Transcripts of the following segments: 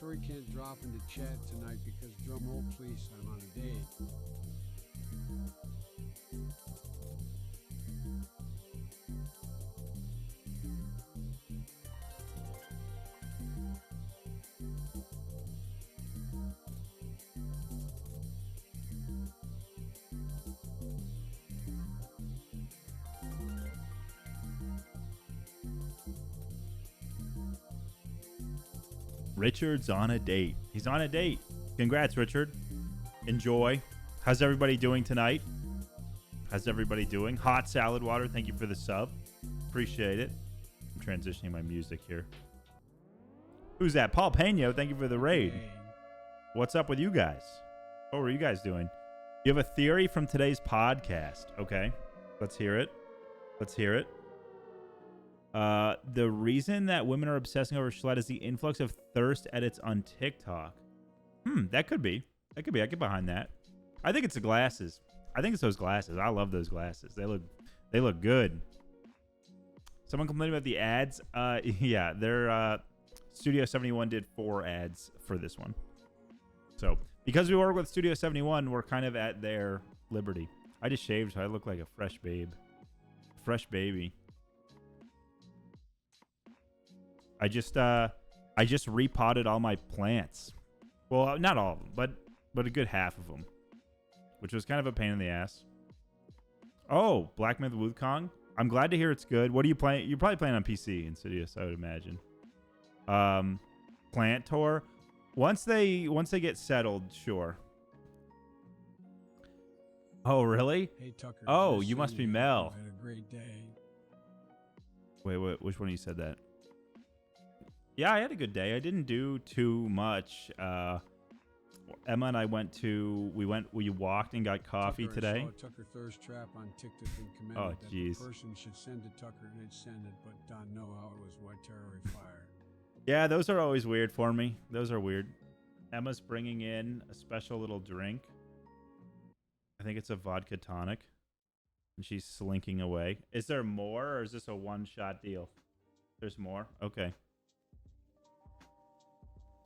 sorry can't drop into chat tonight because drum roll please, I'm on a date. Richard's on a date. He's on a date. Congrats, Richard. Enjoy. How's everybody doing tonight? How's everybody doing? Hot salad water. Thank you for the sub. Appreciate it. I'm transitioning my music here. Who's that? Paul Peno. Thank you for the raid. Hey. What's up with you guys? What were you guys doing? You have a theory from today's podcast. Okay. Let's hear it. Let's hear it. The reason that women are obsessing over Schlett is the influx of thirst edits on TikTok. That could be. That could be. I get behind that. I think it's the glasses. I think it's those glasses. I love those glasses. They look good. Someone complained about the ads. Yeah, their Studio 71 did 4 ads for this one. So because we work with Studio 71, we're kind of at their liberty. I just shaved, so I look like a fresh babe. Fresh baby. I just repotted all my plants. Well, not all of them, but a good half of them, which was kind of a pain in the ass. Oh, Black Myth Wukong. I'm glad to hear it's good. What are you playing? You're probably playing on PC, Insidious, I would imagine. Plant Tour. Once they get settled, sure. Oh, really? Hey Tucker. Oh, you must be Mel. Had a great day. Wait, which one of you said that? Yeah, I had a good day. I didn't do too much. Emma and I we walked and got coffee Tucker, today. I saw a Tucker Thirst Trap on TikTok and commented Oh, that jeez. the person should send it Tucker and they'd send it, but don't know how it was what terror fire. Yeah, those are always weird for me. Those are weird. Emma's bringing in a special little drink. I think it's a vodka tonic. And she's slinking away. Is there more, or is this a one-shot deal? There's more? Okay.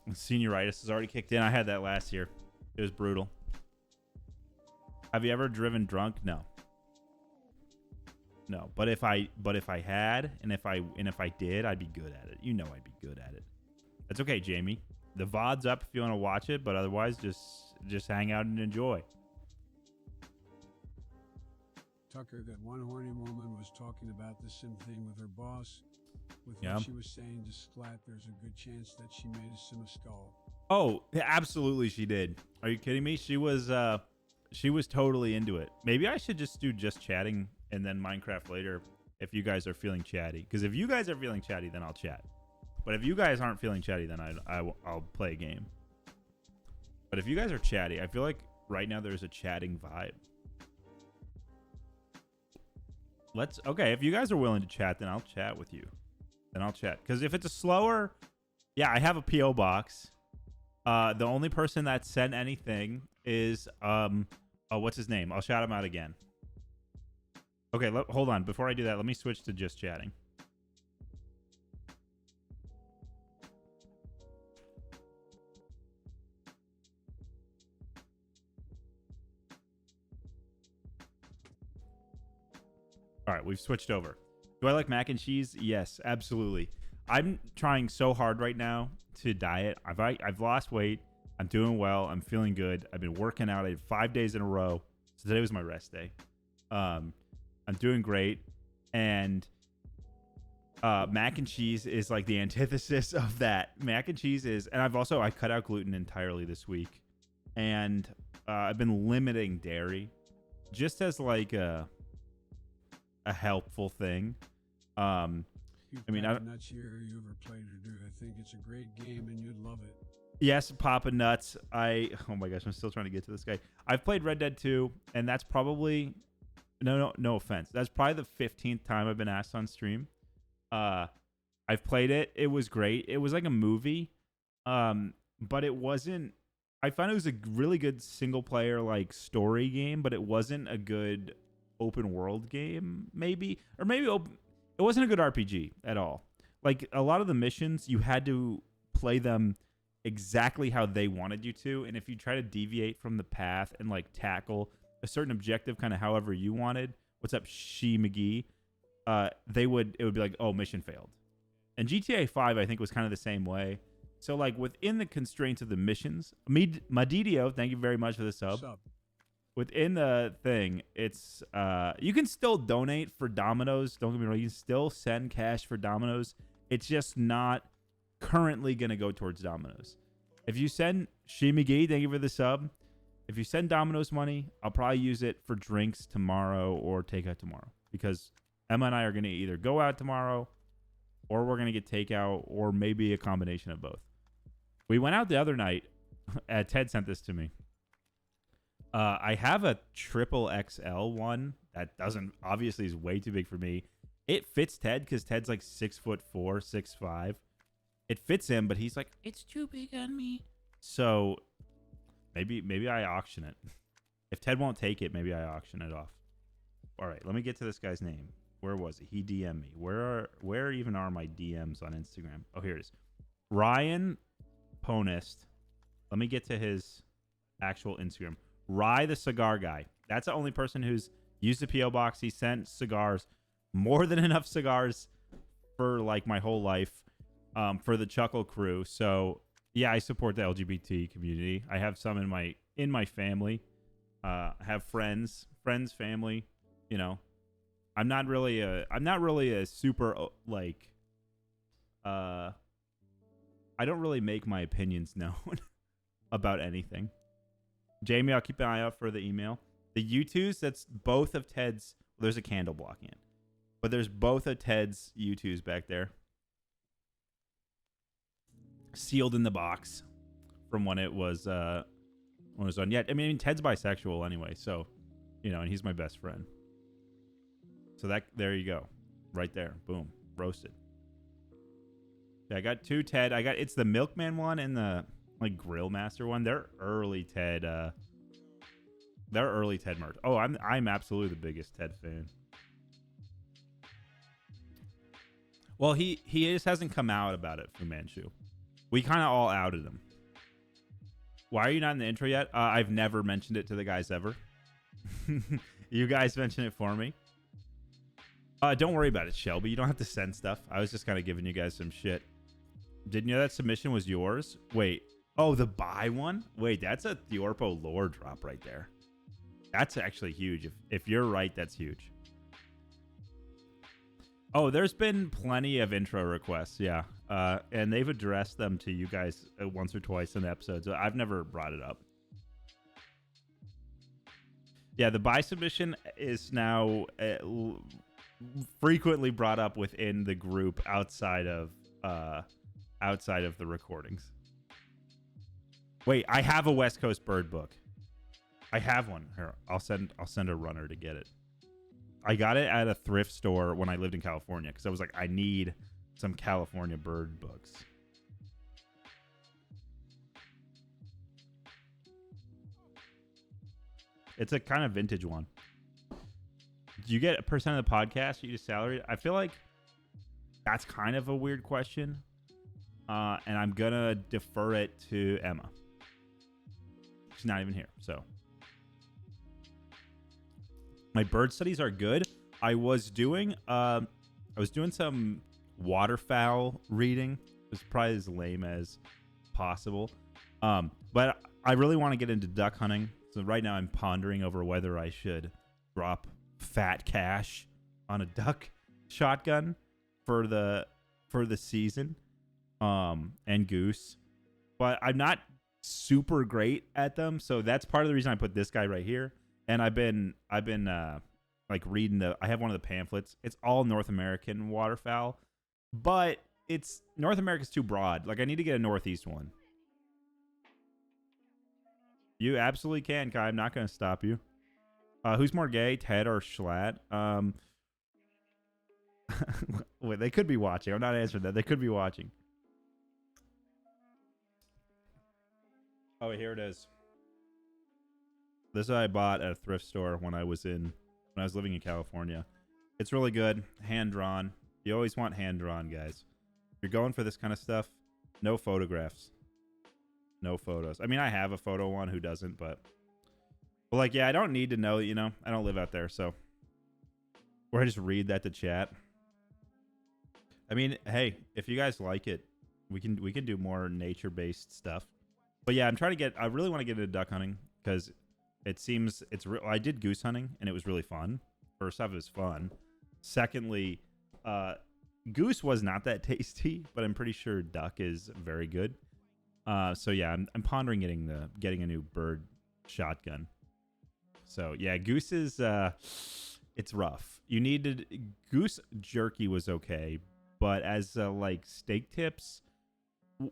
Senioritis has already kicked in. I had that last year. It was brutal. Have you ever driven drunk? No. No, but if I had, and if I did, I'd be good at it. You know I'd be good at it. That's okay, Jamie. The VOD's up if you want to watch it, but otherwise just hang out and enjoy. Tucker, that one horny woman was talking about the sim thing with her boss. With Yeah. what she was saying to Sclat, there's a good chance that she made a sim a skull. Oh, absolutely she did. Are you kidding me? She was totally into it. Maybe I should just do just chatting and then Minecraft later if you guys are feeling chatty. Because if you guys are feeling chatty, then I'll chat. But if you guys aren't feeling chatty, then I'll play a game. But if you guys are chatty, I feel like right now there's a chatting vibe. Okay, if you guys are willing to chat, then I'll chat with you. Then I'll chat. Because if it's a slower... Yeah, I have a P.O. box. The only person that sent anything is... Oh, what's his name? I'll shout him out again. Okay, hold on. Before I do that, let me switch to just chatting. All right, we've switched over. Do I like mac and cheese? Yes, absolutely. I'm trying so hard right now to diet. I've lost weight. I'm doing well. I'm feeling good. I've been working out. I did 5 days in a row. So today was my rest day. I'm doing great. And mac and cheese is like the antithesis of that. Mac and cheese is, and I cut out gluten entirely this week. And I've been limiting dairy just as like a helpful thing. I mean, Nuts here you ever played or do? I think it's a great game and you'd love it. Yes, Papa Nuts. Oh my gosh, I'm still trying to get to this guy. I've played Red Dead 2, and that's probably no offense. That's probably the 15th time I've been asked on stream. I've played it. It was great. It was like a movie, but it wasn't. I found it was a really good single player like story game, but it wasn't a good open world game. Maybe it wasn't a good RPG at all. Like a lot of the missions, you had to play them exactly how they wanted you to. And if you try to deviate from the path and like tackle a certain objective kind of however you wanted, what's up, She McGee? It would be like, oh, mission failed. And GTA 5, I think, was kind of the same way. So, like, within the constraints of the missions, Madidio, thank you very much for the sub. Within the thing, it's you can still donate for Domino's. Don't get me wrong, you can still send cash for Domino's. It's just not currently going to go towards Domino's. If you send Shimigi, thank you for the sub. If you send Domino's money, I'll probably use it for drinks tomorrow or takeout tomorrow. Because Emma and I are going to either go out tomorrow or we're going to get takeout or maybe a combination of both. We went out the other night. Ted sent this to me. I have a triple XL one that doesn't, obviously is way too big for me. It fits Ted because Ted's like 6'4", 6'5". It fits him, but he's like, it's too big on me. So maybe I auction it. If Ted won't take it, maybe I auction it off. All right, let me get to this guy's name. Where was he? He DM'd me. Where even are my DMs on Instagram? Oh, here it is. Ryan Ponist. Let me get to his actual Instagram. Rye the cigar guy. That's the only person who's used the PO box. He sent cigars, more than enough cigars for like my whole life, for the Chuckle crew. So yeah, I support the LGBT community. I have some in my family. I have friends, family. You know, I'm not really a super like. I don't really make my opinions known about anything. Jamie, I'll keep an eye out for the email. The U2s, that's both of Ted's. Well, there's a candle blocking it, but there's both of Ted's U2s back there, sealed in the box from when it was done. Yeah, I mean Ted's bisexual anyway, so you know, and he's my best friend. So there you go, right there, boom, roasted. Yeah, I got two Ted. It's the Milkman one and the like Grill Master one. They're early Ted. They're early Ted merch. Oh, I'm absolutely the biggest Ted fan. Well, he just hasn't come out about it, Fu Manchu. We kind of all outed him. Why are you not in the intro yet? I've never mentioned it to the guys ever. You guys mention it for me. Don't worry about it, Shelby. You don't have to send stuff. I was just kind of giving you guys some shit. Didn't you know that submission was yours? Wait. Oh, the buy one? Wait, that's a Diorpo lore drop right there. That's actually huge. If you're right, that's huge. Oh, there's been plenty of intro requests, yeah. And they've addressed them to you guys once or twice in the episodes. I've never brought it up. Yeah, the buy submission is now frequently brought up within the group outside of the recordings. Wait, I have a West Coast bird book. I have one. Here, I'll send a runner to get it. I got it at a thrift store when I lived in California because I was like, I need some California bird books. It's a kind of vintage one. Do you get a percent of the podcast? You just salary? I feel like that's kind of a weird question. And I'm going to defer it to Emma. She's not even here, so. My bird studies are good. I was doing some waterfowl reading. It was probably as lame as possible. But I really want to get into duck hunting. So right now I'm pondering over whether I should drop fat cash on a duck shotgun for the season. And goose. But I'm not super great at them, so that's part of the reason I put this guy right here. And I've been like reading I have one of the pamphlets. It's all North American waterfowl, but North America's too broad. Like I need to get a Northeast one. You absolutely can, Kai. I'm not going to stop you. Who's more gay, Ted or Schlatt? Wait, they could be watching. I'm not answering that. They could be watching. Oh, here it is. This I bought at a thrift store when I was living in California. It's really good. Hand drawn. You always want hand drawn, guys. If you're going for this kind of stuff, no photographs. No photos. I mean, I have a photo one. Who doesn't? But like, yeah, I don't need to know. You know, I don't live out there, so. Or I just read that to chat. I mean, hey, if you guys like it, we can do more nature-based stuff. But yeah, I really want to get into duck hunting because it seems I did goose hunting and it was really fun. First off, it was fun. Secondly, goose was not that tasty, but I'm pretty sure duck is very good. So yeah, I'm pondering getting a new bird shotgun. So yeah, goose is it's rough. Goose jerky was okay, but as like steak tips,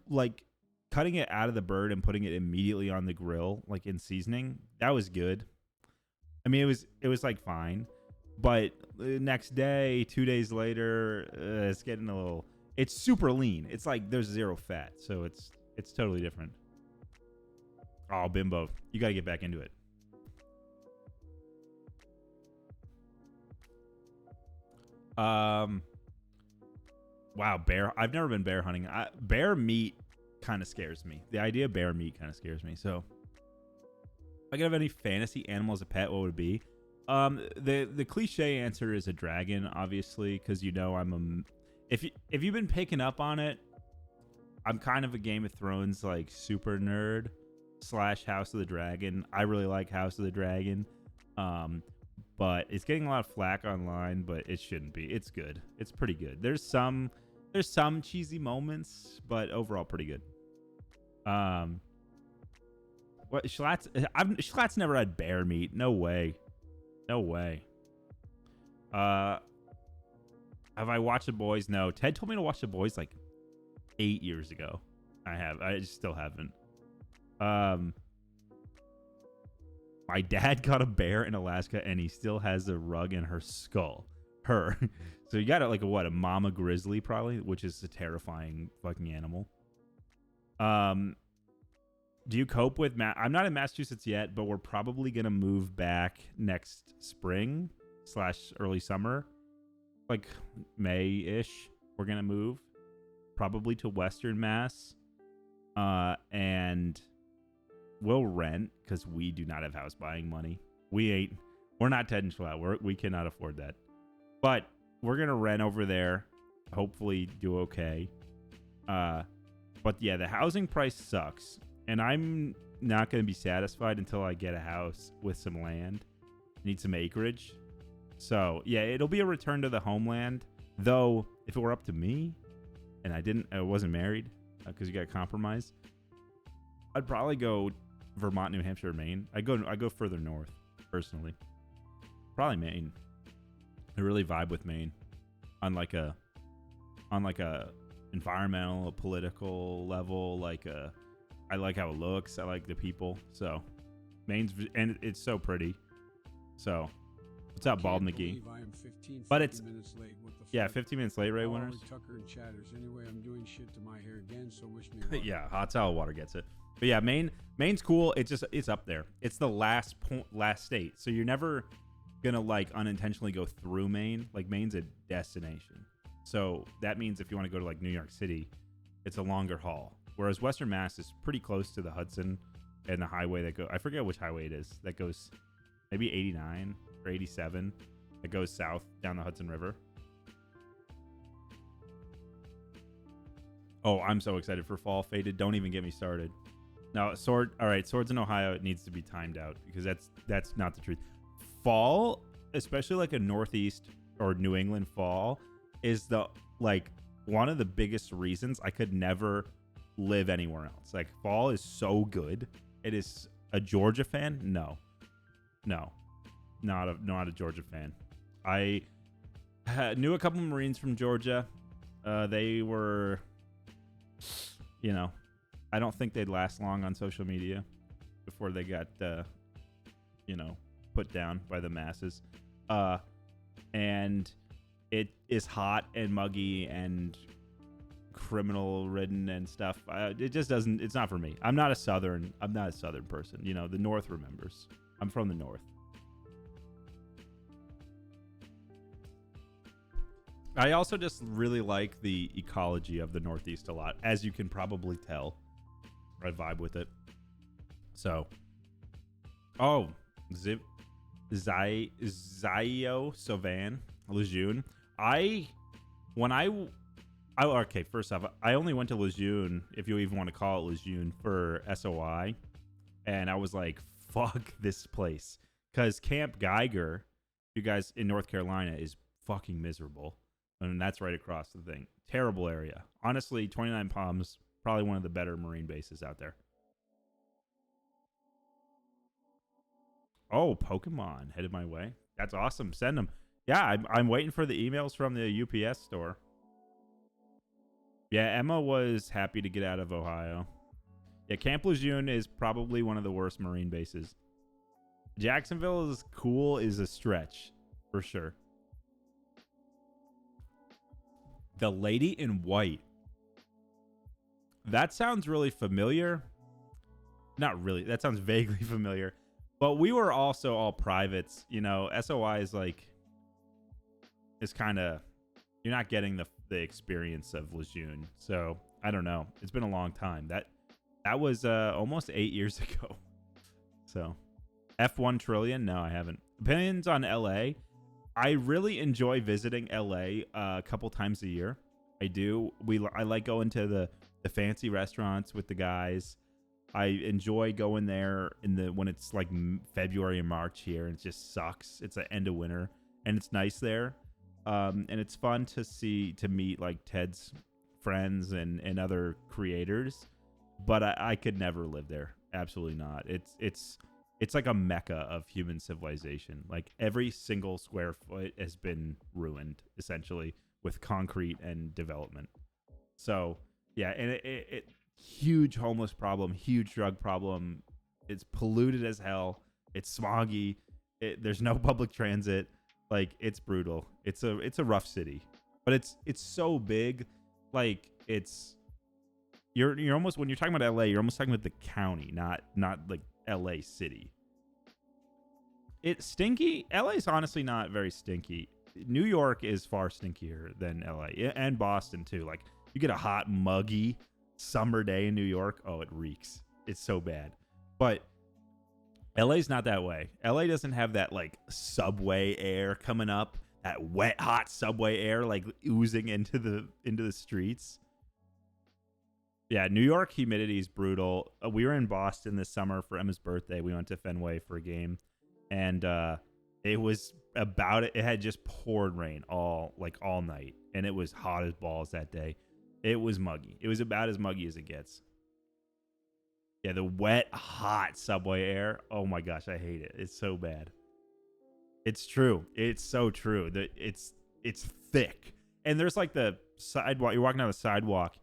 like cutting it out of the bird and putting it immediately on the grill, like in seasoning, that was good. I mean, it was like fine, but the next day, 2 days later, it's getting a little. It's super lean. It's like there's zero fat, so it's totally different. Oh, Bimbo, you got to get back into it. Wow, bear. I've never been bear hunting. Bear meat kind of scares me. The idea of bear meat kind of scares me. So, if I could have any fantasy animal as a pet, what would it be? The cliche answer is a dragon, obviously, because you know if you've been picking up on it, I'm kind of a Game of Thrones like super nerd / House of the Dragon. I really like House of the Dragon. But it's getting a lot of flack online, but it shouldn't be. It's good. It's pretty good. There's some cheesy moments, but overall pretty good. What Schlatt's never had bear meat. No way. No way. Have I watched The Boys? No. Ted told me to watch The Boys like 8 years ago. I just still haven't. My dad got a bear in Alaska, and he still has a rug in her skull. So you got a mama grizzly probably, which is a terrifying fucking animal. Do you cope with I'm not in Massachusetts yet, but we're probably gonna move back next spring / early summer, like May-ish. We're gonna move probably to Western Mass, and we'll rent because we do not have house buying money. We're not Ted and Schlatt. We cannot afford that. But we're gonna rent over there. Hopefully do okay. But yeah, the housing price sucks, and I'm not gonna be satisfied until I get a house with some land. Need some acreage. So yeah, it'll be a return to the homeland. Though if it were up to me, and I wasn't married, because you got compromised, I'd probably go Vermont, New Hampshire, Maine. I go further north, personally. Probably Maine. I really vibe with Maine on like a environmental, political level. I like how it looks. I like the people. So and it's so pretty. So what's up, Bald McGee? But it's 15 minutes late, Ray Winners. Tucker and chatters. Anyway, I'm doing shit to my hair again, so wish me luck. Yeah, hot towel water gets it. But yeah, Maine's cool. It's up there. It's the last state. So you're never gonna like unintentionally go through Maine. Like Maine's a destination. So that means if you want to go to like New York City, it's a longer haul. Whereas Western Mass is pretty close to the Hudson and the highway I forget which highway it is. That goes maybe 89 or 87. That goes south down the Hudson River. Oh, I'm so excited for fall. Faded. Don't even get me started. Now, Swords in Ohio, it needs to be timed out because that's not the truth. Fall, especially like a Northeast or New England fall, is one of the biggest reasons I could never live anywhere else. Like fall is so good. It is a Georgia fan? No, not a Georgia fan. I knew a couple of Marines from Georgia. They were, I don't think they'd last long on social media before they got, put down by the masses. And it is hot and muggy and criminal ridden and stuff. It just doesn't, it's not for me. I'm not a Southern person. The North remembers. I'm from the North. I also just really like the ecology of the Northeast a lot, as you can probably tell, I vibe with it. So, oh, Zio Savan Lejeune. Okay, first off, I only went to Lejeune, if you even want to call it Lejeune, for SOI, and I was like, fuck this place, because Camp Geiger, you guys in North Carolina, is fucking miserable, and that's right across the thing. Terrible area. Honestly, 29 Palms, probably one of the better Marine bases out there. Oh, Pokemon headed my way. That's awesome. Send them. Yeah, I'm waiting for the emails from the UPS store. Yeah, Emma was happy to get out of Ohio. Yeah, Camp Lejeune is probably one of the worst Marine bases. Jacksonville is cool, is a stretch, for sure. The Lady in White. That sounds really familiar. Not really. That sounds vaguely familiar. But we were also all privates. You know, SOI is like, it's kind of, you're not getting the experience of Lejeune. So, I don't know. It's been a long time. That was almost 8 years ago. So, F1 Trillion? No, I haven't. Opinions on LA? I really enjoy visiting LA a couple times a year. I do. I like going to the fancy restaurants with the guys. I enjoy going there when it's like February and March here, and it just sucks. It's the end of winter, and it's nice there. And it's fun to meet like Ted's friends and other creators. But I could never live there. Absolutely not. It's like a mecca of human civilization. Like every single square foot has been ruined essentially with concrete and development. So yeah, and it huge homeless problem, huge drug problem. It's polluted as hell. It's smoggy. There's no public transit. Like it's brutal. It's a rough city, but it's so big. Like you're almost, when you're talking about LA, you're almost talking about the county, not like LA city. It's stinky. LA is honestly not very stinky. New York is far stinkier than LA, and Boston too. Like you get a hot, muggy summer day in New York. Oh, it reeks. It's so bad. But LA's not that way. LA doesn't have that like subway air coming up, that wet, hot subway air like oozing into the streets. Yeah, New York humidity is brutal. We were in Boston this summer for Emma's birthday. We went to Fenway for a game, and it was it had just poured rain all night, and it was hot as balls that day. It was muggy. It was about as muggy as it gets. Yeah, the wet, hot subway air. Oh my gosh, I hate it. It's so bad. It's true. It's so true. It's thick, and there's like the sidewalk. You're walking down the sidewalk,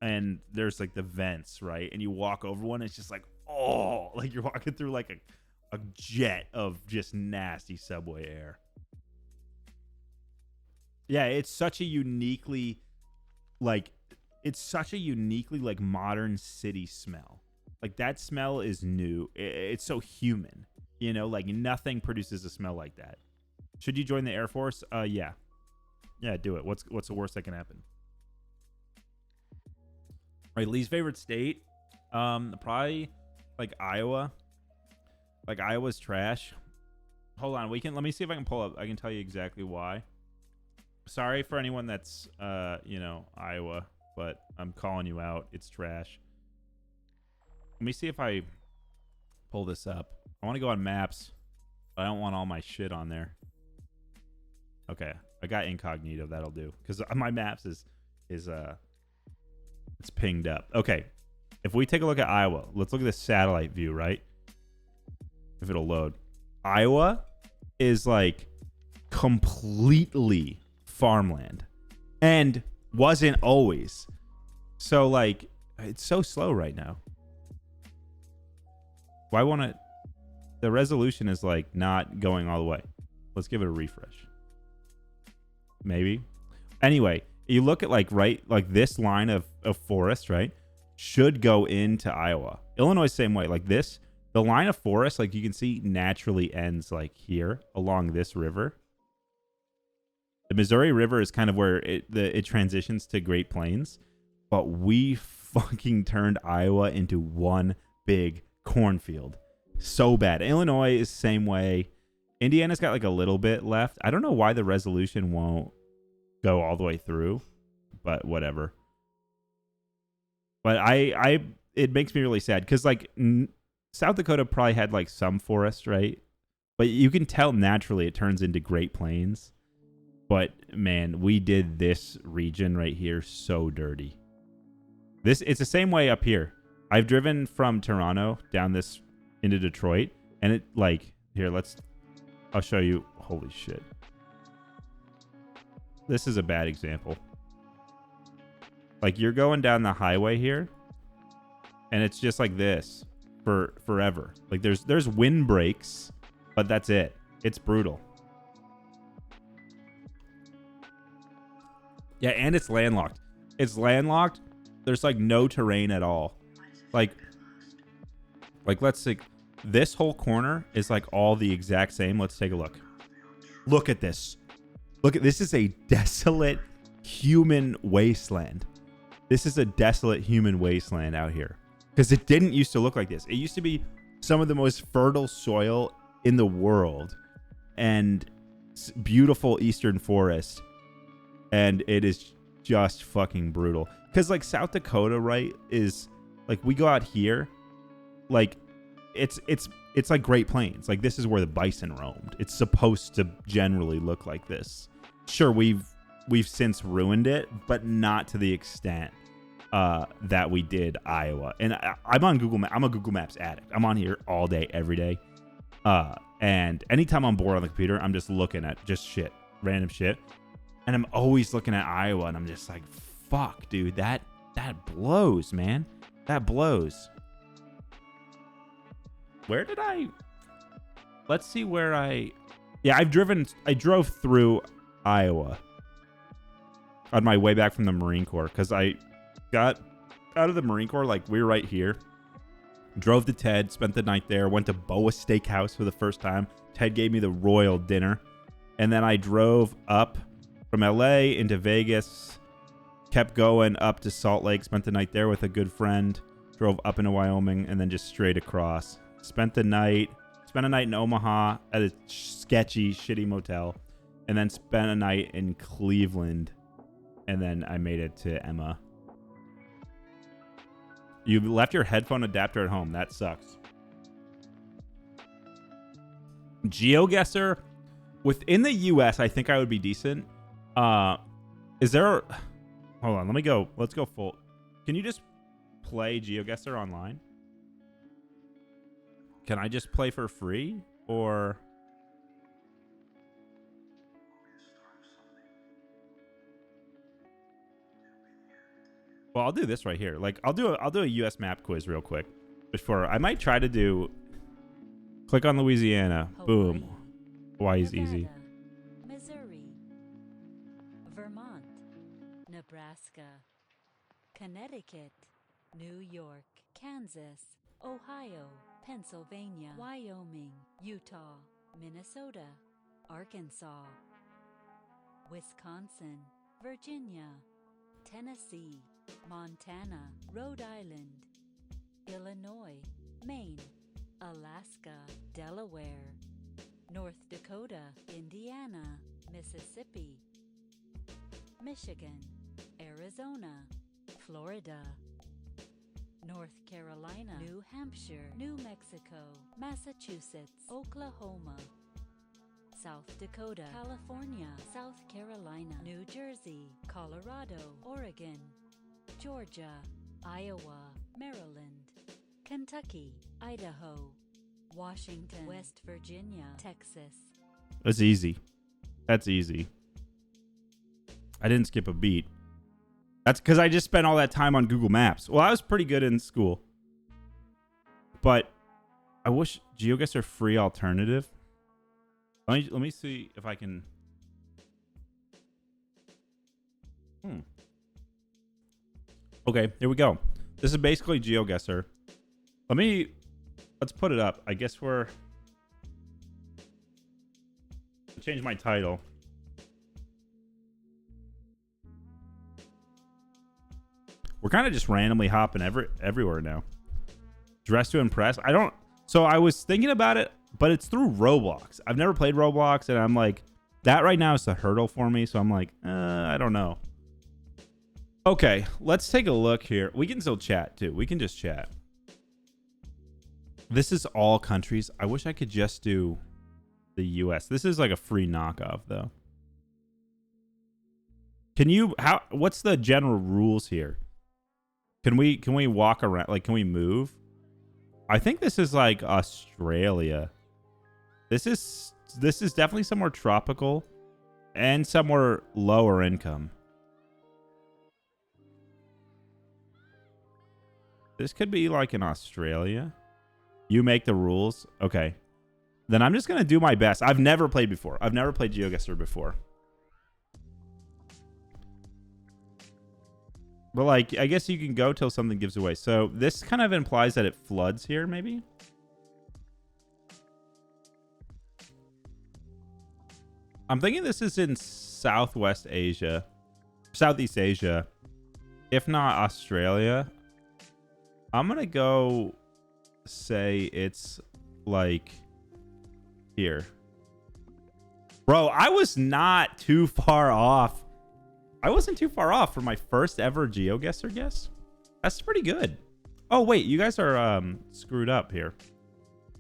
and there's like the vents, right? And you walk over one, it's just like, oh, like you're walking through like a jet of just nasty subway air. Yeah, it's such a uniquely like modern city smell. Like that smell is new. It's so human, you know, like nothing produces a smell like that. Should you join the Air Force? Yeah, do it. What's the worst that can happen? Right, least favorite state, probably like Iowa. Like Iowa's trash. Hold on, let me see if I can pull up. I can tell you exactly why. Sorry for anyone that's Iowa, but I'm calling you out. It's trash. Let me see if I pull this up. I want to go on maps, but I don't want all my shit on there. Okay, I got incognito. That'll do, because my maps is it's pinged up. Okay, if we take a look at Iowa, let's look at the satellite view, right? If it'll load. Iowa is like completely farmland and wasn't always. So like it's so slow right now. Why won't it? The resolution is like not going all the way. Let's give it a refresh. Maybe. Anyway, you look at like this line of forest, right? Should go into Iowa. Illinois, same way. Like this, the line of forest, like you can see, naturally ends like here along this river. The Missouri River is kind of where it transitions to Great Plains, but we fucking turned Iowa into one big cornfield. So bad. Illinois is the same way. Indiana's got like a little bit left. I don't know why the resolution won't go all the way through, but whatever. But it makes me really sad because like South Dakota probably had like some forest, right? But you can tell naturally it turns into Great Plains. But man, we did this region right here so dirty. It's the same way up here. I've driven from Toronto down this into Detroit, and it like here. I'll show you. Holy shit! This is a bad example. Like you're going down the highway here, and it's just like this for forever. Like there's windbreaks, but that's it. It's brutal. Yeah, and it's landlocked. It's landlocked. There's like no terrain at all. Like let's see. This whole corner is like all the exact same. Let's take a look. Look at this. This is a desolate human wasteland. This is a desolate human wasteland out here. Because it didn't used to look like this. It used to be some of the most fertile soil in the world. And beautiful eastern forest. And it is just fucking brutal. Because like South Dakota, right, is like we go out here, like it's like Great Plains. Like this is where the bison roamed. It's supposed to generally look like this. Sure, we've since ruined it, but not to the extent that we did Iowa. And I'm on Google Maps. I'm a Google Maps addict. I'm on here all day, every day. And anytime I'm bored on the computer, I'm just looking at just shit, random shit. And I'm always looking at Iowa, and I'm just like, fuck, dude, that blows, man. That blows. Where did I... Let's see where I... Yeah, I drove through Iowa on my way back from the Marine Corps, because I got out of the Marine Corps, like, we were right here. Drove to Ted, spent the night there, went to Boa Steakhouse for the first time. Ted gave me the royal dinner. And then I drove up from LA into Vegas, kept going up to Salt Lake, spent the night there with a good friend, drove up into Wyoming, and then just straight across. Spent a night in Omaha at a sketchy, shitty motel, and then spent a night in Cleveland, and then I made it to Emma. You left your headphone adapter at home. That sucks. GeoGuesser, within the US, I think I would be decent. Is there... Hold on, let's go full. Can you just play GeoGuesser online? Can I just play for free? Or... Well, I'll do this right here. Like, I'll do a US map quiz real quick. Before I might try to do... Click on Louisiana. Hawaii, Boom. Hawaii's Nevada, easy. Missouri, Vermont, Nebraska, Connecticut, New York, Kansas, Ohio, Pennsylvania, Wyoming, Utah, Minnesota, Arkansas, Wisconsin, Virginia, Tennessee, Montana, Rhode Island, Illinois, Maine, Alaska, Delaware, North Dakota, Indiana, Mississippi, Michigan, Arizona, Florida, North Carolina, New Hampshire, New Mexico, Massachusetts, Oklahoma, South Dakota, California, South Carolina, New Jersey, Colorado, Oregon, Georgia, Iowa, Maryland, Kentucky, Idaho, Washington, West Virginia, Texas. That's easy. That's easy. I didn't skip a beat. That's because I just spent all that time on Google Maps. Well, I was pretty good in school. But I wish GeoGuesser free alternative. Let me see if I can... Okay, here we go. This is basically GeoGuesser. Let's put it up. I guess we're... change my title. We're kind of just randomly hopping everywhere now. Dress to impress. I don't. So I was thinking about it, but it's through Roblox. I've never played Roblox, and I'm like, that right now is the hurdle for me. So I'm like, I don't know. Okay, let's take a look here. We can still chat too. We can just chat. This is all countries. I wish I could just do the US. This is like a free knockoff though. Can you what's the general rules here? Can we walk around, like can we move? I think this is like Australia. This is definitely somewhere tropical and somewhere lower income. This could be like in Australia. You make the rules. Okay. Then I'm just going to do my best. I've never played before. I've never played GeoGuesser before. But like, I guess you can go till something gives away. So this kind of implies that it floods here, maybe? I'm thinking this is in Southwest Asia. Southeast Asia. If not Australia. I'm going to go say it's like here. Bro, I was not too far off. I wasn't too far off for my first ever GeoGuesser guess. That's pretty good. Oh, wait, you guys are screwed up here.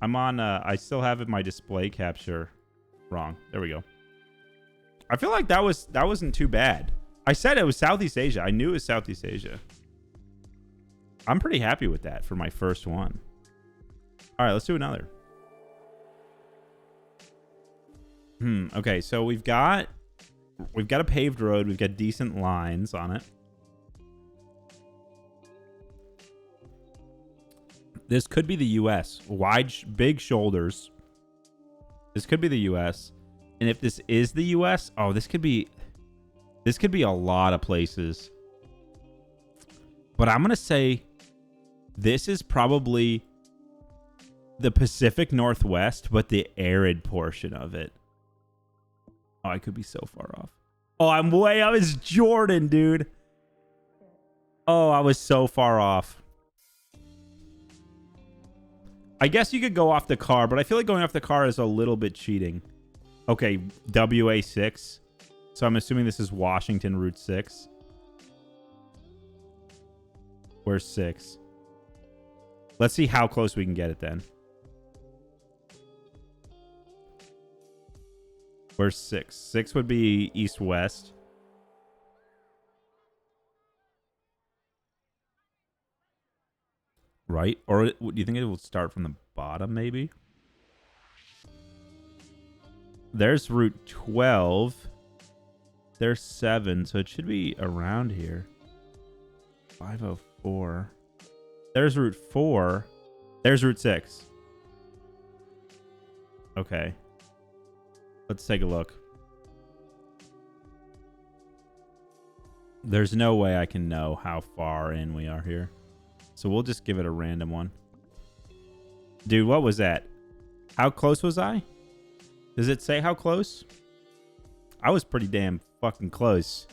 I'm on, I still have my display capture wrong. There we go. I feel like that wasn't too bad. I said it was Southeast Asia. I knew it was Southeast Asia. I'm pretty happy with that for my first one. All right, let's do another. Okay, so we've got a paved road. We've got decent lines on it. This could be the US. Wide, big shoulders. This could be the US. And if this is the US, oh, this could be a lot of places. But I'm going to say this is probably the Pacific Northwest, but the arid portion of it. Oh, I could be so far off. Oh, I'm way up. It's Jordan, dude. Oh, I was so far off. I guess you could go off the car, but I feel like going off the car is a little bit cheating. Okay, WA6. So I'm assuming this is Washington Route 6. Where's 6? Let's see how close we can get it then. Where's 6? 6 would be east-west. Right? Or do you think it will start from the bottom, maybe? There's Route 12. There's 7, so it should be around here. 504. There's Route 4. There's Route 6. Okay. Let's take a look. There's no way I can know how far in we are here. So we'll just give it a random one. Dude, what was that? How close was I? Does it say how close? I was pretty damn fucking close.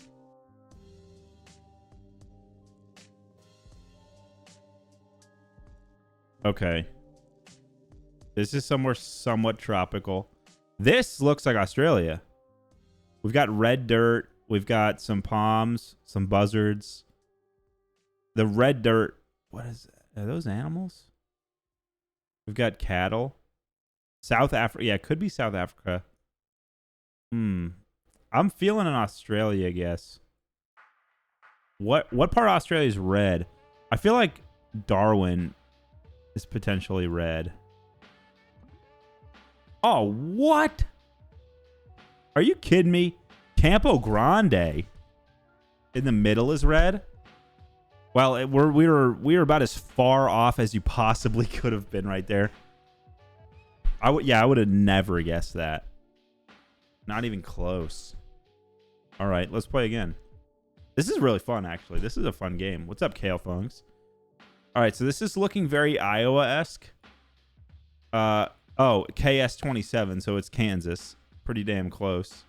Okay. This is somewhere somewhat tropical. This looks like Australia. We've got red dirt. We've got some palms, some buzzards. The red dirt. What is that? Are those animals? We've got cattle. South Africa. Yeah, it could be South Africa. I'm feeling an Australia, I guess. What part of Australia is red? I feel like Darwin is potentially red. Oh, what? Are you kidding me? Campo Grande in the middle is red? Well, we were about as far off as you possibly could have been right there. I would have never guessed that. Not even close. All right, let's play again. This is really fun, actually. This is a fun game. What's up, Kale Funks? All right, so this is looking very Iowa-esque. Oh, KS27, so it's Kansas. Pretty damn close.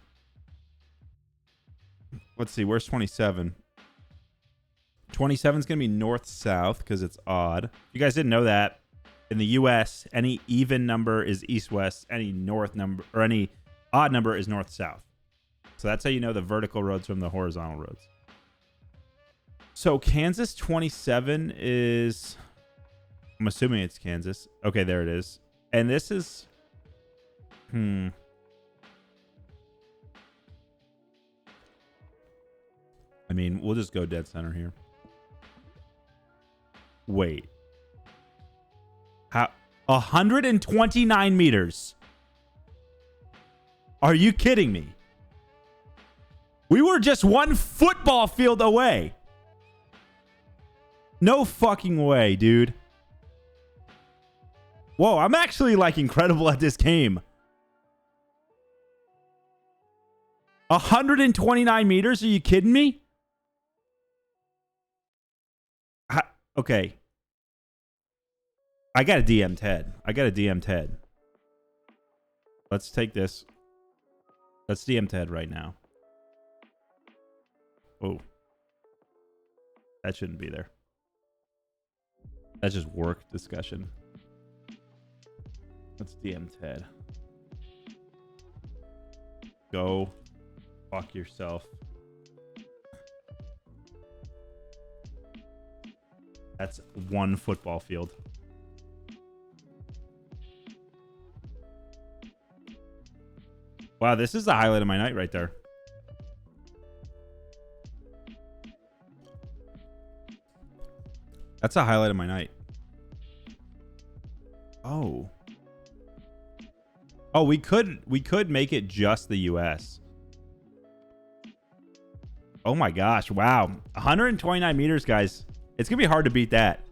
Let's see, where's 27? 27 is going to be north-south because it's odd. You guys didn't know that. In the U.S., any even number is east-west. Any north number or any odd number is north-south. So that's how you know the vertical roads from the horizontal roads. So Kansas 27 is... I'm assuming it's Kansas. Okay, there it is. And this is... I mean, we'll just go dead center here. Wait. How? 129 meters. Are you kidding me? We were just one football field away. No fucking way, dude. Whoa, I'm actually like incredible at this game. 129 meters? Are you kidding me? Okay. I got a DM Ted. Let's take this. Let's DM Ted right now. Oh. That shouldn't be there. That's just work discussion. Let's DM Ted. Go fuck yourself. That's one football field. Wow, this is the highlight of my night right there. That's a highlight of my night. Oh. Oh, we could make it just the US. Oh my gosh, wow. 129 meters, guys. It's going to be hard to beat that.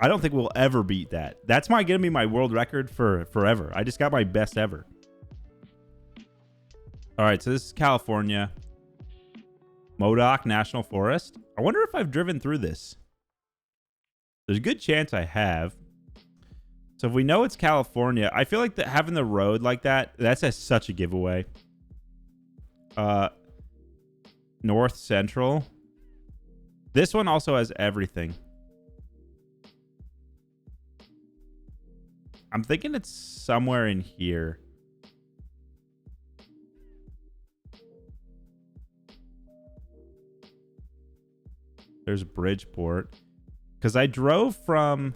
I don't think we'll ever beat that. That's going to be my world record for forever. I just got my best ever. All right, so this is California. Modoc National Forest. I wonder if I've driven through this. There's a good chance I have. So if we know it's California, I feel like having the road like that, that's such a giveaway. North Central. This one also has everything. I'm thinking it's somewhere in here. There's Bridgeport. Because I drove from...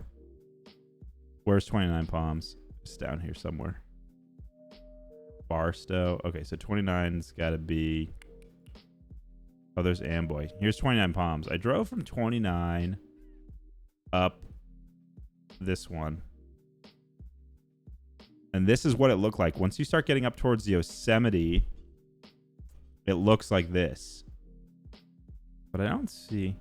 Where's 29 Palms? It's down here somewhere. Barstow. Okay, so 29's got to be... Oh, there's Amboy. Here's 29 Palms. I drove from 29 up this one. And this is what it looked like. Once you start getting up towards Yosemite, it looks like this. But I don't see...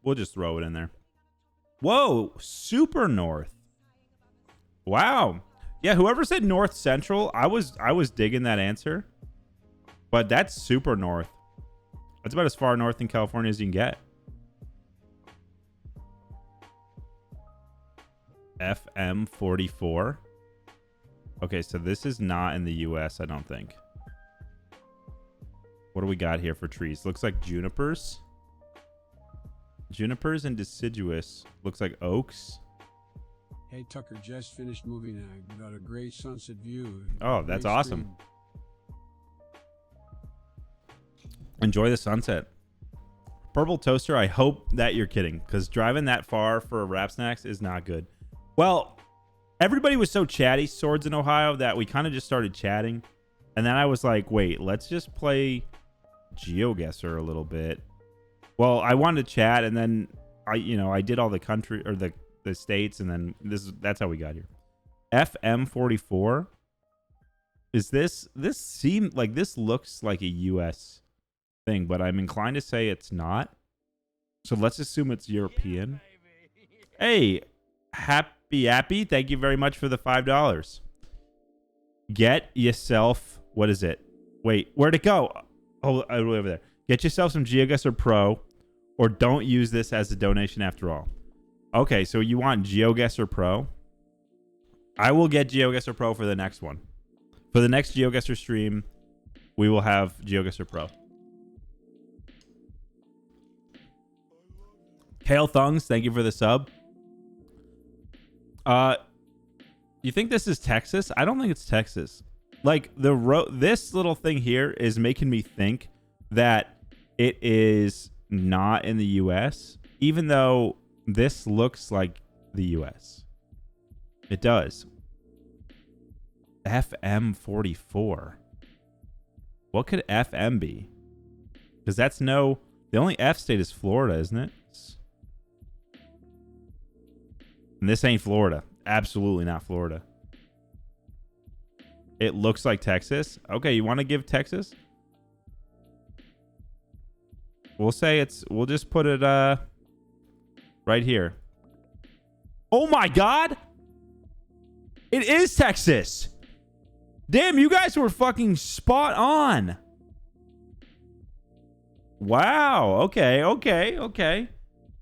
We'll just throw it in there. Whoa, super north. Wow. Yeah, whoever said north central, I was digging that answer. But that's super north. That's about as far north in California as you can get. FM 44. Okay, so this is not in the US, I don't think. What do we got here for trees? Looks like junipers. Junipers and deciduous. Looks like oaks. Hey, Tucker just finished movie night. We got a great sunset view. Oh, that's Great awesome. screen. Enjoy the sunset. Purple Toaster, I hope that you're kidding, because driving that far for a Rap Snacks is not good. Well, everybody was so chatty, Swords in Ohio, that we kind of just started chatting. And then I was like, wait, let's just play GeoGuesser a little bit. Well, I wanted to chat, and then I did all the country or the states, and then that's how we got here. FM 44. Is this seem like this looks like a US thing, but I'm inclined to say it's not. So let's assume it's European. Hey, happy, thank you very much for the $5. Get yourself, what is it? Wait, where'd it go? Oh, way over there. Get yourself some GeoGuesser Pro, or don't use this as a donation after all. Okay, so you want GeoGuesser Pro? I will get GeoGuesser Pro for the next one. For the next GeoGuesser stream, we will have GeoGuesser Pro. Kale Thungs, thank you for the sub. You think this is Texas? I don't think it's Texas. Like this little thing here is making me think that it is not in the US, even though this looks like the US. It does. FM 44. What could FM be? Because that's the only F state is Florida, isn't it? And this ain't Florida. Absolutely not Florida. It looks like Texas. Okay, you want to give Texas? We'll just put it right here. Oh my God! It is Texas! Damn, you guys were fucking spot on. Wow. Okay.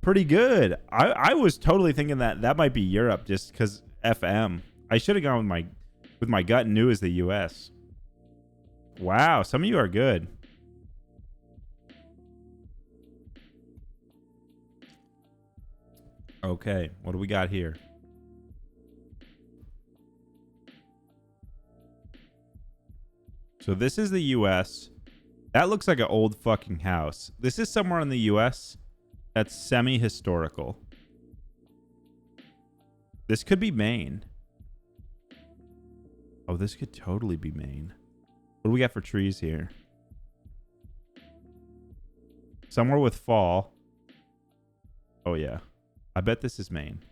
Pretty good. I was totally thinking that might be Europe just because FM. I should have gone with my gut and knew it was the US. Wow, some of you are good. Okay, what do we got here? So this is the US. That looks like an old fucking house. This is somewhere in the US that's semi-historical. This could be Maine. Oh, this could totally be Maine. What do we got for trees here? Somewhere with fall. Oh, yeah. I bet this is Maine.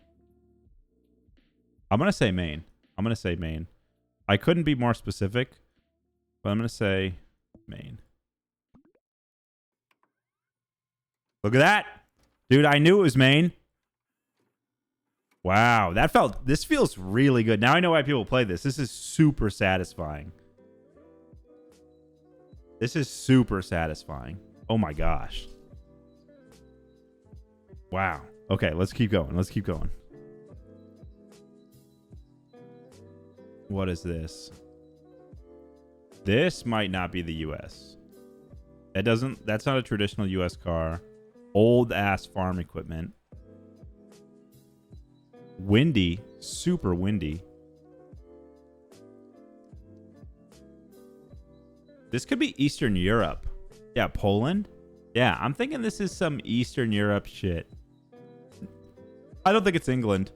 I'm going to say Maine. I couldn't be more specific, but I'm going to say Maine. Look at that. Dude, I knew it was Maine. Wow, this feels really good. Now I know why people play this. This is super satisfying. Oh my gosh. Wow. Okay, let's keep going. What is this? This might not be the US. That's not a traditional US car. Old ass farm equipment. Windy, super windy. This could be Eastern Europe. Yeah, Poland. Yeah, I'm thinking this is some Eastern Europe shit. I don't think it's England.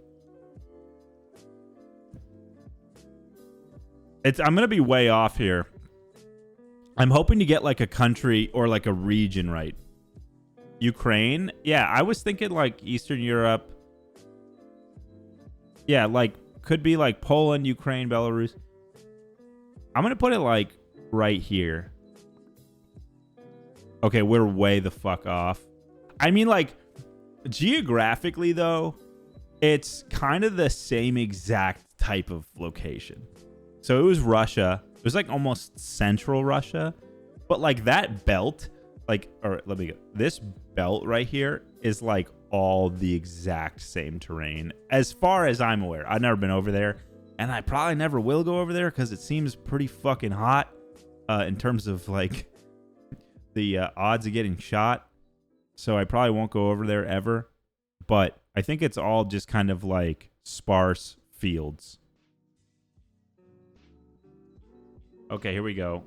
I'm going to be way off here. I'm hoping to get like a country or like a region right. Ukraine? Yeah, I was thinking like Eastern Europe. Yeah, like could be like Poland, Ukraine, Belarus. I'm going to put it like right here. Okay, we're way the fuck off. I mean, like, geographically, though, it's kind of the same exact type of location. So it was Russia. It was like almost central Russia. But like that belt, like, or let me go. This belt right here is like all the exact same terrain as far as I'm aware. I've never been over there, and I probably never will go over there because it seems pretty fucking hot in terms of like the odds of getting shot. So I probably won't go over there ever. But I think it's all just kind of like sparse fields. Okay, here we go.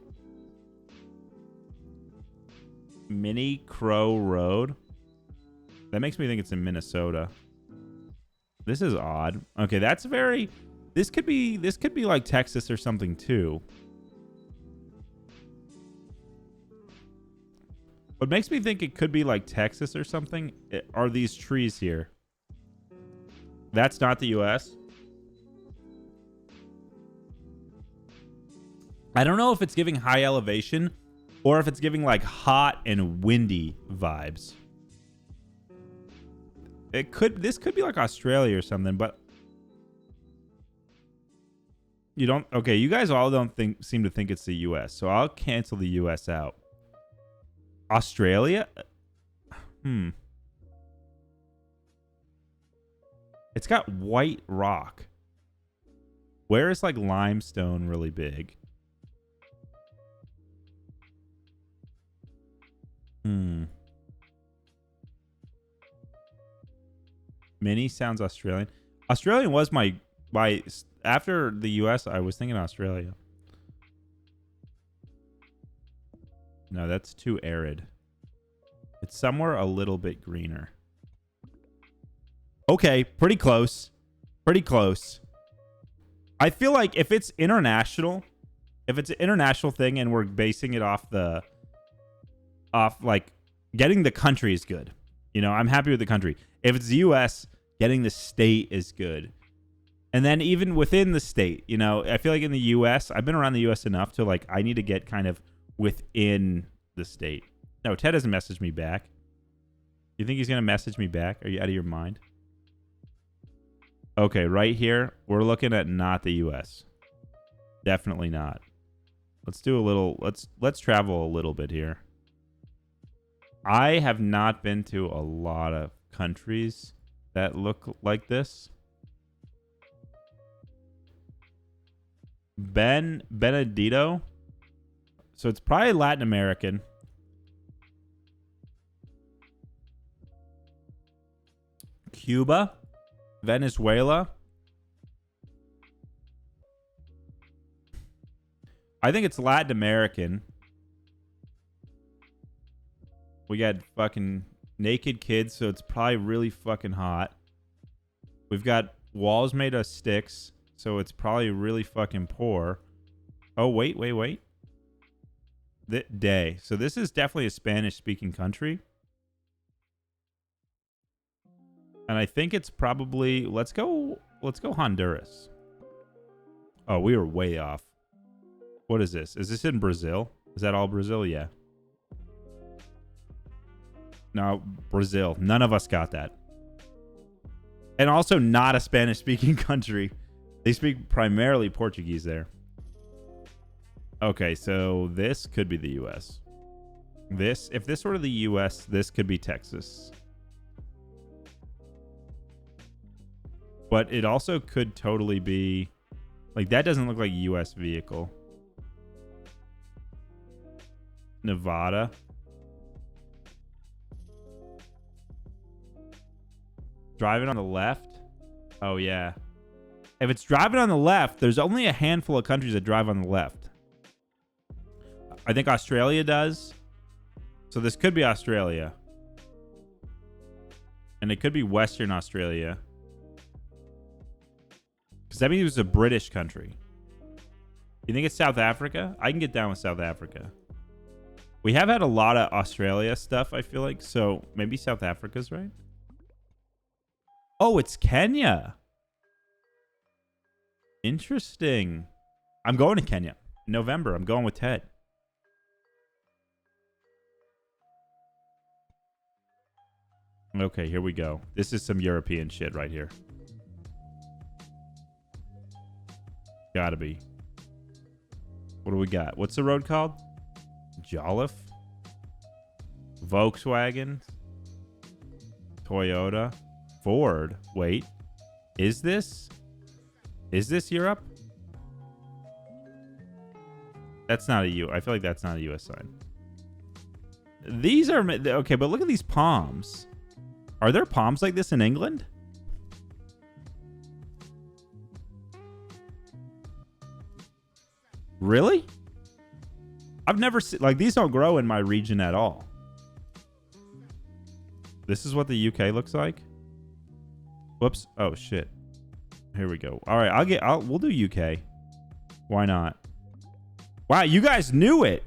Mini Crow Road. That makes me think it's in Minnesota. This is odd. Okay, that's very... This could be like Texas or something too. What makes me think it could be like Texas or something are these trees here. That's not the US. I don't know if it's giving high elevation or if it's giving like hot and windy vibes. This could be like Australia or something, but you don't. Okay, you guys all don't seem to think it's the US, so I'll cancel the US out. Australia? It's got white rock. Where is like limestone really big? Mini sounds Australian. Australian was my after the US, I was thinking Australia. No, that's too arid. It's somewhere a little bit greener. Okay, pretty close. Pretty close. I feel like if it's international, if it's an international thing and we're basing it off like getting the country is good. You know, I'm happy with the country. If it's the US, getting the state is good. And then even within the state, you know, I feel like in the US, I've been around the US enough to like, I need to get kind of within the state. No, Ted hasn't messaged me back. You think he's going to message me back? Are you out of your mind? Okay, right here, we're looking at not the US. Definitely not. Let's do a little, let's travel a little bit here. I have not been to a lot of countries that look like this. Benedito. So it's probably Latin American. Cuba. Venezuela. I think it's Latin American. We got fucking naked kids, so it's probably really fucking hot. We've got walls made of sticks, so it's probably really fucking poor. Oh, wait. Day. So this is definitely a Spanish-speaking country. And I think it's probably... Let's go Honduras. Oh, we were way off. What is this? Is this in Brazil? Is that all Brazil? Yeah. No, Brazil. None of us got that. And also not a Spanish-speaking country. They speak primarily Portuguese there. Okay, so this could be the U.S. If this were the U.S., this could be Texas. But it also could totally be... Like, that doesn't look like a U.S. vehicle. Nevada. Driving on the left? Oh, yeah. If it's driving on the left, there's only a handful of countries that drive on the left. I think Australia does. So this could be Australia. And it could be Western Australia. Because that means it was a British country. You think it's South Africa? I can get down with South Africa. We have had a lot of Australia stuff, I feel like. So maybe South Africa's right. Oh, it's Kenya. Interesting. I'm going to Kenya in November. I'm going with Ted. Okay, here we go. This is some European shit right here. Gotta be. What do we got? What's the road called? Jolliffe? Volkswagen? Toyota? Ford? Wait. Is this Europe? That's not a U. I feel like that's not a U.S. sign. These are... Okay, but look at these palms. Are there palms like this in England? Really? I've never seen... Like, these don't grow in my region at all. This is what the UK looks like? Whoops. Oh, shit. Here we go. All right, we'll do UK. Why not? Wow, you guys knew it.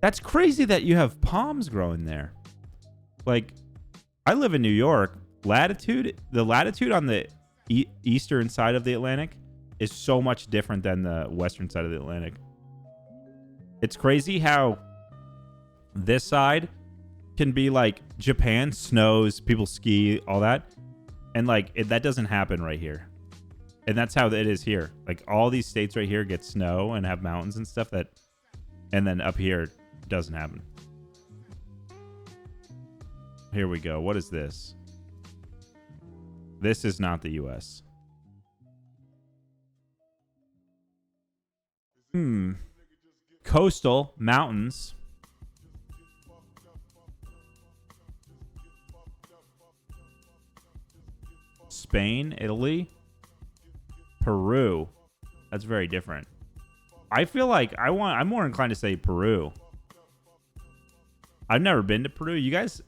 That's crazy that you have palms growing there. Like, I live in New York. The latitude on the eastern side of the Atlantic is so much different than the western side of the Atlantic. It's crazy how this side can be like Japan, snows, people ski, all that. And like that doesn't happen right here. And that's how it is here. Like all these states right here get snow and have mountains and stuff and then up here It doesn't happen. Here we go. What is this? This is not the U.S. Coastal mountains. Spain, Italy, Peru. That's very different. I feel like I'm more inclined to say Peru. I've never been to Peru. You guys.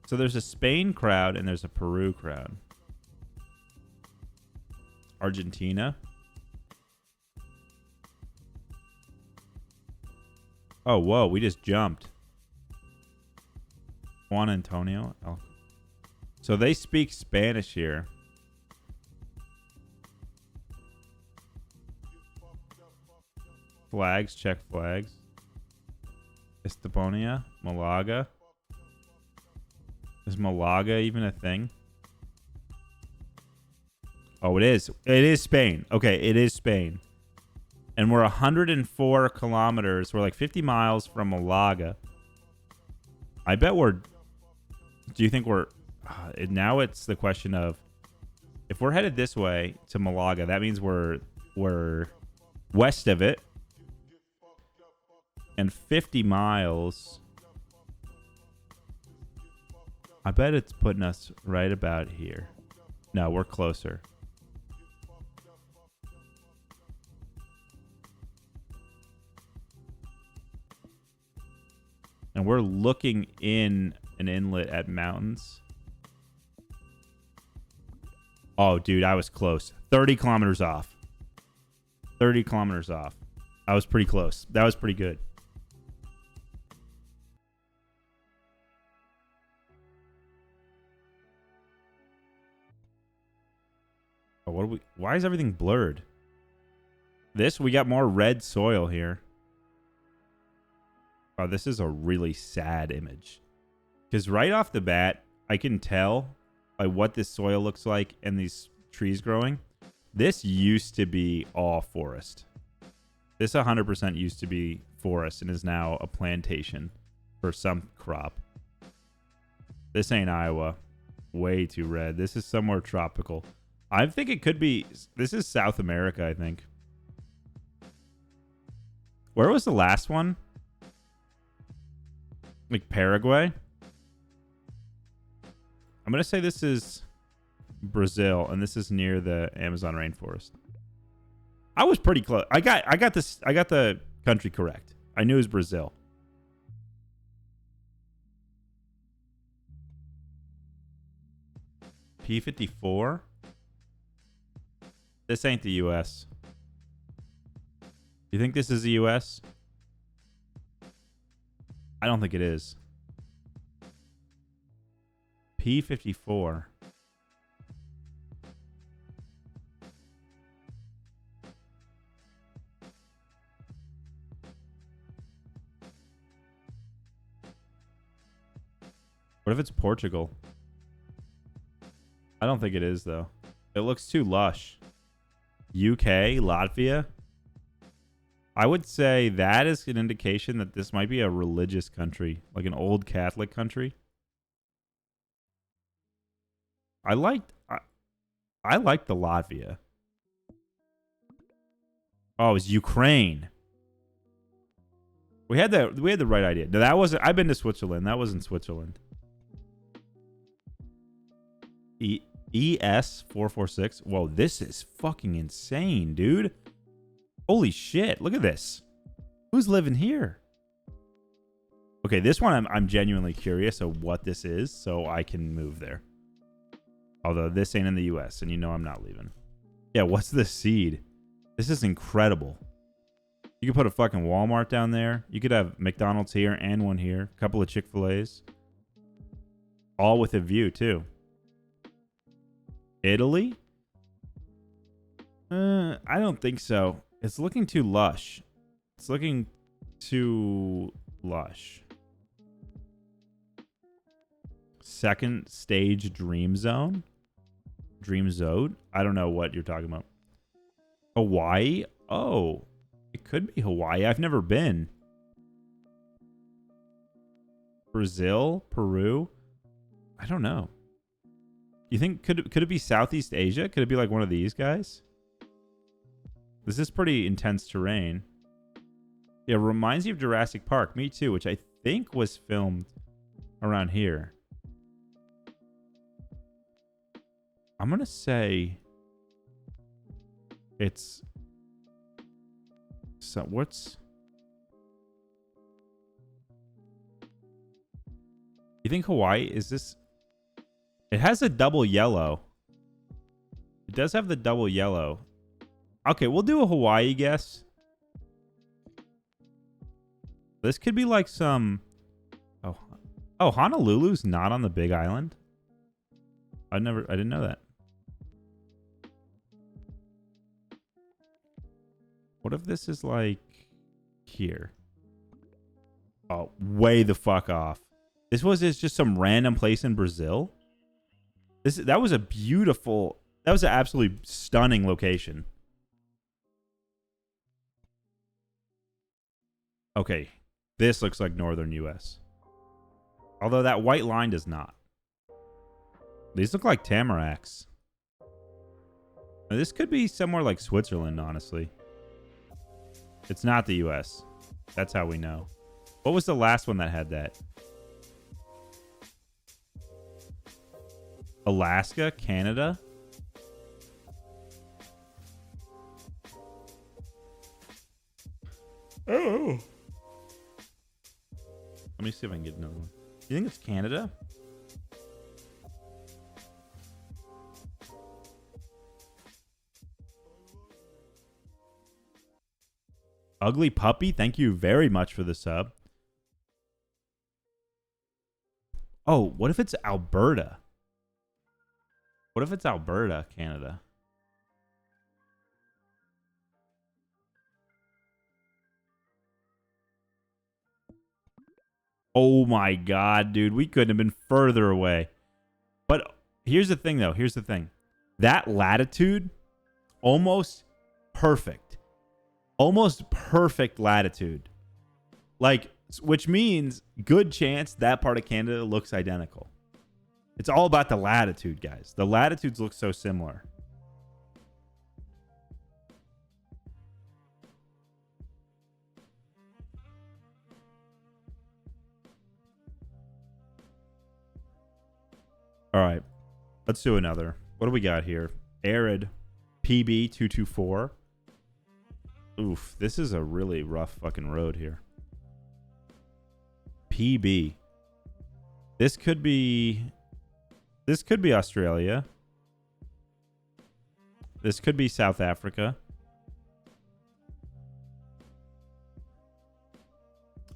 So there's a Spain crowd and there's a Peru crowd. Argentina. Oh, whoa. We just jumped. Juan Antonio. Oh. So they speak Spanish here. Flags. Check flags. Estepona. Malaga. Is Malaga even a thing? Oh, it is. It is Spain. Okay, it is Spain. And we're 104 kilometers. We're like 50 miles from Malaga. I bet we're... Do you think we're... now it's the question of... If we're headed this way to Malaga, that means we're west of it. And 50 miles... I bet it's putting us right about here. No, we're closer. And we're looking in an inlet at mountains. Oh, dude, I was close. 30 kilometers off. 30 kilometers off. I was pretty close. That was pretty good. Oh, what do we... Why is everything blurred? We got more red soil here. Oh, this is a really sad image. Because right off the bat, I can tell by what this soil looks like and these trees growing. This used to be all forest. This 100% used to be forest and is now a plantation for some crop. This ain't Iowa. Way too red. This is somewhere tropical. I think it could be... This is South America, I think. Where was the last one? Like Paraguay? I'm going to say this is Brazil, and this is near the Amazon rainforest. I was pretty close. I got the country correct. I knew it was Brazil. P-54? This ain't the U.S. You think this is the U.S.? I don't think it is. P-54. What if it's Portugal? I don't think it is, though. It looks too lush. UK, Latvia. I would say that is an indication that this might be a religious country, like an old Catholic country. I liked the Latvia. Oh, it was Ukraine. We had the right idea. No, that wasn't. I've been to Switzerland. That wasn't Switzerland. ES446. Whoa, this is fucking insane, dude. Holy shit. Look at this. Who's living here? Okay, this one I'm genuinely curious of what this is, so I can move there. Although this ain't in the US, and you know I'm not leaving. Yeah, what's the seed? This is incredible. You could put a fucking Walmart down there. You could have McDonald's here and one here. A couple of Chick-fil-A's. All with a view, too. Italy? I don't think so. It's looking too lush. It's looking too lush. Second stage Dream Zone? Dream Zone? I don't know what you're talking about. Hawaii? Oh, it could be Hawaii. I've never been. Brazil, Peru. I don't know. You think could it be Southeast Asia? Could it be like one of these guys? This is pretty intense terrain. Yeah, reminds you of Jurassic Park. Me too, which I think was filmed around here. I'm gonna say it's so what's you think Hawaii is this? It has a double yellow. It does have the double yellow. Okay, we'll do a Hawaii guess. This could be like some oh, Honolulu's not on the Big Island. I didn't know that. What if this is like here? Oh, way the fuck off. This was just some random place in Brazil. That was an absolutely stunning location. Okay, this looks like northern US. Although that white line does not. These look like tamaracks. Now, this could be somewhere like Switzerland, honestly. It's not the US. That's how we know. What was the last one that had that? Alaska? Canada? Oh. Let me see if I can get another one. You think it's Canada? Ugly Puppy, thank you very much for the sub. Oh, what if it's Alberta? What if it's Alberta, Canada? Oh my god, dude. We couldn't have been further away. But here's the thing, though. Here's the thing. That latitude, almost perfect. Almost perfect latitude. Like, which means good chance that part of Canada looks identical. It's all about the latitude, guys. The latitudes look so similar. All right. Let's do another. What do we got here? Arid PB224. Oof, this is a really rough fucking road here. PB. This could be Australia. This could be South Africa.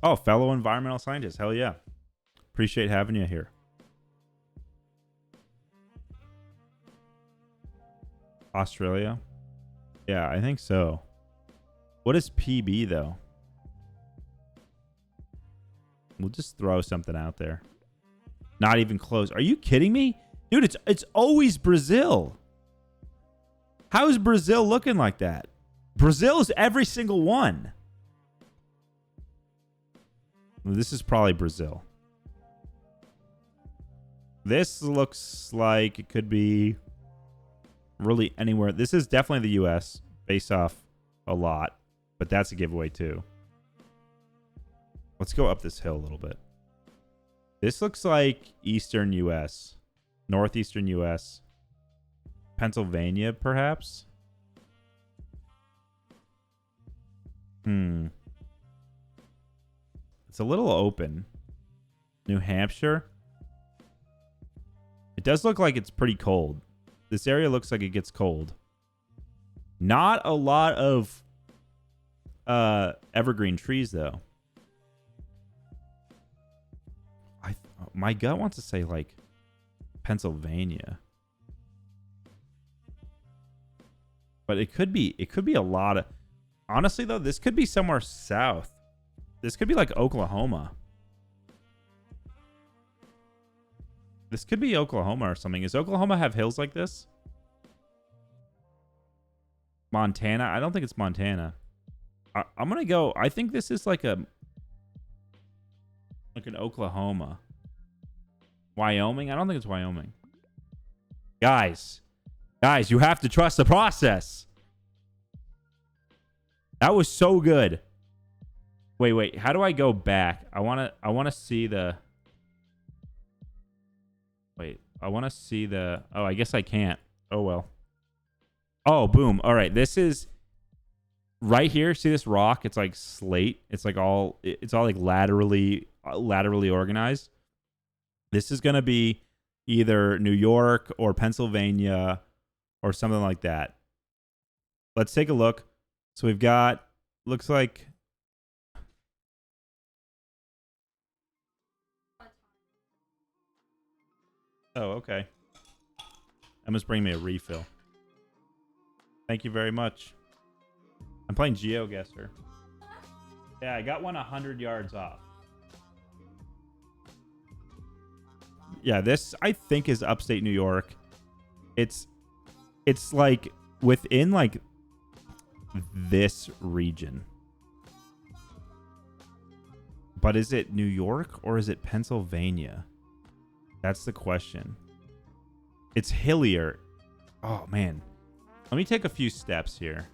Oh, fellow environmental scientist. Hell yeah. Appreciate having you here. Australia? Yeah, I think so. What is PB, though? We'll just throw something out there. Not even close. Are you kidding me? Dude, it's always Brazil. How is Brazil looking like that? Brazil is every single one. This is probably Brazil. This looks like it could be really anywhere. This is definitely the US based off a lot, but that's a giveaway too. Let's go up this hill a little bit. This looks like eastern US, northeastern US, Pennsylvania perhaps. It's a little open. New Hampshire. It does look like it's pretty cold. This area looks like it gets cold. Not a lot of evergreen trees, though. My gut wants to say, like, Pennsylvania. But it could be a lot of... Honestly, though, this could be somewhere south. This could be, like, Oklahoma. This could be Oklahoma or something. Does Oklahoma have hills like this? Montana? I don't think it's Montana. I'm going to go... I think this is like a... Like in Oklahoma. Wyoming? I don't think it's Wyoming. Guys, you have to trust the process. That was so good. Wait. How do I go back? I wanna see the. Wait, I wanna see the. Oh, I guess I can't. Oh well. Oh, boom. All right, this is right here. See this rock? It's like slate. It's all like laterally organized. This is gonna be either New York or Pennsylvania or something like that. Let's take a look. So we've got, looks like, oh, okay. That must bring me a refill. Thank you very much. I'm playing GeoGuesser. Yeah, I got one 100 yards off. Yeah, this I think is upstate New York. It's like within like this region. But is it New York or is it Pennsylvania? That's the question. It's hillier. Oh man. Let me take a few steps here.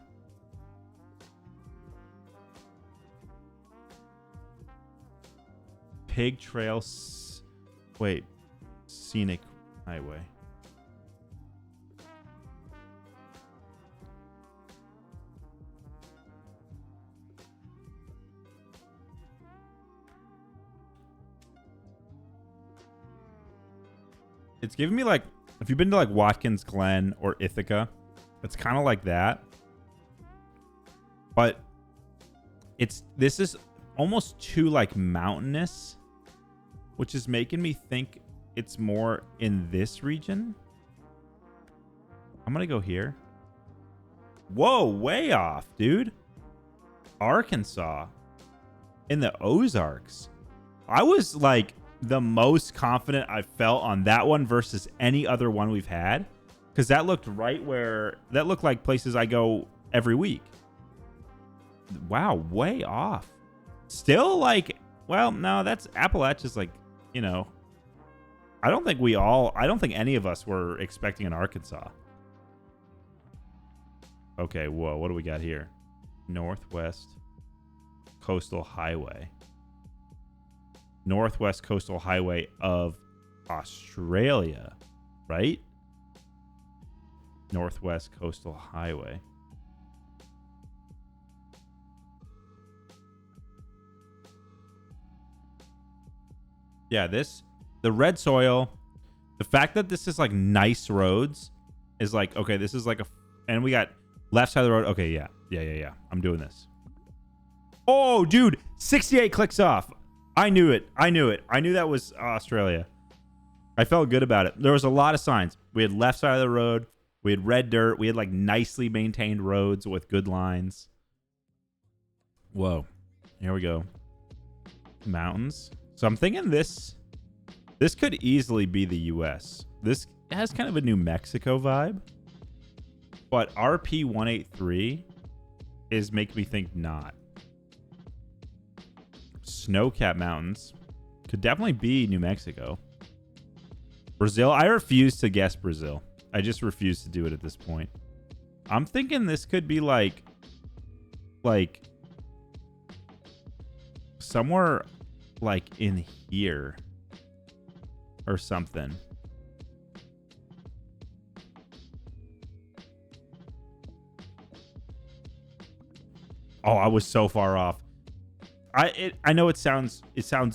Pig Trail. Wait. Scenic Highway. It's giving me like, if you've been to like Watkins Glen or Ithaca, it's kind of like that. But this is almost too like mountainous, which is making me think it's more in this region. I'm going to go here. Whoa, way off, dude. Arkansas. In the Ozarks. I was like the most confident I felt on that one versus any other one we've had. Because that looked that looked like places I go every week. Wow, way off. Still like, well, no, that's Appalachia's like, you know, I don't think any of us were expecting an Arkansas. Okay, whoa, what do we got here? Northwest Coastal Highway. Northwest Coastal Highway of Australia, right? Northwest Coastal Highway. Yeah, the red soil, the fact that this is like nice roads is like, okay, this is like and we got left side of the road. Okay, yeah. I'm doing this. Oh, dude, 68 clicks off. I knew it. I knew that was Australia. I felt good about it. There was a lot of signs. We had left side of the road. We had red dirt. We had like nicely maintained roads with good lines. Whoa. Here we go. Mountains. So I'm thinking this could easily be the U.S. This has kind of a New Mexico vibe. But RP 183 is making me think not. Snow-capped mountains could definitely be New Mexico. Brazil. I refuse to guess Brazil. I just refuse to do it at this point. I'm thinking this could be like somewhere like in here or something. Oh, I was so far off. I know it sounds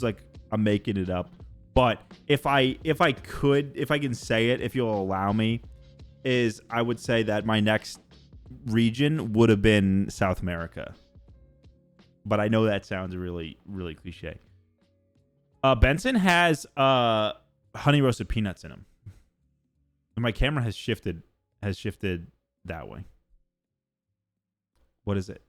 like I'm making it up, but if I can say it, if you'll allow me, is I would say that my next region would have been South America. But I know that sounds really, really cliche. Benson has honey roasted peanuts in him. And my camera has shifted that way. What is it?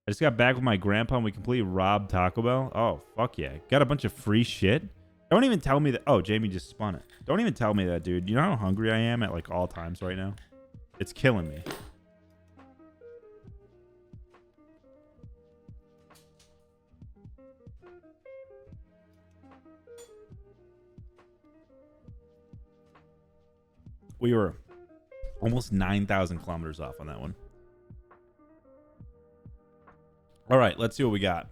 I just got back with my grandpa and we completely robbed Taco Bell. Oh, fuck yeah. Got a bunch of free shit. Don't even tell me that. Oh, Jamie just spun it. Don't even tell me that, dude. You know how hungry I am at like all times right now? It's killing me. We were almost 9,000 kilometers off on that one. All right, let's see what we got.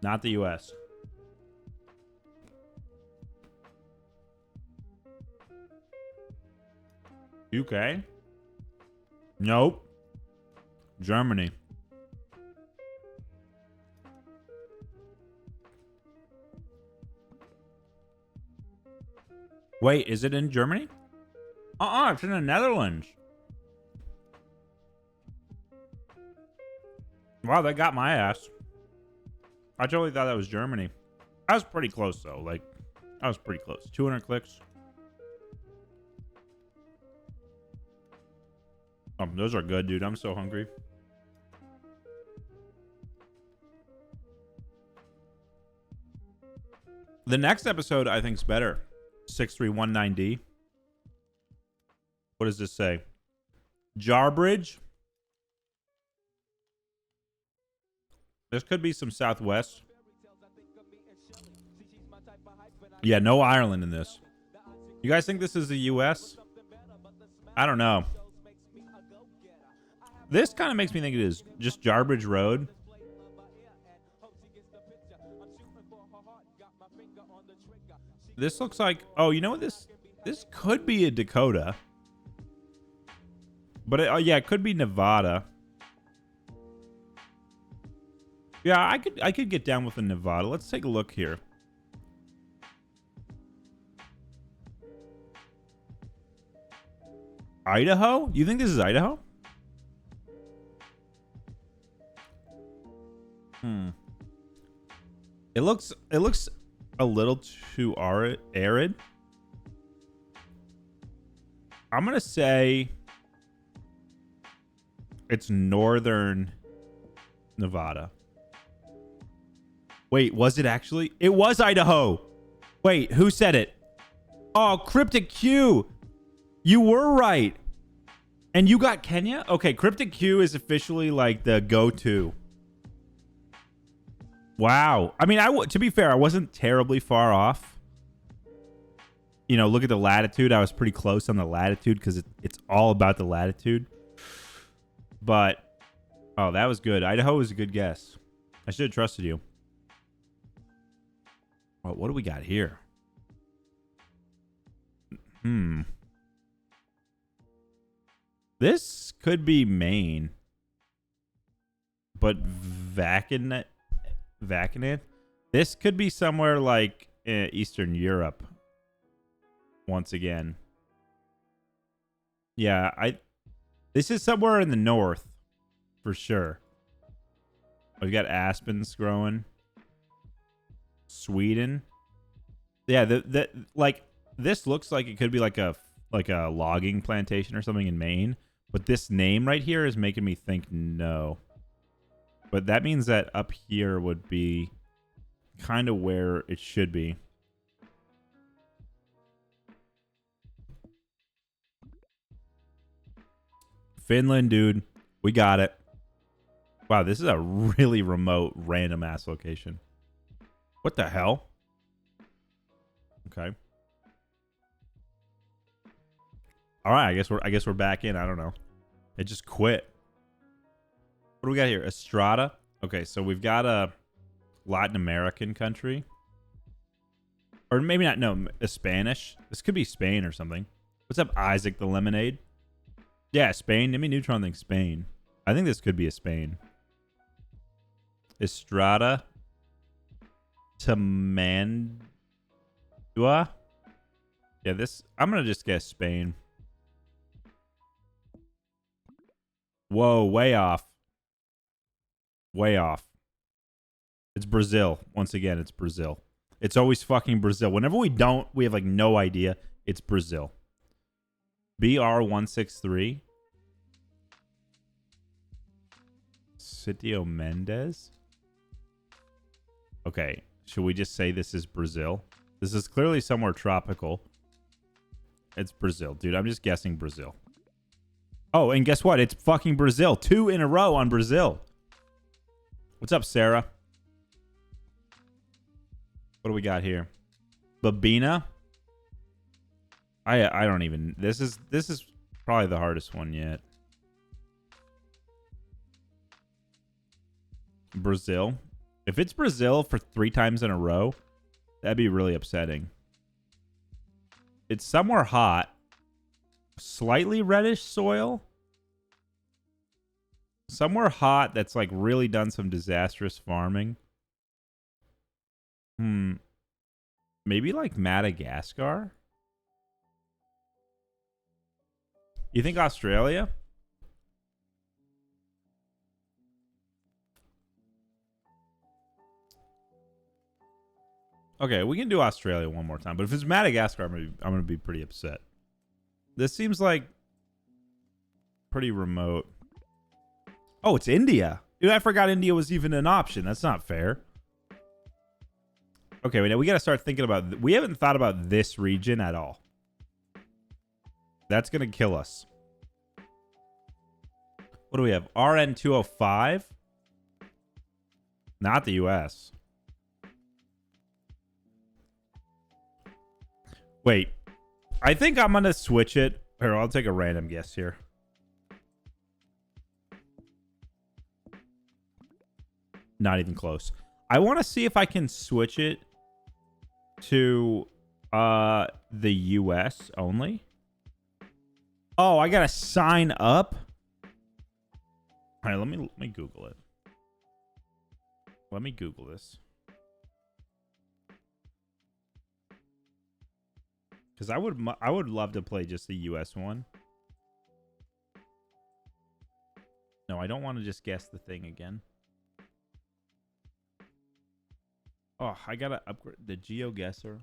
Not the U.S. UK? Nope. Germany. Wait, is it in Germany? It's in the Netherlands. Wow, that got my ass. I totally thought that was Germany. I was pretty close, though. Like, I was pretty close. 200 clicks. Those are good, dude. I'm so hungry. The next episode, I think, is better. 6319D. What does this say? Jarbridge. This could be some Southwest. Yeah, no Ireland in this. You guys think this is the U.S.? I don't know. This kind of makes me think it is just Jarbridge Road. This looks like... Oh, you know what this... This could be a Dakota. But yeah, it could be Nevada. Yeah, I could get down with a Nevada. Let's take a look here. Idaho? You think this is Idaho? It looks a little too arid. I'm gonna say it's northern Nevada. Wait, was it actually? It was Idaho. Wait, who said it? Oh, Cryptic Q. You were right. And you got Kenya? Okay, Cryptic Q is officially like the go-to. Wow. I mean, to be fair, I wasn't terribly far off. You know, look at the latitude. I was pretty close on the latitude because it's all about the latitude. But, oh, that was good. Idaho was a good guess. I should have trusted you. Oh, what do we got here? This could be Maine. But Vacanet? This could be somewhere like Eastern Europe. Once again. Yeah, this is somewhere in the north. For sure. Oh, we got aspens growing. Sweden. Yeah, like this looks like it could be like a logging plantation or something in Maine, but this name right here is making me think no. But that means that up here would be kind of where it should be. Finland, dude. We got it. Wow, this is a really remote, random ass location. What the hell? Okay. All right, I guess we're back in. I don't know. It just quit. What do we got here? Estrada. Okay, so we've got a Latin American country. Or maybe not, no, a Spanish. This could be Spain or something. What's up, Isaac the Lemonade? Yeah, Spain. Jimmy Neutron thinks Spain. I think this could be a Spain. Estrada. Tamandua. Yeah, this... I'm going to just guess Spain. Whoa, way off. Way off. It's Brazil. Once again, it's Brazil. It's always fucking Brazil. Whenever we have like no idea. It's Brazil. BR163. Sitio Mendes. Okay. Should we just say this is Brazil? This is clearly somewhere tropical. It's Brazil. Dude, I'm just guessing Brazil. Oh, and guess what? It's fucking Brazil. 2 in a row on Brazil. What's up, Sarah? What do we got here? Babina. I don't even. This is probably the hardest one yet. Brazil. If it's Brazil for 3 times in a row, that'd be really upsetting. It's somewhere hot. Slightly reddish soil. Somewhere hot that's like really done some disastrous farming. Maybe like Madagascar? You think Australia? Okay, we can do Australia one more time. But if it's Madagascar, I'm gonna be pretty upset. This seems like pretty remote. Oh, it's India. Dude, I forgot India was even an option. That's not fair. Okay, we got to start thinking about... We haven't thought about this region at all. That's going to kill us. What do we have? RN205? Not the U.S. Wait. I think I'm going to switch it. Here, I'll take a random guess here. Not even close. I want to see if I can switch it to the US only. Oh, I gotta sign up. All right, let me Google it. Let me Google this. Because I would love to play just the US one. No, I don't want to just guess the thing again. Oh, I gotta upgrade the GeoGuesser.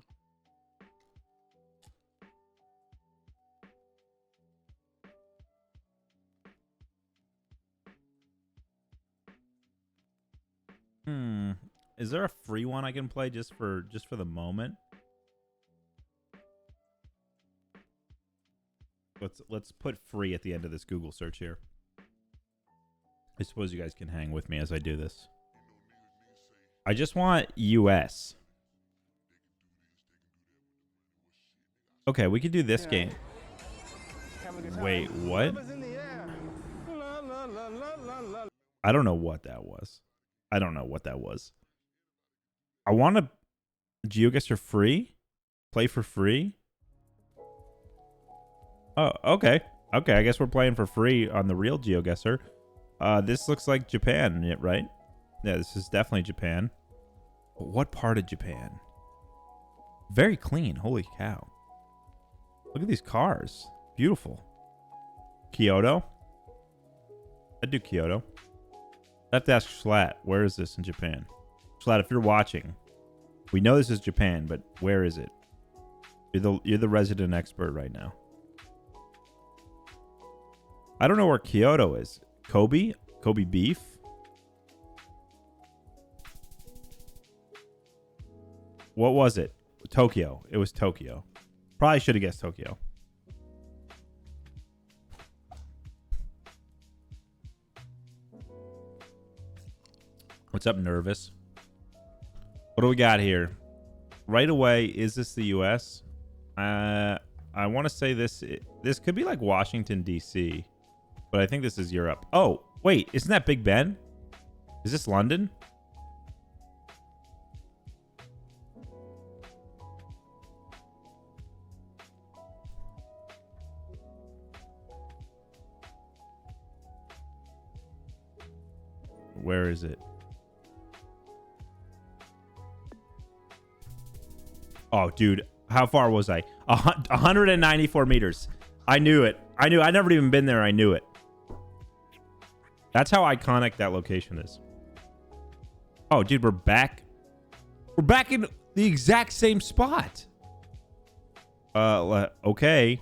Is there a free one I can play just for the moment? Let's put free at the end of this Google search here. I suppose you guys can hang with me as I do this. I just want US. Okay, we could do this game. Wait, what? I don't know what that was. I don't know what that was. I want to GeoGuesser free? Play for free? Oh, okay. Okay, I guess we're playing for free on the real GeoGuesser. This looks like Japan, right? Yeah, this is definitely Japan. But what part of Japan? Very clean. Holy cow. Look at these cars. Beautiful. Kyoto? I'd do Kyoto. I have to ask Schlatt, where is this in Japan? Schlatt, if you're watching, we know this is Japan, but where is it? You're the resident expert right now. I don't know where Kyoto is. Kobe? Kobe beef? What was it? Tokyo. It was Tokyo. Probably should have guessed Tokyo. What's up, nervous? What do we got here? Right away, is this the U.S.? I want to say this could be like Washington, D.C., but I think this is Europe. Oh, wait, isn't that Big Ben? Is this London? Where is it? Oh, dude, how far was I? 194 meters. I knew it. I never even been there. I knew it. That's how iconic that location is. Oh, dude, we're back. We're back in the exact same spot. Okay.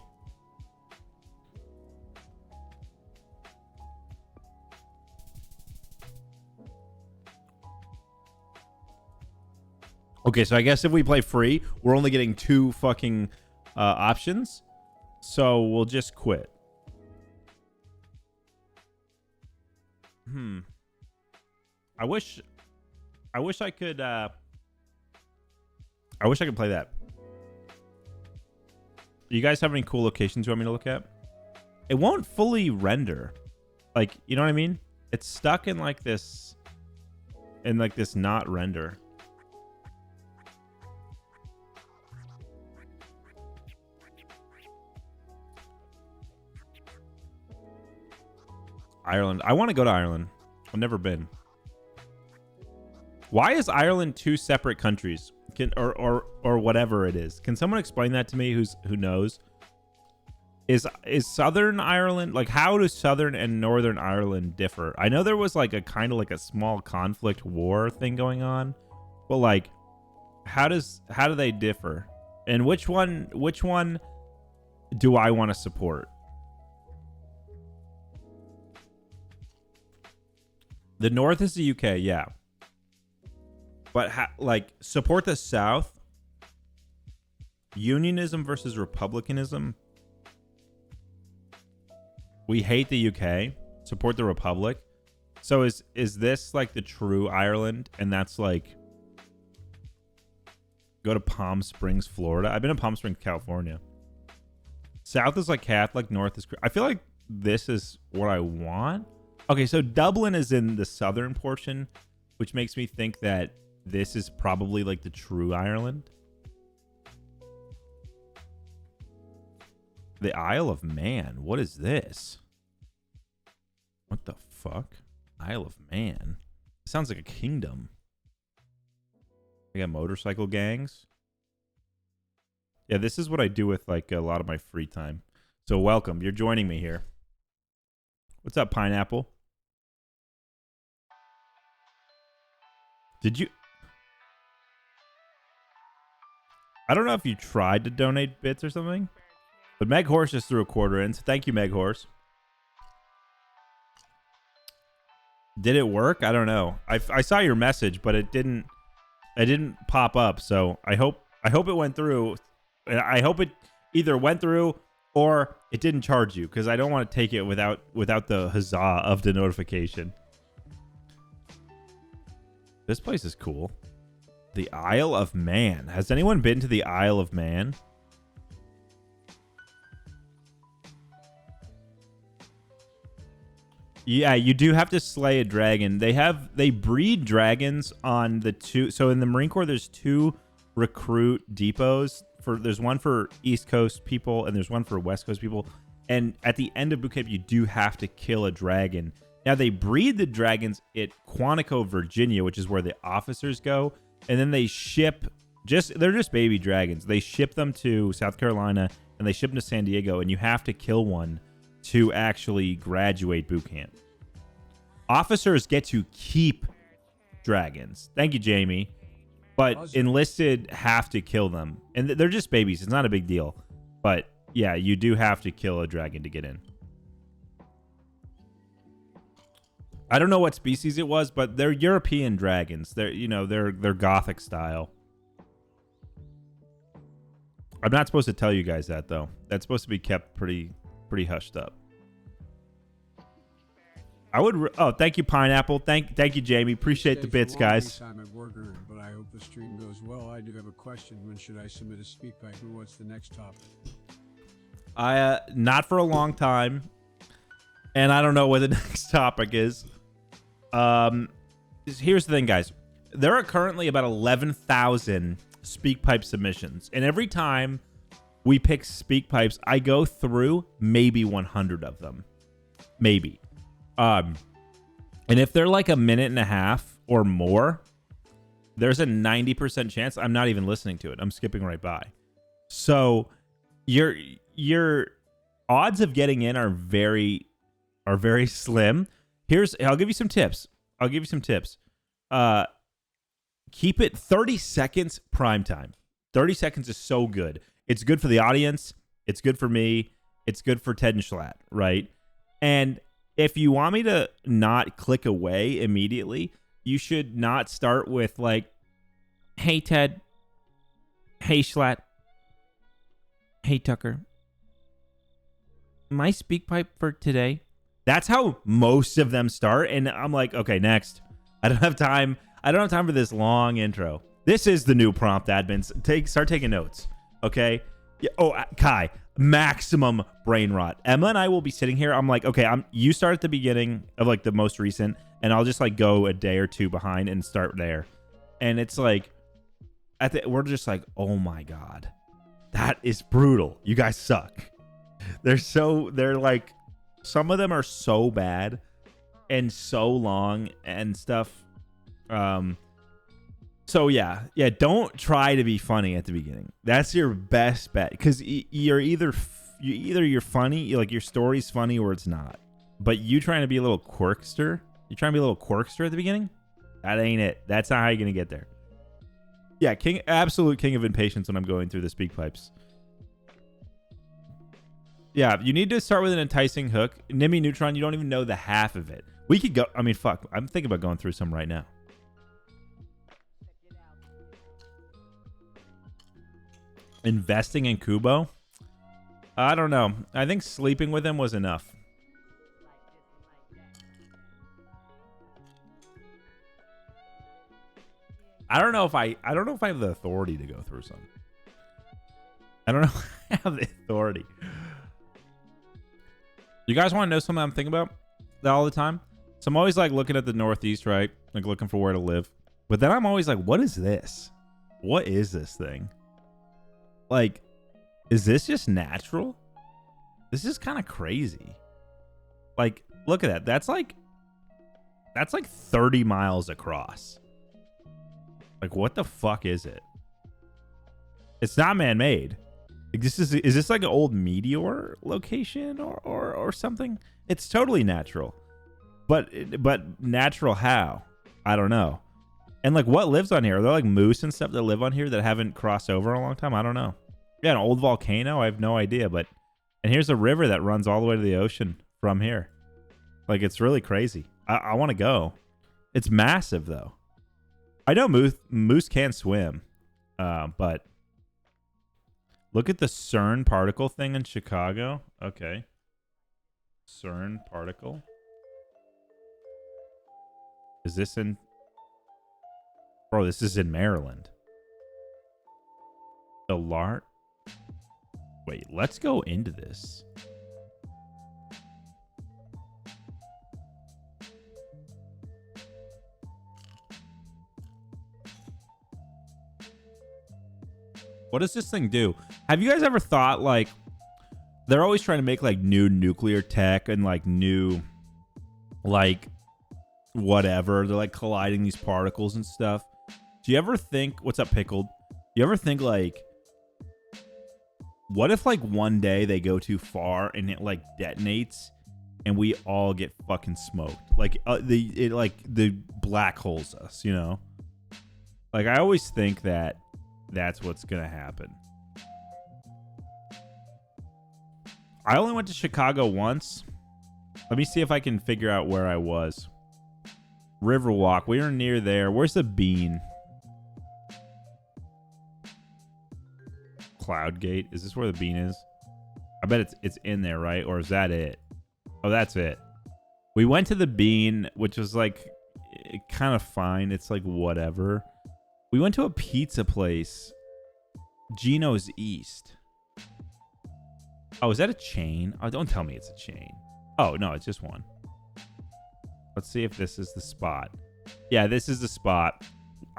Okay, so I guess if we play free, we're only getting 2 fucking options. So we'll just quit. I wish I could I wish I could play that. You guys have any cool locations you want me to look at? It won't fully render. Like, you know what I mean? It's stuck in like this not render. Ireland. I want to go to Ireland. I've never been. Why is Ireland two separate countries? Or whatever it is. Can someone explain that to me who knows? Is Southern Ireland, like, how do Southern and Northern Ireland differ? I know there was like a kind of like a small conflict war thing going on, but like how do they differ? And which one do I want to support? The North is the UK, yeah. But like support the South. Unionism versus republicanism. We hate the UK. Support the Republic. So is this like the true Ireland? And that's like go to Palm Springs, Florida. I've been to Palm Springs, California. South is like Catholic. North is. I feel like this is what I want. Okay, so Dublin is in the southern portion, which makes me think that this is probably like the true Ireland. The Isle of Man. What is this? What the fuck? Isle of Man. It sounds like a kingdom. They got motorcycle gangs. Yeah, this is what I do with like a lot of my free time. So welcome. You're joining me here. What's up, Pineapple? Did you... I don't know if you tried to donate bits or something, but Meg Horse just threw a quarter in, so thank you, Meg Horse. Did it work? I don't know. I saw your message, but it didn't pop up, so I hope it went through. I hope it either went through or it didn't charge you, because I don't want to take it without the huzzah of the notification. This place is cool. The Isle of Man. Has anyone been to the Isle of Man? Yeah, you do have to slay a dragon. They breed dragons on the two. So in the Marine Corps, there's two recruit depots. There's one for East Coast people and there's one for West Coast people. And at the end of boot camp, you do have to kill a dragon. Now they breed the dragons at Quantico, Virginia, which is where the officers go. And then they ship they're just baby dragons. They ship them to South Carolina and they ship them to San Diego, and you have to kill one to actually graduate boot camp. Officers get to keep dragons. Thank you, Jamie. But enlisted have to kill them. And they're just babies. It's not a big deal. But yeah, you do have to kill a dragon to get in. I don't know what species it was, but they're European dragons. They're Gothic style. I'm not supposed to tell you guys that though. That's supposed to be kept pretty hushed up. I would. Oh, thank you, Pineapple. Thank you, Jamie. Appreciate the bits, guys. Time at work, but I hope the stream goes well. I do have a question. When should I submit a speak pipe? And what's the next topic? Not for a long time, and I don't know what the next topic is. Here's the thing, guys. There are currently about 11,000 speak pipe submissions, and every time we pick speak pipes, I go through maybe 100 of them, maybe. And if they're like a minute and a half or more, there's a 90% chance I'm not even listening to it. I'm skipping right by. So your odds of getting in are very slim. I'll give you some tips. Keep it 30 seconds prime time. 30 seconds is so good. It's good for the audience. It's good for me. It's good for Ted and Schlatt, right? And if you want me to not click away immediately, you should not start with like, hey, Ted. Hey, Schlatt. Hey, Tucker. My speak pipe for today. That's how most of them start. And I'm like, okay, next. I don't have time for this long intro. This is the new prompt, admins. Start taking notes, okay? Yeah. Oh, Kai, maximum brain rot. Emma and I will be sitting here. I'm like, okay, you start at the beginning of like the most recent, and I'll just like go a day or two behind and start there. And it's like, we're just like, oh my God, that is brutal. You guys suck. They're like, some of them are so bad and so long and stuff. So yeah, don't try to be funny at the beginning. That's your best bet, because you're funny, like your story's funny, or it's not. But you trying to be a little quirkster, at the beginning, that ain't it. That's not how you're gonna get there. Yeah, absolute king of impatience when I'm going through the speak pipes. Yeah, you need to start with an enticing hook. Nimmy Neutron, you don't even know the half of it. We could go. I mean, fuck. I'm thinking about going through some right now. Investing in Kubo? I don't know. I think sleeping with him was enough. I don't know if I have the authority to go through some. I don't know if I have the authority. You guys want to know something I'm thinking about all the time? So I'm always like looking at the Northeast, right? Like looking for where to live. But then I'm always like, what is this? What is this thing? Like, is this just natural? This is kind of crazy. Like, look at that. That's like 30 miles across. Like, what the fuck is it? It's not man-made. Like, is this like an old meteor location or something? It's totally natural. But natural how? I don't know. And like, what lives on here? Are there like moose and stuff that live on here that haven't crossed over in a long time? I don't know. Yeah, an old volcano? I have no idea. And here's a river that runs all the way to the ocean from here. Like, it's really crazy. I want to go. It's massive though. I know moose can swim, but look at the CERN particle thing in Chicago. Okay. CERN particle. Is this in... Bro, this is in Maryland. The LART. Wait, let's go into this. What does this thing do? Have you guys ever thought, like, they're always trying to make like new nuclear tech and like new, like, whatever. They're like colliding these particles and stuff. Do you ever think, what's up, Pickled? You ever think like, what if like one day they go too far and it like detonates and we all get fucking smoked? Like the black holes us, you know? Like, I always think that that's what's gonna happen. I only went to Chicago once. Let me see if I can figure out where I was. Riverwalk. We were near there. Where's the Bean? Cloudgate. Is this where the Bean is? I bet it's in there, right? Or is that it? Oh, that's it. We went to the Bean, which was like kind of fine. It's like whatever. We went to a pizza place. Gino's East. Oh, is that a chain? Oh, don't tell me it's a chain. Oh, no, it's just one. Let's see if this is the spot. Yeah, this is the spot.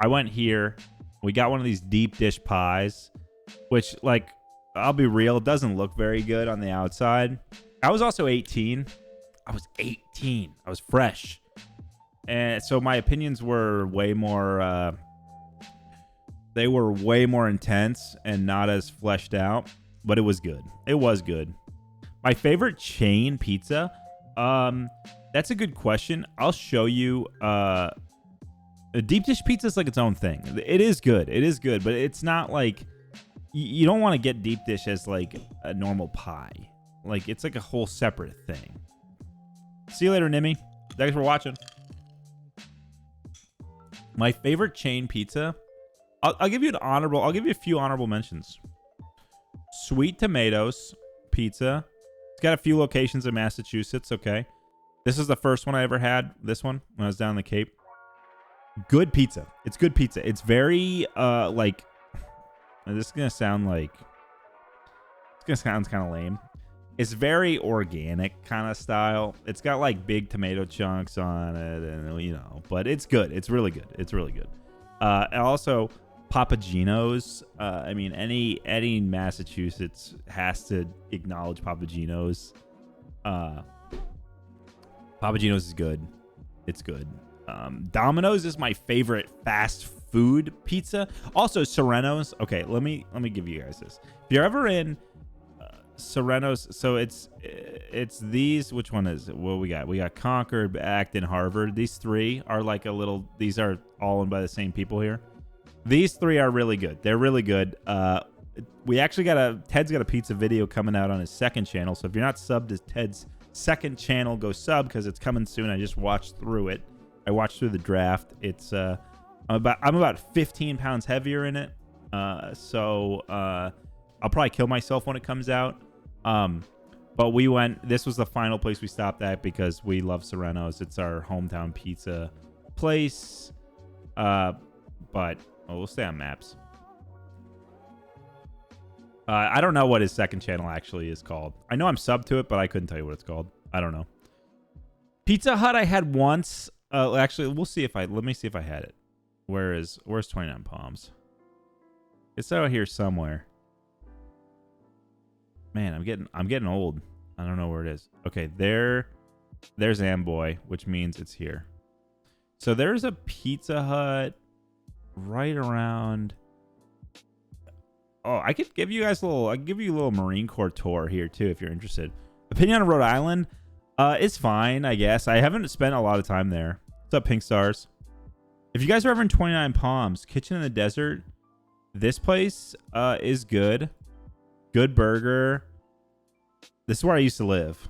I went here. We got one of these deep dish pies, which, like, I'll be real, it doesn't look very good on the outside. I was also 18. I was 18. I was fresh. And so my opinions were way more... they were way more intense and not as fleshed out, but it was good. It was good. My favorite chain pizza? That's a good question. I'll show you. A deep dish pizza is like its own thing. It is good. It is good, but it's not like... You don't want to get deep dish as like a normal pie. Like, it's like a whole separate thing. See you later, Nimmy. Thanks for watching. My favorite chain pizza... I'll give you a few honorable mentions. Sweet Tomatoes Pizza. It's got a few locations in Massachusetts, okay. This is the first one I ever had, this one, when I was down in the Cape. good pizza. It's good pizza. It's very like, this is gonna sound like, it's gonna sound kind of lame. It's very organic kind of style. It's got like big tomato chunks on it, and you know, but it's good. It's really good. It's really good. And also Papagino's. I mean, any Massachusetts has to acknowledge Papagino's. Papagino's is good. It's good. Domino's is my favorite fast food pizza. Also Sereno's. Okay, let me give you guys this. If you're ever in Sereno's, so it's these. Which one is it? What we got? We got Concord, Acton, Harvard. These three are like a little. These are all owned by the same people here. These three are really good. They're really good. We actually Ted's got a pizza video coming out on his second channel. So if you're not subbed to Ted's second channel, go sub because it's coming soon. I just watched through it. I watched through the draft. It's I'm about 15 pounds heavier in it. So I'll probably kill myself when it comes out. But this was the final place we stopped at because we love Sereno's. It's our hometown pizza place. But we'll stay on maps. I don't know what his second channel actually is called. I know I'm subbed to it, but I couldn't tell you what it's called. I don't know. Pizza Hut I had once. Actually, we'll see if let me see if I had it. Where's 29 Palms? It's out here somewhere. Man, I'm getting old. I don't know where it is. Okay, there's Amboy, which means it's here. So there's a Pizza Hut right around. Oh, I could give you guys a little Marine Corps tour here too if you're interested. Opinion on Rhode Island, it's fine, I guess. I haven't spent a lot of time there. What's up, Pink Stars? If you guys are ever in 29 Palms, Kitchen in the Desert, this place is good. Good burger. This is where I used to live.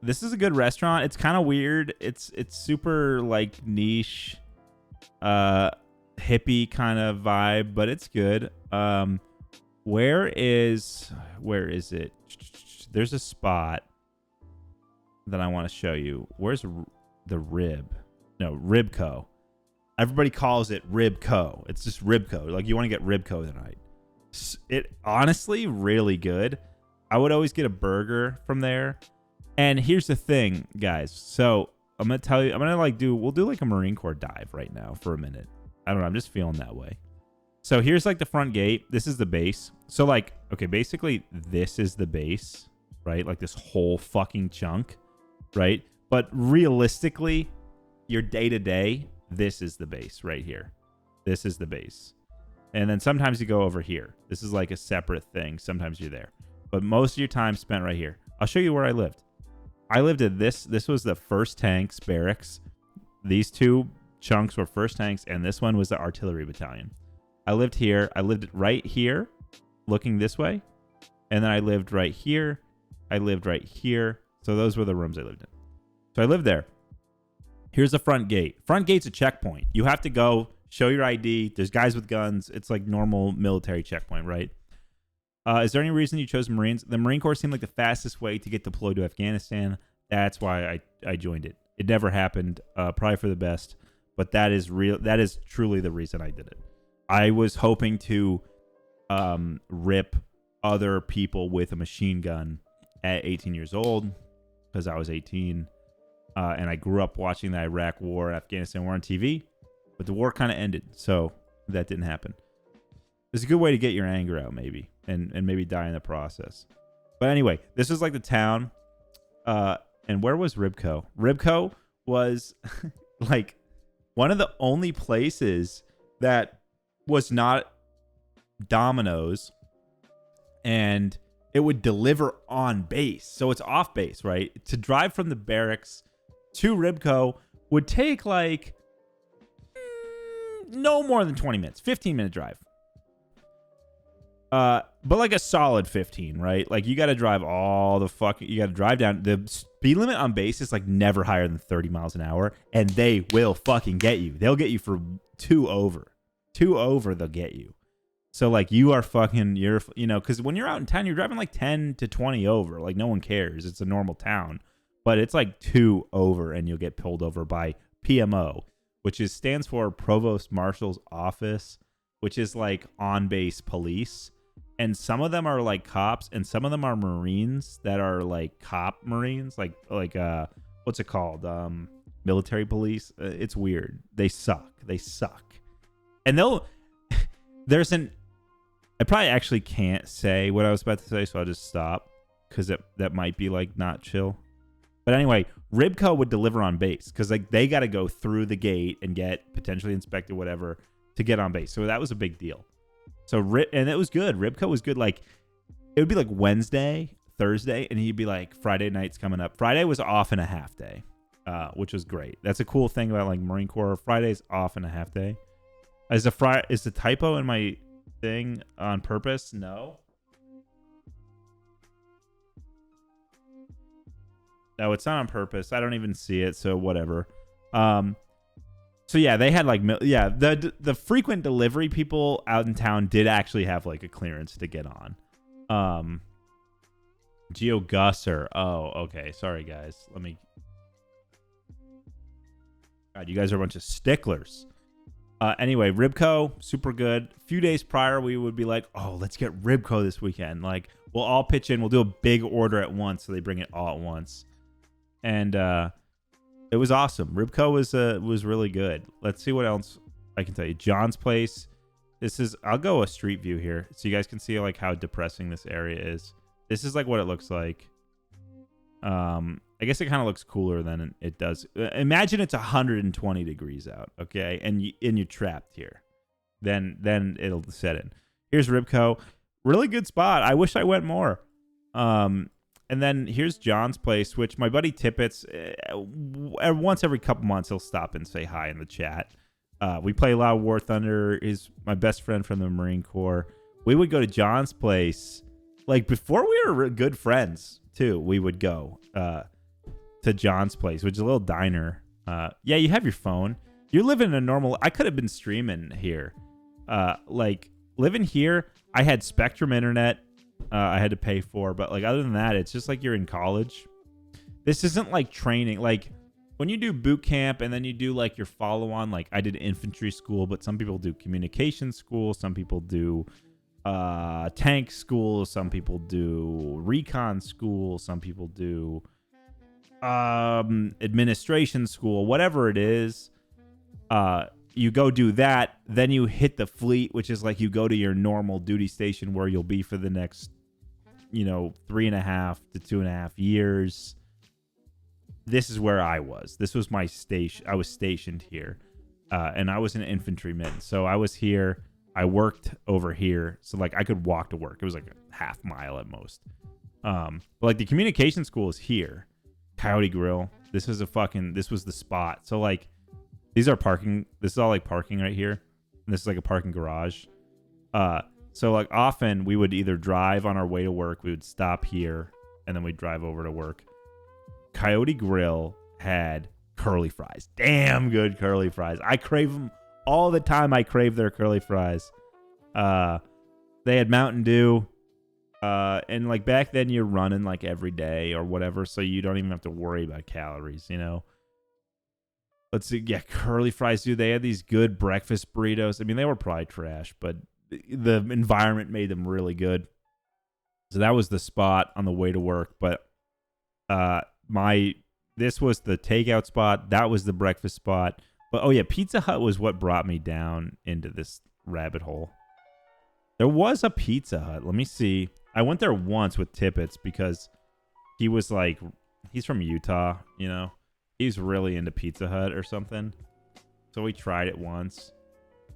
This is a good restaurant. It's kind of weird. It's super like niche, hippie kind of vibe, but it's good. Where is it? There's a spot that I want to show you. Where's the Rib? No, Ribco. Everybody calls it Ribco. It's just Ribco. Like you want to get Ribco tonight. It honestly really good. I would always get a burger from there. And here's the thing, guys. So I'm gonna tell you. We'll do like a Marine Corps dive right now for a minute. I don't know. I'm just feeling that way. So here's like the front gate. This is the base. So like, okay, basically this is the base, right? Like this whole fucking chunk, right? But realistically, your day to day, this is the base right here. This is the base. And then sometimes you go over here. This is like a separate thing. Sometimes you're there. But most of your time spent right here. I'll show you where I lived. I lived at this. This was the first tanks barracks. These two chunks were first tanks, and this one was the artillery battalion. I lived here. I lived right here, looking this way. And then I lived right here. I lived right here. So those were the rooms I lived in. So I lived there. Here's the front gate. Front gate's a checkpoint. You have to go, show your ID. There's guys with guns. It's like normal military checkpoint, right? Is there any reason you chose Marines? The Marine Corps seemed like the fastest way to get deployed to Afghanistan. That's why I joined it. It never happened. Probably for the best. But that is real. That is truly the reason I did it. I was hoping to rip other people with a machine gun at 18 years old because I was 18. And I grew up watching the Iraq War and Afghanistan War on TV. But the war kind of ended. So that didn't happen. It's a good way to get your anger out, maybe. And maybe die in the process. But anyway, this is like the town. And where was Ribco? Ribco was like one of the only places that was not Domino's, and it would deliver on base. So it's off base, right? To drive from the barracks to Ribco would take like no more than 20 minutes, 15-minute drive. But like a solid 15, right? Like you got to drive you got to drive down. The speed limit on base is like never higher than 30 miles an hour, and they will fucking get you. They'll get you for 2 over. 2 over, they'll get you. So like you're because when you're out in town, you're driving like 10 to 20 over. Like no one cares. It's a normal town, but it's like 2 over, and you'll get pulled over by PMO, which stands for Provost Marshal's Office, which is like on-base police. And some of them are like cops, and some of them are Marines that are like cop Marines, like what's it called? Military police. It's weird. They suck. And I probably actually can't say what I was about to say, so I'll just stop because that might be like not chill. But anyway, Ribco would deliver on base because like they got to go through the gate and get potentially inspected, whatever, to get on base. So that was a big deal. So and it was good. Ribco was good. Like it would be like Wednesday, Thursday, and he'd be like Friday night's coming up. Friday was off in a half day, which was great. That's a cool thing about like Marine Corps. Friday's off in a half day. Is the typo in my thing on purpose? No, it's not on purpose. I don't even see it, so whatever. So yeah, they had like the frequent delivery people out in town did actually have like a clearance to get on. GeoGuesser. Oh, okay. Sorry guys. God, you guys are a bunch of sticklers. Anyway, Ribco, super good. A few days prior, we would be like, oh, let's get Ribco this weekend. Like, we'll all pitch in. We'll do a big order at once, so they bring it all at once. And it was awesome. Ribco was really good. Let's see what else I can tell you. John's Place. I'll go a street view here, so you guys can see like how depressing this area is. This is like what it looks like. I guess it kind of looks cooler than it does. Imagine it's 120 degrees out, okay, and you're trapped here. Then it'll set in. Here's Ribco, really good spot. I wish I went more. And then here's John's Place, which my buddy Tippets, once every couple months he'll stop and say hi in the chat. We play a lot of War Thunder. He's my best friend from the Marine Corps. We would go to John's Place, like before we were good friends too. We would go to John's Place, which is a little diner. Yeah, you have your phone. You're living a normal. I could have been streaming here. Like living here, I had Spectrum internet. I had to pay for, but like other than that, it's just like you're in college. This isn't like training. Like when you do boot camp and then you do like your follow on. Like I did infantry school, but some people do communication school. Some people do tank school. Some people do recon school. Some people do administration school, whatever it is. You go do that, then you hit the fleet, which is like you go to your normal duty station where you'll be for the next 3.5 to 2.5 years. This is where I was. This was my station. I was stationed here, and I was an infantryman, so I was here. I worked over here, so like I could walk to work. It was like a half mile at most. But like the communication school is here. Coyote Grill. This was the spot. So like these are parking. This is all like parking right here. And this is like a parking garage. So like often we would either drive on our way to work. We would stop here and then we'd drive over to work. Coyote Grill had curly fries. Damn good curly fries. I crave them all the time. I crave their curly fries. They had Mountain Dew. And like back then you're running like every day or whatever, so you don't even have to worry about calories, Let's see. Yeah, curly fries, dude. They had these good breakfast burritos. I mean, they were probably trash, but the environment made them really good. So that was the spot on the way to work. But this was the takeout spot. That was the breakfast spot. But oh yeah, Pizza Hut was what brought me down into this rabbit hole. There was a Pizza Hut. Let me see. I went there once with Tippets because he was like, he's from Utah, He's really into Pizza Hut or something. So we tried it once.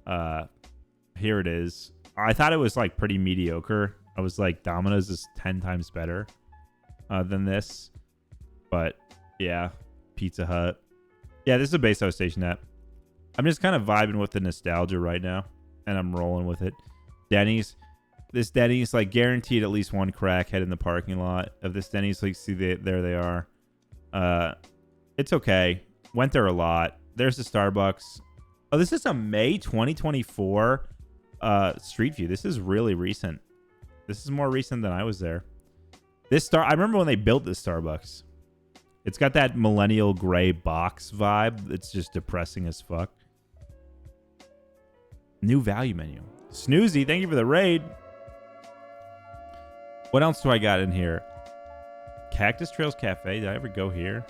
Here it is. I thought it was like pretty mediocre. I was like, Domino's is 10 times better than this. But yeah, Pizza Hut. Yeah, this is a base I was stationed at. I'm just kind of vibing with the nostalgia right now. And I'm rolling with it. Denny's. This Denny's, like, guaranteed at least one crackhead in the parking lot of this Denny's. Like, see, there they are. It's okay. Went there a lot. There's the Starbucks. Oh, this is a May 2024 Street View. This is really recent. This is more recent than I was there. I remember when they built this Starbucks. It's got that millennial gray box vibe. It's just depressing as fuck. New value menu. Snoozy, thank you for the raid. What else do I got in here? Cactus Trails Cafe. Did I ever go here?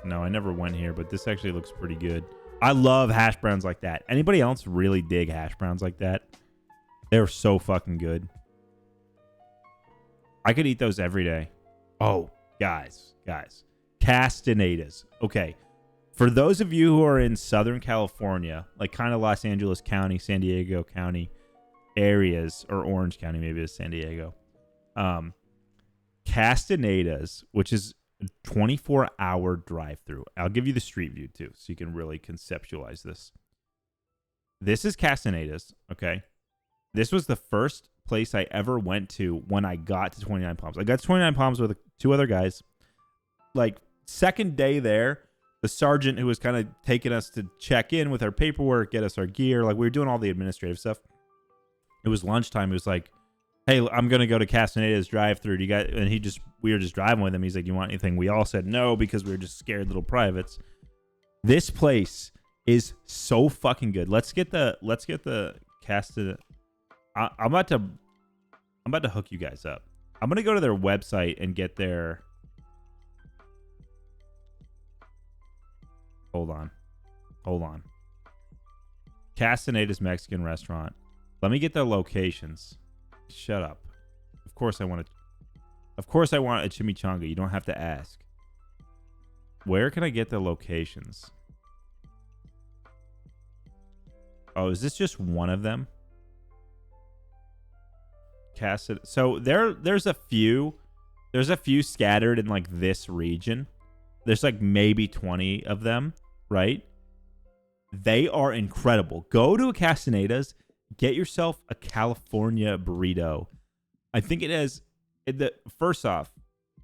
No, I never went here, but this actually looks pretty good. I love hash browns like that. Anybody else really dig hash browns like that? They're so fucking good. I could eat those every day. Oh, guys. Castanedas. Okay. For those of you who are in Southern California, like kind of Los Angeles County, San Diego County areas, or Orange County, maybe it's San Diego. Castanedas, which is a 24-hour drive-through. I'll give you the street view too, so you can really conceptualize this. This is Castanedas, okay? This was the first place I ever went to when I got to 29 Palms. I got to 29 Palms with 2 other guys. Like, second day there, the sergeant who was kind of taking us to check in with our paperwork, get us our gear, like we were doing all the administrative stuff. It was lunchtime. It was like, hey, I'm going to go to Castaneda's drive-through. Do you guys? And we were just driving with him. He's like, you want anything? We all said no because we were just scared little privates. This place is so fucking good. Let's get the Castaneda. I'm about to hook you guys up. I'm going to go to their website and get their. Hold on. Castaneda's Mexican restaurant. Let me get their locations. Shut up. Of course I want a chimichanga. You don't have to ask. Where can I get the locations? Oh, is this just one of them? So there's a few scattered in like this region. There's like maybe 20 of them, right? They are incredible. Go to a Castaneda's. Get yourself a California burrito. I think it has first off,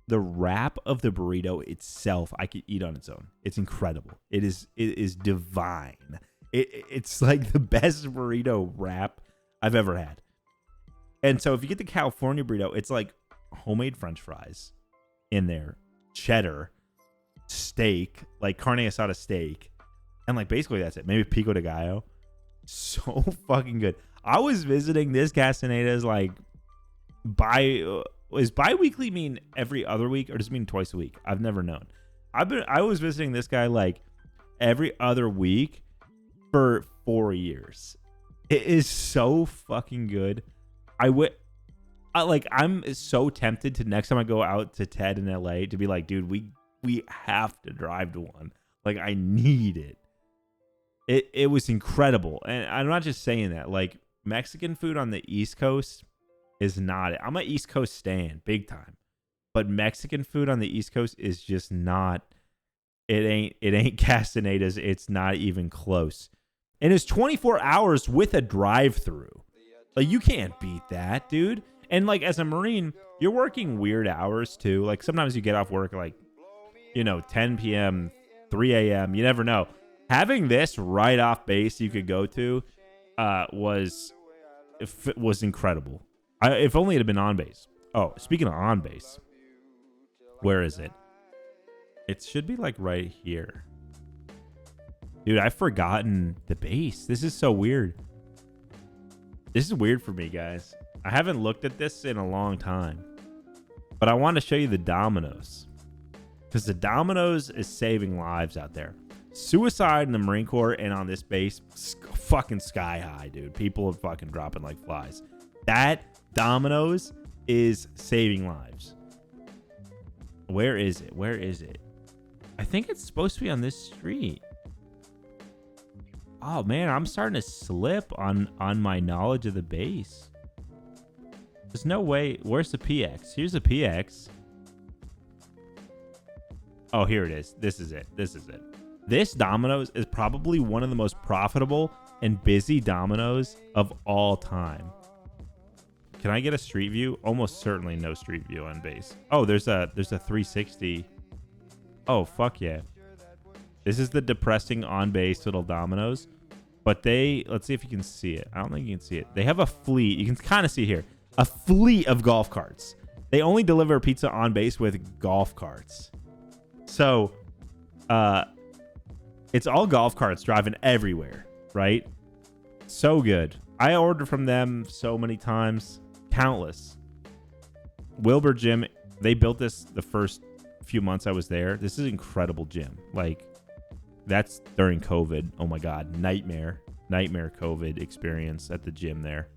the wrap of the burrito itself I could eat on its own. It's incredible. It is divine. It's like the best burrito wrap I've ever had. And so if you get the California burrito, it's like homemade French fries in there, cheddar, steak, like carne asada steak, and like basically that's it. Maybe pico de gallo. So fucking good. I was visiting this Castaneda's like is bi-weekly mean every other week or does it mean twice a week? I've never known. I was visiting this guy like every other week for 4 years. It is so fucking good. I'm so tempted to next time I go out to Ted in LA to be like, dude, we have to drive to one. Like I need it. It was incredible. And I'm not just saying that. Like, Mexican food on the East Coast is not it. I'm an East Coast stan, big time. But Mexican food on the East Coast is just not. It ain't Castaneda's. It's not even close. And it's 24 hours with a drive-through. Like, you can't beat that, dude. And, like, as a Marine, you're working weird hours, too. Like, sometimes you get off work, like, 10 p.m., 3 a.m. You never know. Having this right off base you could go to was incredible. If only it had been on base. Oh, speaking of on base, where is it? It should be like right here. Dude, I've forgotten the base. This is so weird. This is weird for me, guys. I haven't looked at this in a long time. But I want to show you the Domino's. Because the Domino's is saving lives out there. Suicide in the Marine Corps and on this base, fucking sky high, dude. People are fucking dropping like flies. That Domino's is saving lives. Where is it? I think it's supposed to be on this street. Oh, man, I'm starting to slip on my knowledge of the base. There's no way. Where's the PX? Here's the PX. Oh, here it is. This is it. This Domino's is probably one of the most profitable and busy Domino's of all time. Can I get a street view? Almost certainly no street view on base. Oh, there's a 360. Oh, fuck yeah. This is the depressing on base little Domino's. But let's see if you can see it. I don't think you can see it. They have a fleet. You can kind of see here. A fleet of golf carts. They only deliver pizza on base with golf carts. So, it's all golf carts driving everywhere, right? So good. I ordered from them so many times, countless. Wilbur Gym, they built this the first few months I was there. This is an incredible gym. Like, that's during COVID. Oh my God, nightmare COVID experience at the gym there.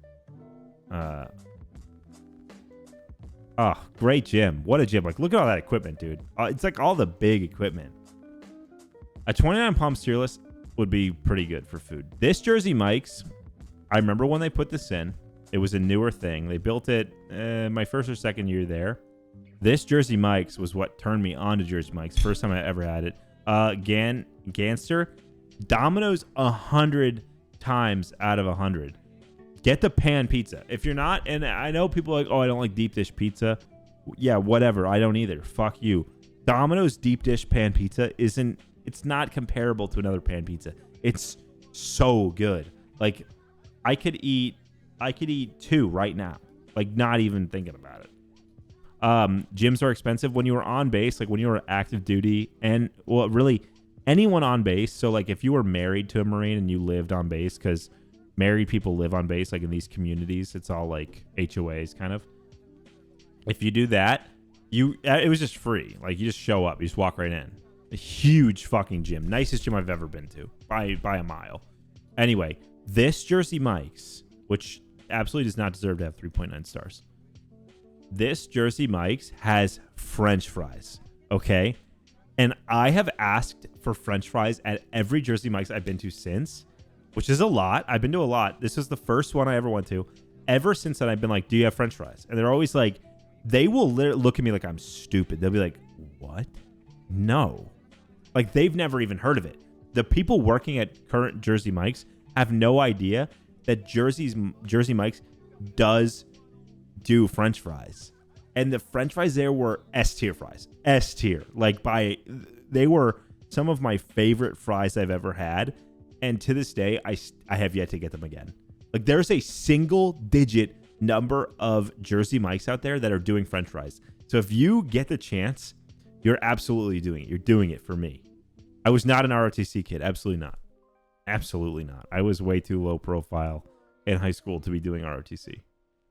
Great gym. What a gym. Like, look at all that equipment, dude. It's like all the big equipment. A 29 palm steerless would be pretty good for food. This Jersey Mike's, I remember when they put this in. It was a newer thing. They built it my first or second year there. This Jersey Mike's was what turned me on to Jersey Mike's. First time I ever had it. Ganster, Domino's 100 times out of 100. Get the pan pizza. If you're not, and I know people are like, oh, I don't like deep dish pizza. Yeah, whatever. I don't either. Fuck you. Domino's deep dish pan pizza it's not comparable to another pan pizza. It's so good. Like, I could eat 2 right now. Like, not even thinking about it. Gyms are expensive when you were on base, like when you were active duty, and well, really anyone on base. So like if you were married to a Marine and you lived on base, because married people live on base, like in these communities, it's all like HOAs kind of. If you do that, it was just free. Like, you just show up, you just walk right in. A huge fucking gym, nicest gym I've ever been to by a mile. Anyway, this Jersey Mike's, which absolutely does not deserve to have 3.9 stars. This Jersey Mike's has French fries, okay? And I have asked for French fries at every Jersey Mike's I've been to since, which is a lot. I've been to a lot. This was the first one I ever went to. Ever since then, I've been like, do you have French fries? And they're always like, they will literally look at me like I'm stupid. They'll be like, what? No. Like, they've never even heard of it. The people working at current Jersey Mike's have no idea that Jersey Mike's does do French fries. And the French fries there were S-tier fries. S-tier. Like, they were some of my favorite fries I've ever had. And to this day, I have yet to get them again. Like, there's a single digit number of Jersey Mike's out there that are doing French fries. So if you get the chance, you're absolutely doing it. You're doing it for me. I was not an ROTC kid. Absolutely not. Absolutely not. I was way too low profile in high school to be doing ROTC.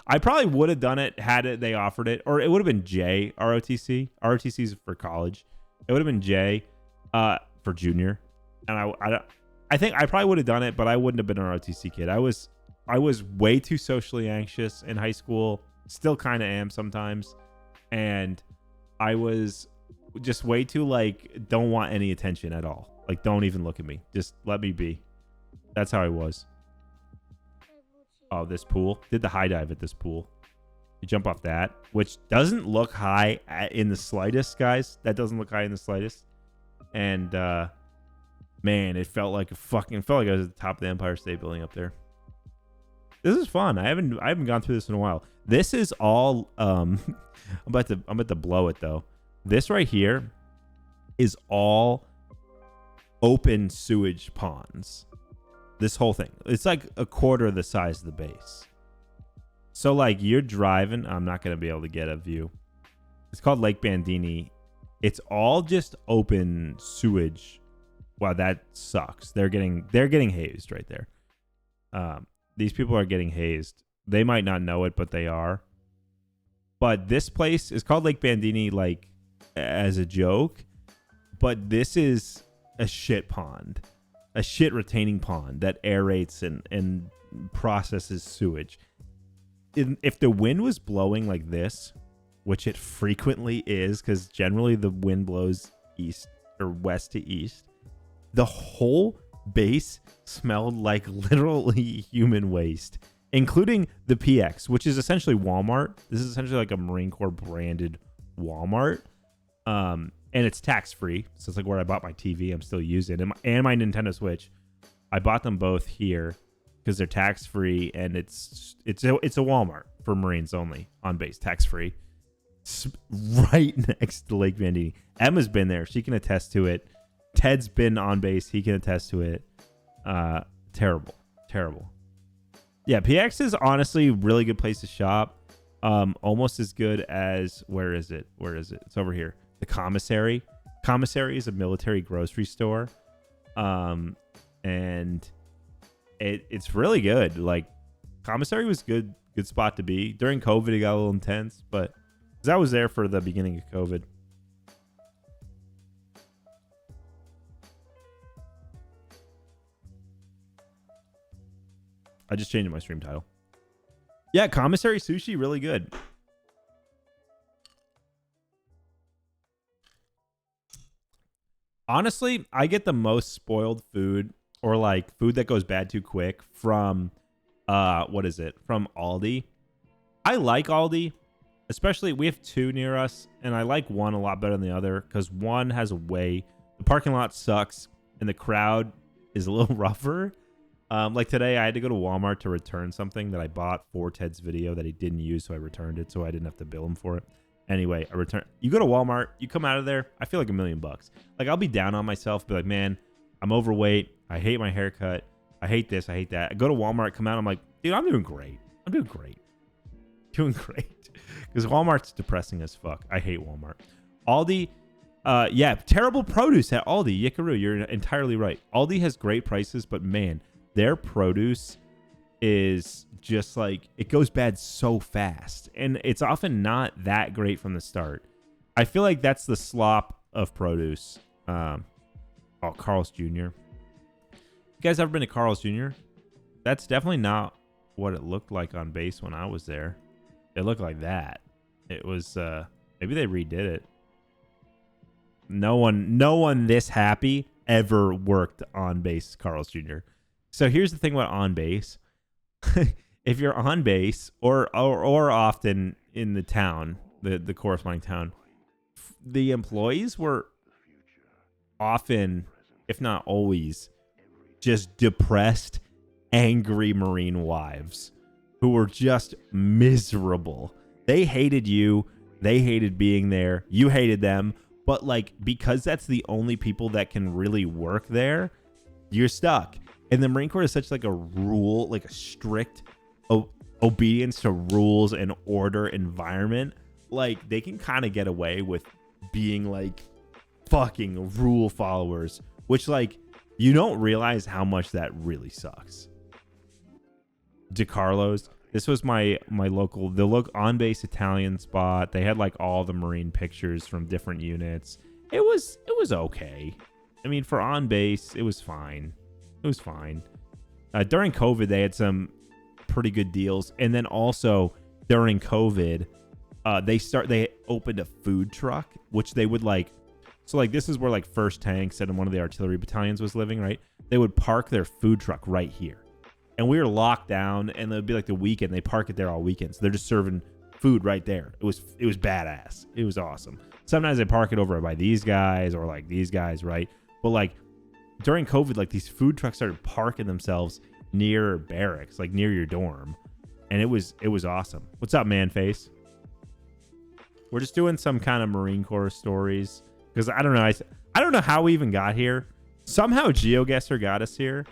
I probably would have done it had they offered it, or it would have been J ROTC. ROTC is for college. It would have been J for junior. And I think I probably would have done it, but I wouldn't have been an ROTC kid. I was way too socially anxious in high school. Still kind of am sometimes. And I was just way too, like, don't want any attention at all. Like, don't even look at me. Just let me be. That's how I was. Oh, this pool. Did the high dive at this pool. You jump off that, which doesn't look high in the slightest, guys. That doesn't look high in the slightest. And, man, it felt like I was at the top of the Empire State Building up there. This is fun. I haven't gone through this in a while. This is all I'm about to blow it though. This right here is all open sewage ponds. This whole thing. It's like a quarter of the size of the base. So like you're driving, I'm not going to be able to get a view. It's called Lake Bandini. It's all just open sewage. Wow, that sucks. They're getting hazed right there. These people are getting hazed. They might not know it, but they are. But this place is called Lake Bandini, like, as a joke. But this is a shit pond. A shit retaining pond that aerates and processes sewage. If the wind was blowing like this, which it frequently is, because generally the wind blows east or west to east, the whole base smelled like literally human waste, including the PX, which is essentially Walmart. This is essentially like a Marine Corps branded Walmart. And it's tax free. So it's like where I bought my TV. I'm still using and my Nintendo Switch. I bought them both here because they're tax free, and it's a Walmart for Marines only on base, tax free. It's right next to Lake Bandini. Emma's been there. She can attest to it. Ted's been on base. He can attest to it. Terrible. Yeah, PX is honestly a really good place to shop. Almost as good as, where is it? It's over here. The commissary. Commissary is a military grocery store. And it's really good. Like, Commissary was good spot to be. During COVID, it got a little intense, but 'cause I was there for the beginning of COVID. I just changed my stream title. Yeah, Commissary sushi, really good. Honestly, I get the most spoiled food, or like food that goes bad too quick, from what is it? From Aldi. I like Aldi, especially we have 2 near us, and I like one a lot better than the other because one has a way. The parking lot sucks, and the crowd is a little rougher. Like today, I had to go to Walmart to return something that I bought for Ted's video that he didn't use, so I returned it, so I didn't have to bill him for it. Anyway, I return. You go to Walmart, you come out of there, I feel like $1 million. Like, I'll be down on myself, be like, man, I'm overweight. I hate my haircut. I hate this. I hate that. I go to Walmart, come out, I'm like, dude, I'm doing great. I'm doing great. Doing great. Because Walmart's depressing as fuck. I hate Walmart. Aldi, yeah, terrible produce at Aldi. Yikaru, you're entirely right. Aldi has great prices, but man, their produce is just like, it goes bad so fast, and it's often not that great from the start. I feel like that's the slop of produce. Oh, Carl's Jr. You guys ever been to Carl's Jr.? That's definitely not what it looked like on base when I was there. It looked like that. It was maybe they redid it. No one this happy ever worked on base Carl's Jr. So here's the thing about on base. If you're on base or often in the town, the corresponding town, the employees were often, if not always, just depressed, angry Marine wives who were just miserable. They hated you. They hated being there. You hated them. But like, because that's the only people that can really work there, you're stuck. And the Marine Corps is such like a rule, like a strict obedience to rules and order environment. Like, they can kind of get away with being like fucking rule followers, which like you don't realize how much that really sucks. DeCarlo's, this was my local, the on base Italian spot. They had like all the Marine pictures from different units. It was okay. I mean, for on base, it was fine. It was fine. During COVID, they had some pretty good deals, and then also during COVID, they opened a food truck, which they would like. So like, this is where like First Tanks and one of the artillery battalions was living, right? They would park their food truck right here, and we were locked down, and it would be like the weekend. They park it there all weekend, so they're just serving food right there. It was badass. It was awesome. Sometimes they park it over by these guys or like these guys, right? But like, during COVID, like these food trucks started parking themselves near barracks, like near your dorm, and it was awesome. What's up, man face? We're just doing some kind of Marine Corps stories because I don't know. I don't know how we even got here. Somehow GeoGuesser got us here,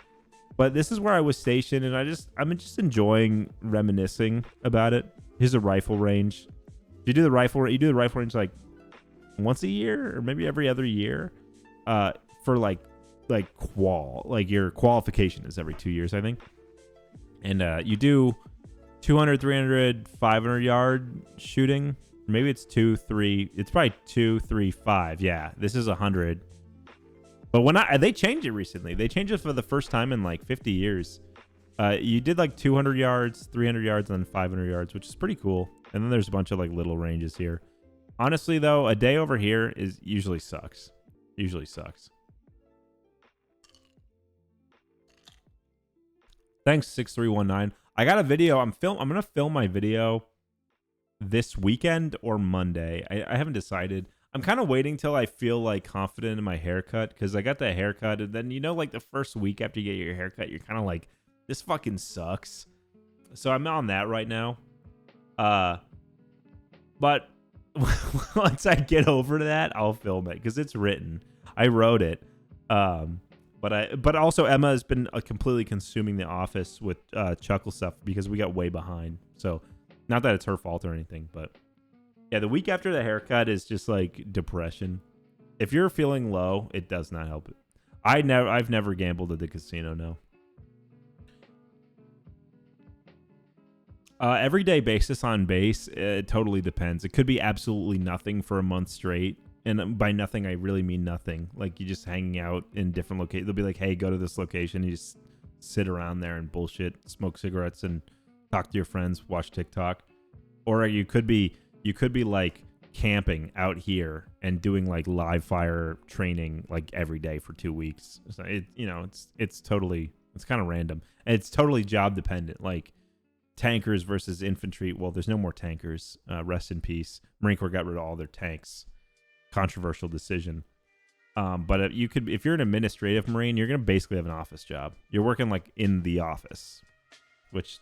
but this is where I was stationed, and I'm just enjoying reminiscing about it. Here's a rifle range. You do the rifle range like once a year or maybe every other year, for like qual, like your qualification is every 2 years, I think. And you do 200, 300, 500 yard shooting. Maybe it's 2, 3. It's probably 2, 3, 5. Yeah, this is 100. But they changed it recently. They changed it for the first time in like 50 years. You did like 200 yards, 300 yards, and then 500 yards, which is pretty cool. And then there's a bunch of like little ranges here. Honestly, though, a day over here usually sucks. Usually sucks. Thanks, 6319. I got a video. I'm gonna film my video this weekend or Monday. I haven't decided. I'm kind of waiting till I feel like confident in my haircut, because I got the haircut, and then like the first week after you get your haircut, you're kind of like, this fucking sucks. So I'm on that right now. But once I get over to that, I'll film it because it's written. I wrote it. But also Emma has been completely consuming The Office with Chuckle stuff because we got way behind. So not that it's her fault or anything, but yeah, the week after the haircut is just like depression. If you're feeling low, it does not help it. I've never gambled at the casino, no. Everyday basis on base, it totally depends. It could be absolutely nothing for a month straight. And by nothing, I really mean nothing. Like, you just hanging out in different locations. They'll be like, hey, go to this location. You just sit around there and bullshit, smoke cigarettes, and talk to your friends, watch TikTok. Or you could be like camping out here and doing like live fire training like every day for 2 weeks. So it's kind of random. And it's totally job dependent. Like tankers versus infantry. Well, there's no more tankers. Rest in peace. Marine Corps got rid of all their tanks. Controversial decision. But if you're an administrative Marine, you're going to basically have an office job. You're working like in the office, which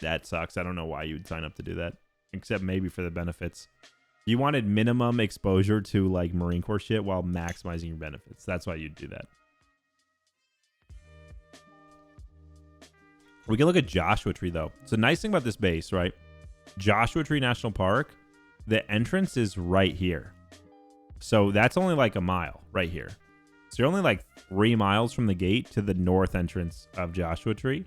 that sucks. I don't know why you would sign up to do that, except maybe for the benefits. You wanted minimum exposure to like Marine Corps shit while maximizing your benefits. That's why you'd do that. We can look at Joshua Tree though. So nice thing about this base, right? Joshua Tree National Park, the entrance is right here. So that's only like a mile right here. So you're only like 3 miles from the gate to the north entrance of Joshua Tree,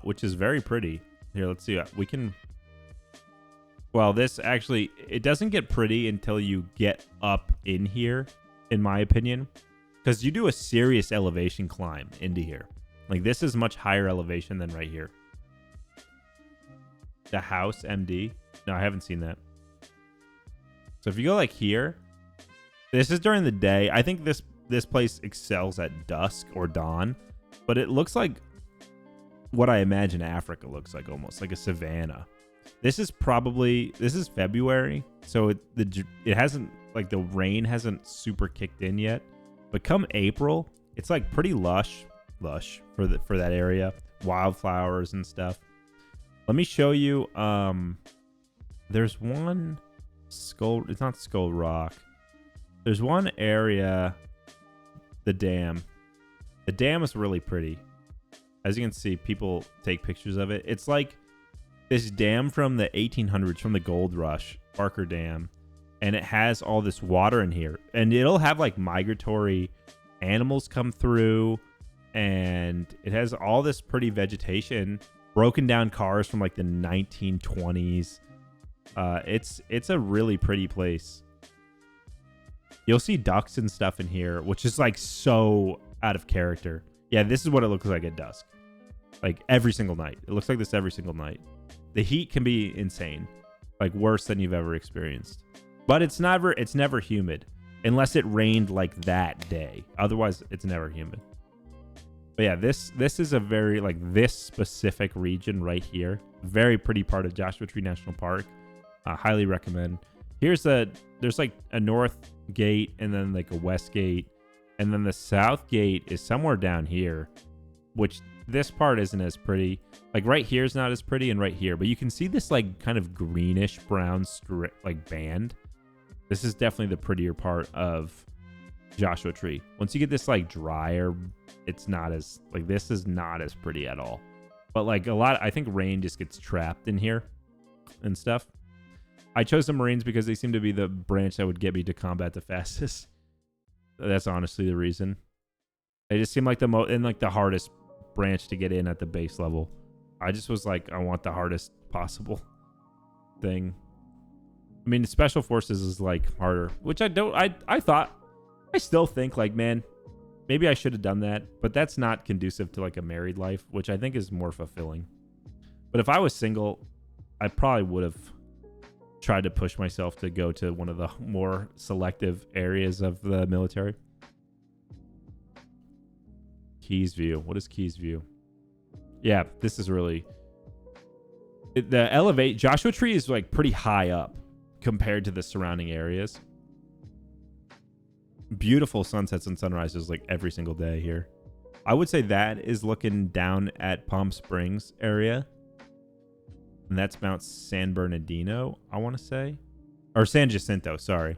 which is very pretty. Here, let's see. We can... Well, this actually, it doesn't get pretty until you get up in here, in my opinion, because you do a serious elevation climb into here. Like, this is much higher elevation than right here. The house, MD. No, I haven't seen that. So if you go like here, this is during the day. I think this place excels at dusk or dawn, but it looks like what I imagine Africa looks like, almost like a savanna. This is February, so it hasn't, like, the rain hasn't super kicked in yet. But come April, it's like pretty lush for that area, wildflowers and stuff. Let me show you. There's one skull. It's not Skull Rock. There's one area. The dam. The dam is really pretty. As you can see, people take pictures of it. It's like this dam from the 1800s, from the Gold Rush, Barker Dam, and it has all this water in here, and it'll have like migratory animals come through, and it has all this pretty vegetation, broken down cars from like the 1920s. It's a really pretty place. You'll see ducks and stuff in here, which is like so out of character. Yeah, this is what it looks like at dusk. Like every single night. It looks like this every single night. The heat can be insane, like worse than you've ever experienced. But it's never humid unless it rained like that day. Otherwise, it's never humid. But yeah, this is a very, like, this specific region right here. Very pretty part of Joshua Tree National Park. Highly recommend. There's like a north gate and then like a west gate. And then the south gate is somewhere down here, which this part isn't as pretty. Like right here is not as pretty, and right here. But you can see this like kind of greenish brown like band. This is definitely the prettier part of Joshua Tree. Once you get this like drier, it's not as, like, this is not as pretty at all. But like I think rain just gets trapped in here and stuff. I chose the Marines because they seem to be the branch that would get me to combat the fastest. That's honestly the reason. They just seem like the hardest branch to get in at the base level. I just was like, I want the hardest possible thing. I mean, the Special Forces is like harder, which I still think, like, man, maybe I should have done that, but that's not conducive to like a married life, which I think is more fulfilling. But if I was single, I probably would have tried to push myself to go to one of the more selective areas of the military. Keys View. What is Keys View? Yeah, this is really... Joshua Tree is like pretty high up compared to the surrounding areas. Beautiful sunsets and sunrises like every single day here. I would say that is looking down at Palm Springs area. And that's Mount San Bernardino, I want to say. Or San Jacinto, sorry.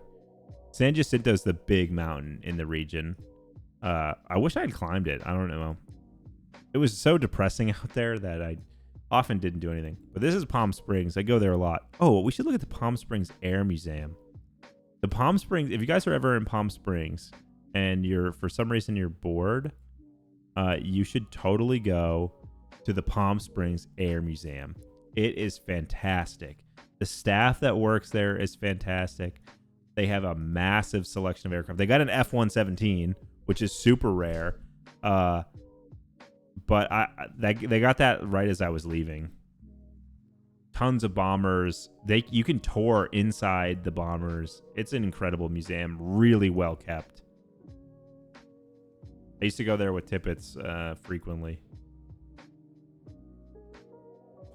San Jacinto is the big mountain in the region. I wish I had climbed it. I don't know. It was so depressing out there that I often didn't do anything. But this is Palm Springs. I go there a lot. Oh, we should look at the Palm Springs Air Museum. The Palm Springs, if you guys are ever in Palm Springs and for some reason you're bored, you should totally go to the Palm Springs Air Museum. It is fantastic. The staff that works there is fantastic. They have a massive selection of aircraft. They got an F-117, which is super rare. But they got that right as I was leaving. Tons of bombers. You can tour inside the bombers. It's an incredible museum, really well kept. I used to go there with Tippets frequently.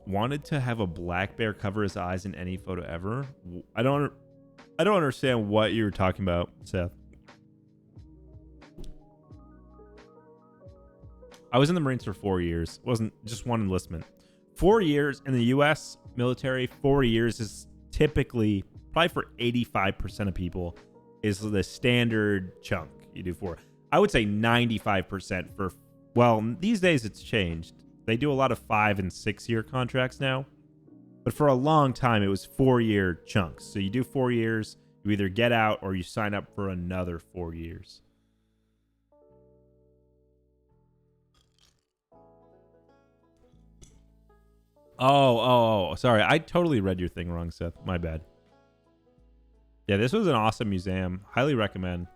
Wanted to have a black bear cover his eyes in any photo ever. I don't understand what you were talking about, Seth. I was in the Marines for 4 years. It wasn't just one enlistment. 4 years in the U.S. military, 4 years is typically, probably for 85% of people, is the standard chunk you do for. I would say 95% for, well, these days it's changed. They do a lot of 5 and 6 year contracts now. But for a long time, it was 4 year chunks. So you do 4 years, you either get out or you sign up for another 4 years. Oh, sorry. I totally read your thing wrong, Seth. My bad. Yeah, this was an awesome museum. Highly recommend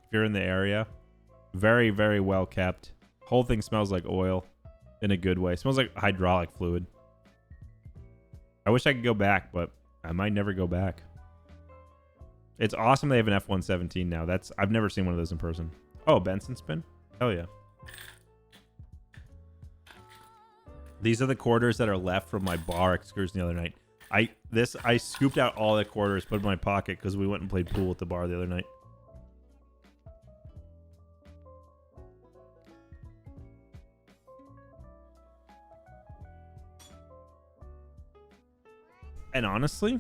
if you're in the area. Very, very well kept. Whole thing smells like oil in a good way. It smells like hydraulic fluid. I wish I could go back, but I might never go back. It's awesome they have an F-117 now. I've never seen one of those in person. Oh, Benson spin? Hell yeah. These are the quarters that are left from my bar excursion the other night. I scooped out all the quarters, put them in my pocket because we went and played pool at the bar the other night. And honestly,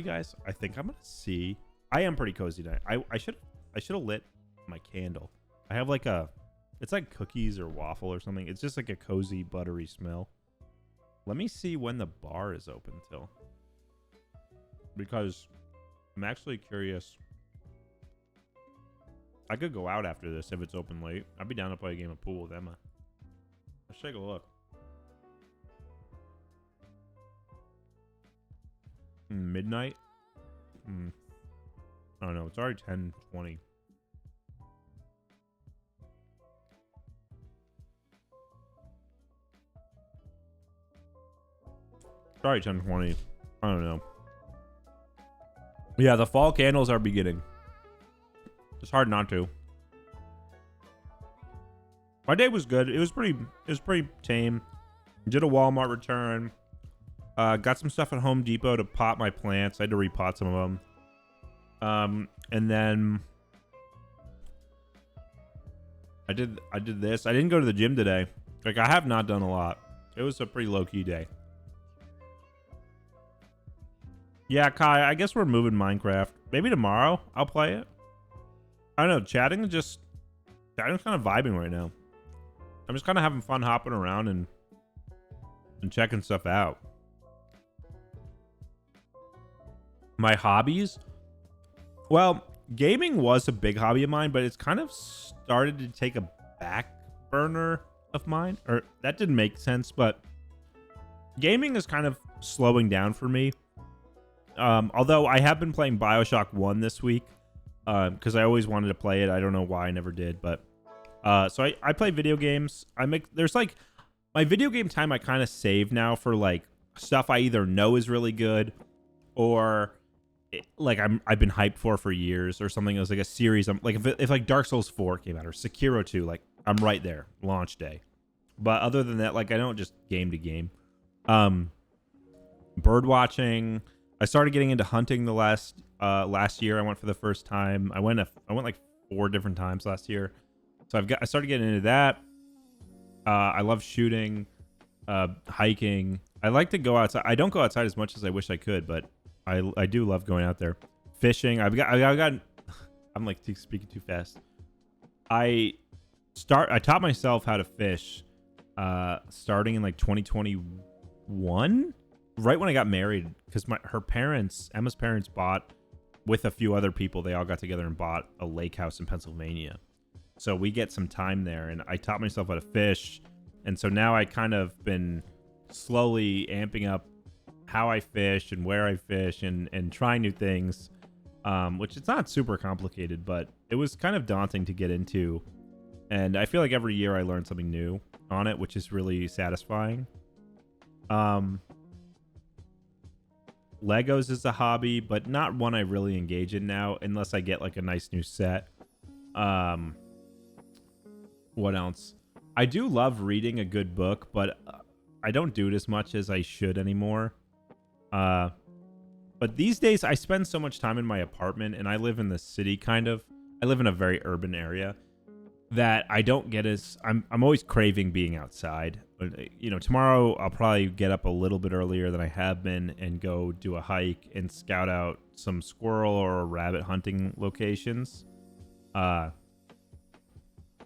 guys, I think I'm gonna see. I am pretty cozy tonight. I should have lit my candle. I have like it's like cookies or waffle or something. It's just like a cozy, buttery smell. Let me see when the bar is open till, because I'm actually curious. I could go out after this if it's open late. I'd be down to play a game of pool with Emma. Let's take a look. Midnight? I don't know. It's already 10:20. Sorry, 10:20. I don't know. Yeah, the fall candles are beginning. It's hard not to. My day was good. It was pretty tame. Did a Walmart return. Got some stuff at Home Depot to pot my plants. I had to repot some of them. And then I did this. I didn't go to the gym today. Like, I have not done a lot. It was a pretty low-key day. Yeah, Kai, I guess we're moving Minecraft. Maybe tomorrow I'll play it. I don't know. Chatting's kind of vibing right now. I'm just kind of having fun hopping around and checking stuff out. My hobbies? Well, gaming was a big hobby of mine, but it's kind of started to take a back burner of mine. Or that didn't make sense, but gaming is kind of slowing down for me. Although I have been playing BioShock 1 this week, because I always wanted to play it. I don't know why I never did, but so I play video games. There's like my video game time I kind of save now for like stuff I either know is really good or I've been hyped for years, or something. It was like a series. I'm like, if like Dark Souls 4 came out or Sekiro 2, like I'm right there, launch day. But other than that, like I don't just game to game. Bird watching. I started getting into hunting the last year. I went for the first time. I went like 4 different times last year. So I started getting into that. I love shooting, hiking. I like to go outside. I don't go outside as much as I wish I could, but I do love going out there. Fishing. I've got I'm like speaking too fast. I taught myself how to fish starting in like 2021, right when I got married, because Emma's parents bought with a few other people, they all got together and bought a lake house in Pennsylvania. So we get some time there, and I taught myself how to fish. And so now I kind of been slowly amping up how I fish and where I fish and trying new things, which it's not super complicated, but it was kind of daunting to get into. And I feel like every year I learn something new on it, which is really satisfying. Legos is a hobby, but not one I really engage in now unless I get like a nice new set. What else? I do love reading a good book, but I don't do it as much as I should anymore. But these days I spend so much time in my apartment, and I live in the city kind of. I live in a very urban area that I don't get as I'm always craving being outside. You know, tomorrow I'll probably get up a little bit earlier than I have been and go do a hike and scout out some squirrel or rabbit hunting locations.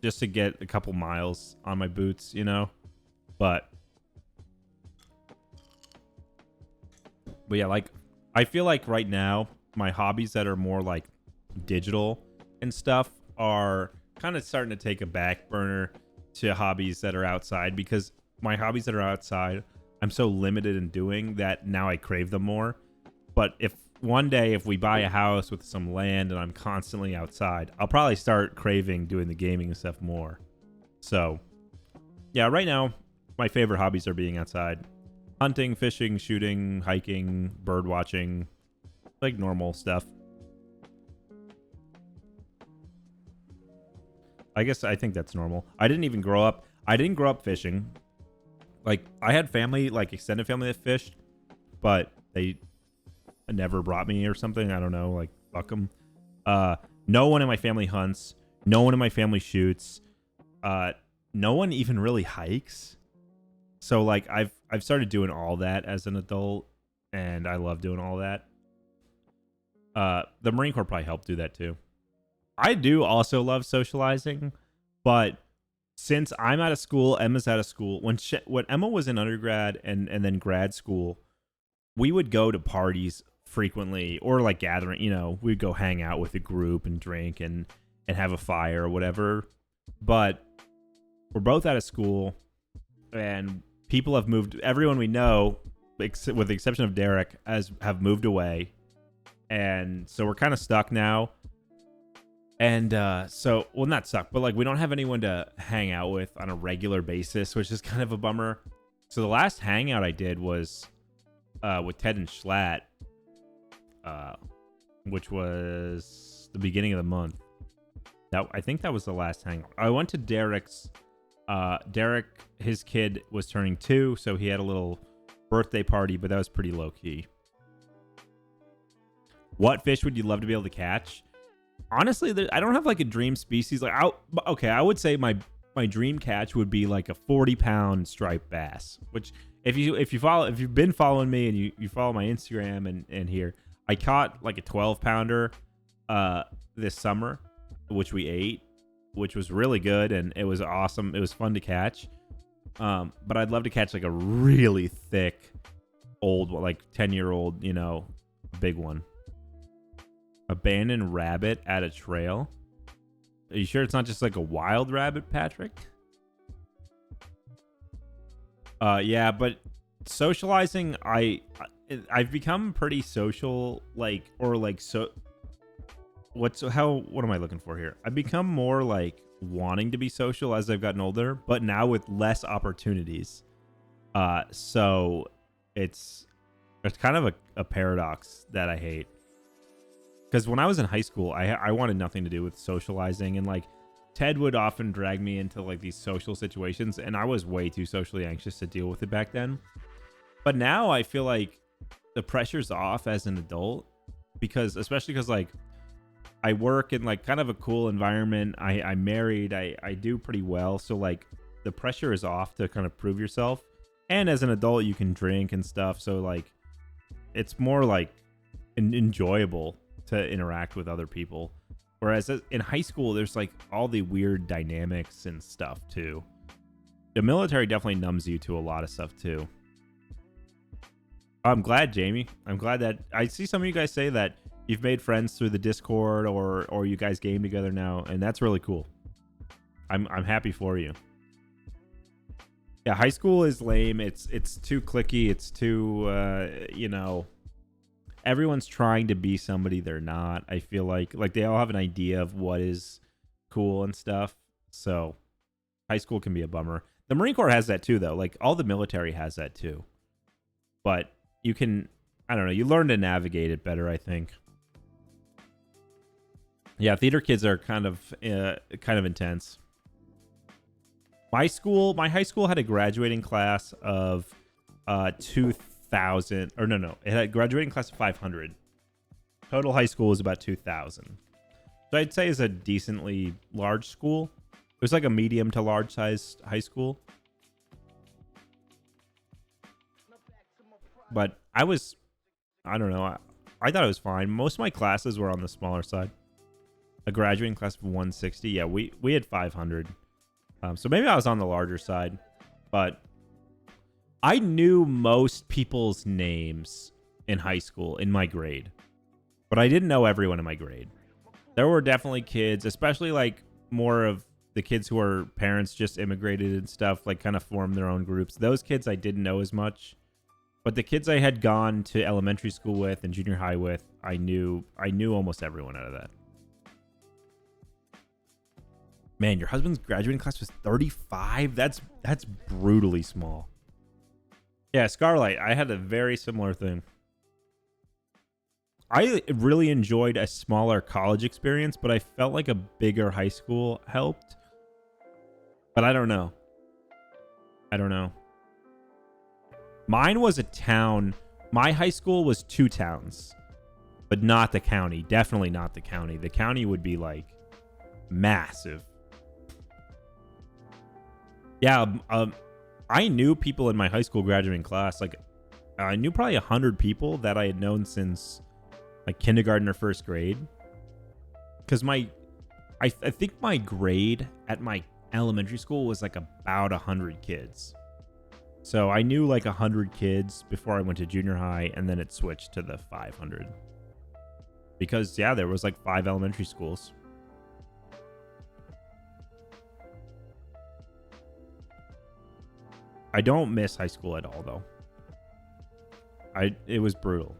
Just to get a couple miles on my boots, you know. But yeah, like I feel like right now my hobbies that are more like digital and stuff are kind of starting to take a back burner to hobbies that are outside, because my hobbies that are outside, I'm so limited in doing that now I crave them more. But if one day, if we buy a house with some land and I'm constantly outside, I'll probably start craving doing the gaming and stuff more. So yeah, right now my favorite hobbies are being outside. Hunting, fishing, shooting, hiking, bird watching, like normal stuff. I think that's normal. I didn't grow up fishing. Like, I had family, like extended family that fished, but they never brought me or something. I don't know, like, fuck them. No one in my family hunts. No one in my family shoots. No one even really hikes. So, like, I've started doing all that as an adult, and I love doing all that. The Marine Corps probably helped do that too. I do also love socializing, but since I'm out of school, Emma's out of school. When Emma was in undergrad and then grad school, we would go to parties frequently, or like gathering, you know, we'd go hang out with a group and drink and have a fire or whatever. But we're both out of school, and people have moved. Everyone we know, with the exception of Derek, have moved away. And so we're kind of stuck now. And so, well, not stuck, but like we don't have anyone to hang out with on a regular basis, which is kind of a bummer. So the last hangout I did was with Ted and Schlatt, which was the beginning of the month. I think that was the last hangout. I went to Derek's. Derek, his kid was turning 2, so he had a little birthday party, but that was pretty low key. What fish would you love to be able to catch? Honestly, I don't have like a dream species. Like, I would say my dream catch would be like a 40-pound striped bass. Which, if you've been following me and you follow my Instagram and here, I caught like a 12-pounder this summer, which we ate, which was really good, and it was awesome. It was fun to catch. But I'd love to catch like a really thick, old, like 10-year-old, you know, big one. Abandoned rabbit at a trail. Are you sure it's not just like a wild rabbit, Patrick? Yeah, but socializing, I've become pretty social, like, or like, so what am I looking for here? I've become more like wanting to be social as I've gotten older, but now with less opportunities. So it's kind of a paradox that I hate. Because when I was in high school, I wanted nothing to do with socializing, and like Ted would often drag me into like these social situations, and I was way too socially anxious to deal with it back then. But now I feel like the pressure's off as an adult, especially because like I work in like kind of a cool environment. I'm married. I do pretty well, so like the pressure is off to kind of prove yourself. And as an adult, you can drink and stuff, so like it's more like enjoyable to interact with other people. Whereas in high school, there's like all the weird dynamics and stuff too. The military definitely numbs you to a lot of stuff too. I'm glad, Jamie. I'm glad that I see some of you guys say that you've made friends through the Discord or you guys game together now, and that's really cool. I'm happy for you. Yeah, high school is lame. It's too cliquey. It's too everyone's trying to be somebody they're not. I feel like they all have an idea of what is cool and stuff. So high school can be a bummer. The Marine Corps has that too, though. Like all the military has that too. But you can, I don't know, you learn to navigate it better, I think. Yeah, theater kids are kind of intense. My high school had a graduating class of 2,000, or no, it had a graduating class of 500. Total high school was about 2,000. So I'd say it's a decently large school. It was like a medium to large sized high school. But I don't know. I thought it was fine. Most of my classes were on the smaller side. A graduating class of 160. Yeah, we had 500. So maybe I was on the larger side. But I knew most people's names in high school in my grade. But I didn't know everyone in my grade. There were definitely kids, especially like more of the kids who are parents just immigrated and stuff, like kind of formed their own groups. Those kids I didn't know as much. But the kids I had gone to elementary school with and junior high with, I knew almost everyone out of that. Man, your husband's graduating class was 35? That's brutally small. Yeah, Scarlight, I had a very similar thing. I really enjoyed a smaller college experience, but I felt like a bigger high school helped. But I don't know. Mine was a town. My high school was 2 towns, but not the county. Definitely not the county. The county would be like massive. Yeah, I knew people in my high school graduating class. Like, I knew probably 100 people that I had known since like kindergarten or first grade. Because I think my grade at my elementary school was like about 100 kids. So I knew like 100 kids before I went to junior high, and then it switched to the 500. Because, yeah, there was like 5 elementary schools. I don't miss high school at all, though. It was brutal.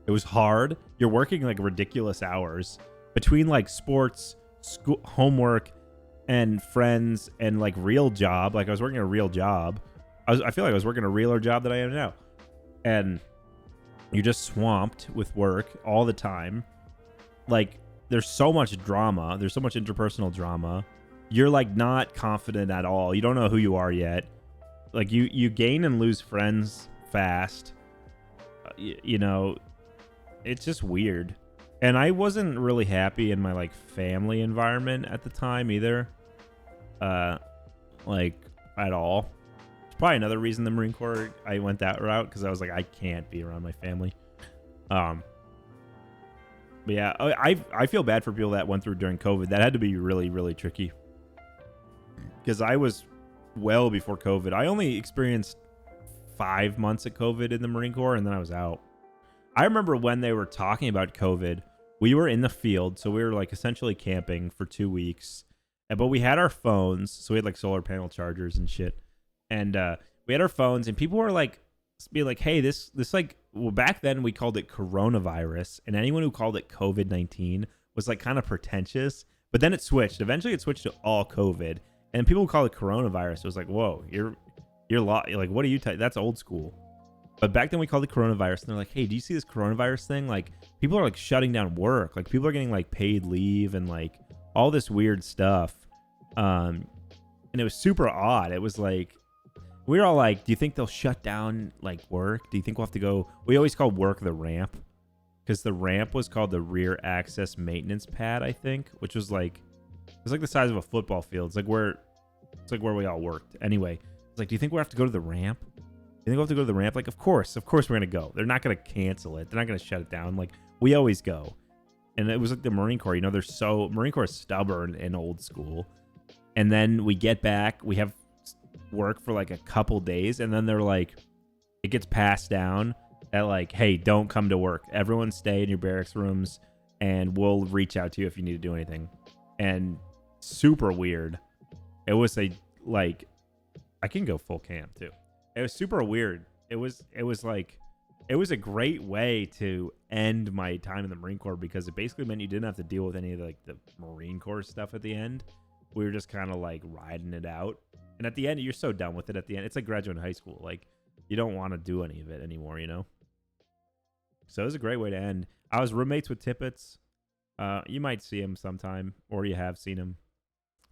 It was hard. You're working like ridiculous hours between like sports, school, homework, and friends, and like real job. Like I was working a real job. I feel like I was working a realer job than I am now. And you're just swamped with work all the time. Like there's so much drama. There's so much interpersonal drama. You're like not confident at all. You don't know who you are yet. Like you gain and lose friends fast. You know, it's just weird. And I wasn't really happy in my like family environment at the time either. Like at all. It's probably another reason the Marine Corps I went that route, because I was like, I can't be around my family. But yeah, I feel bad for people that went through during COVID. That had to be really, really tricky. Because I was well before COVID. I only experienced 5 months of COVID in the Marine Corps, and then I was out. I remember when they were talking about COVID, we were in the field, so we were like essentially camping for 2 weeks. But we had our phones, so we had like solar panel chargers and shit. And we had our phones, and people were like, being like, hey, this like, well, back then we called it coronavirus, and anyone who called it COVID-19 was like kind of pretentious. But then it switched. Eventually it switched to all COVID. And people who call it coronavirus, it was like, whoa, you're like, what are you? That's old school. But back then we called it coronavirus, and they're like, hey, do you see this coronavirus thing? Like, people are like shutting down work. Like, people are getting like paid leave and like all this weird stuff. And it was super odd. It was like, we were all like, do you think they'll shut down like work? Do you think we'll have to go? We always called work the ramp, because the ramp was called the rear access maintenance pad, I think, which was like, it was like the size of a football field. It's like where we all worked. Anyway, it's like, do you think we'll have to go to the ramp? Do you think we'll have to go to the ramp? Like, of course we're going to go. They're not going to cancel it. They're not going to shut it down. Like, we always go. And it was like the Marine Corps, you know, Marine Corps is stubborn and old school. And then we get back, we have work for like a couple days, and then they're like, it gets passed down. That like, hey, don't come to work. Everyone stay in your barracks rooms, and we'll reach out to you if you need to do anything. And super weird. It was a like, I can go full camp too. It was super weird. It was like, it was a great way to end my time in the Marine Corps because it basically meant you didn't have to deal with any of like the Marine Corps stuff at the end. We were just kind of like riding it out. And at the end, you're so done with it at the end. It's like graduating high school. Like, you don't want to do any of it anymore, you know? So it was a great way to end. I was roommates with Tippets. You might see him sometime, or you have seen him.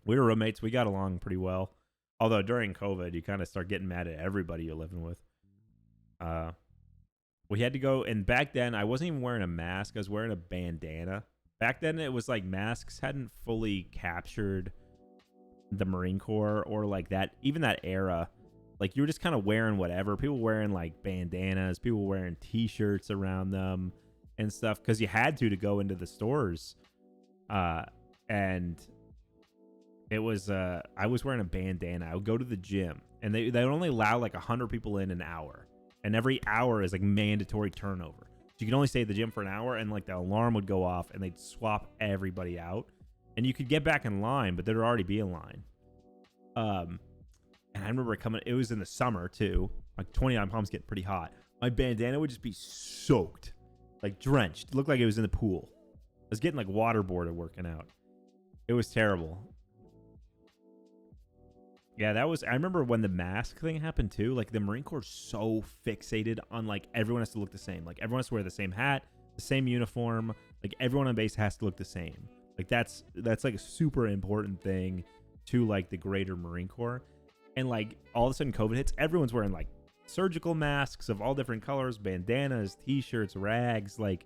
We were roommates. We got along pretty well. Although during COVID, you kind of start getting mad at everybody you're living with. We had to go, and back then, I wasn't even wearing a mask. I was wearing a bandana. Back then, it was like masks hadn't fully captured the Marine Corps or like that, even that era. Like, you were just kind of wearing whatever. People wearing like bandanas, people wearing t-shirts around them and stuff because you had to go into the stores. And it was, I was wearing a bandana. I would go to the gym, and they only allow like 100 people in an hour. And every hour is like mandatory turnover. So you could only stay at the gym for an hour, and like the alarm would go off and they'd swap everybody out. And you could get back in line, but there'd already be a line. And I remember coming, it was in the summer too. Like 29 Palms get pretty hot. My bandana would just be soaked, like drenched. It looked like it was in the pool. I was getting like waterboarded working out. It was terrible. Yeah, that was, I remember when the mask thing happened too. Like the Marine Corps is so fixated on like everyone has to look the same. Like everyone has to wear the same hat, the same uniform. Like everyone on base has to look the same. Like that's like a super important thing to like the greater Marine Corps. And like all of a sudden COVID hits, everyone's wearing like surgical masks of all different colors, bandanas, t-shirts, rags. Like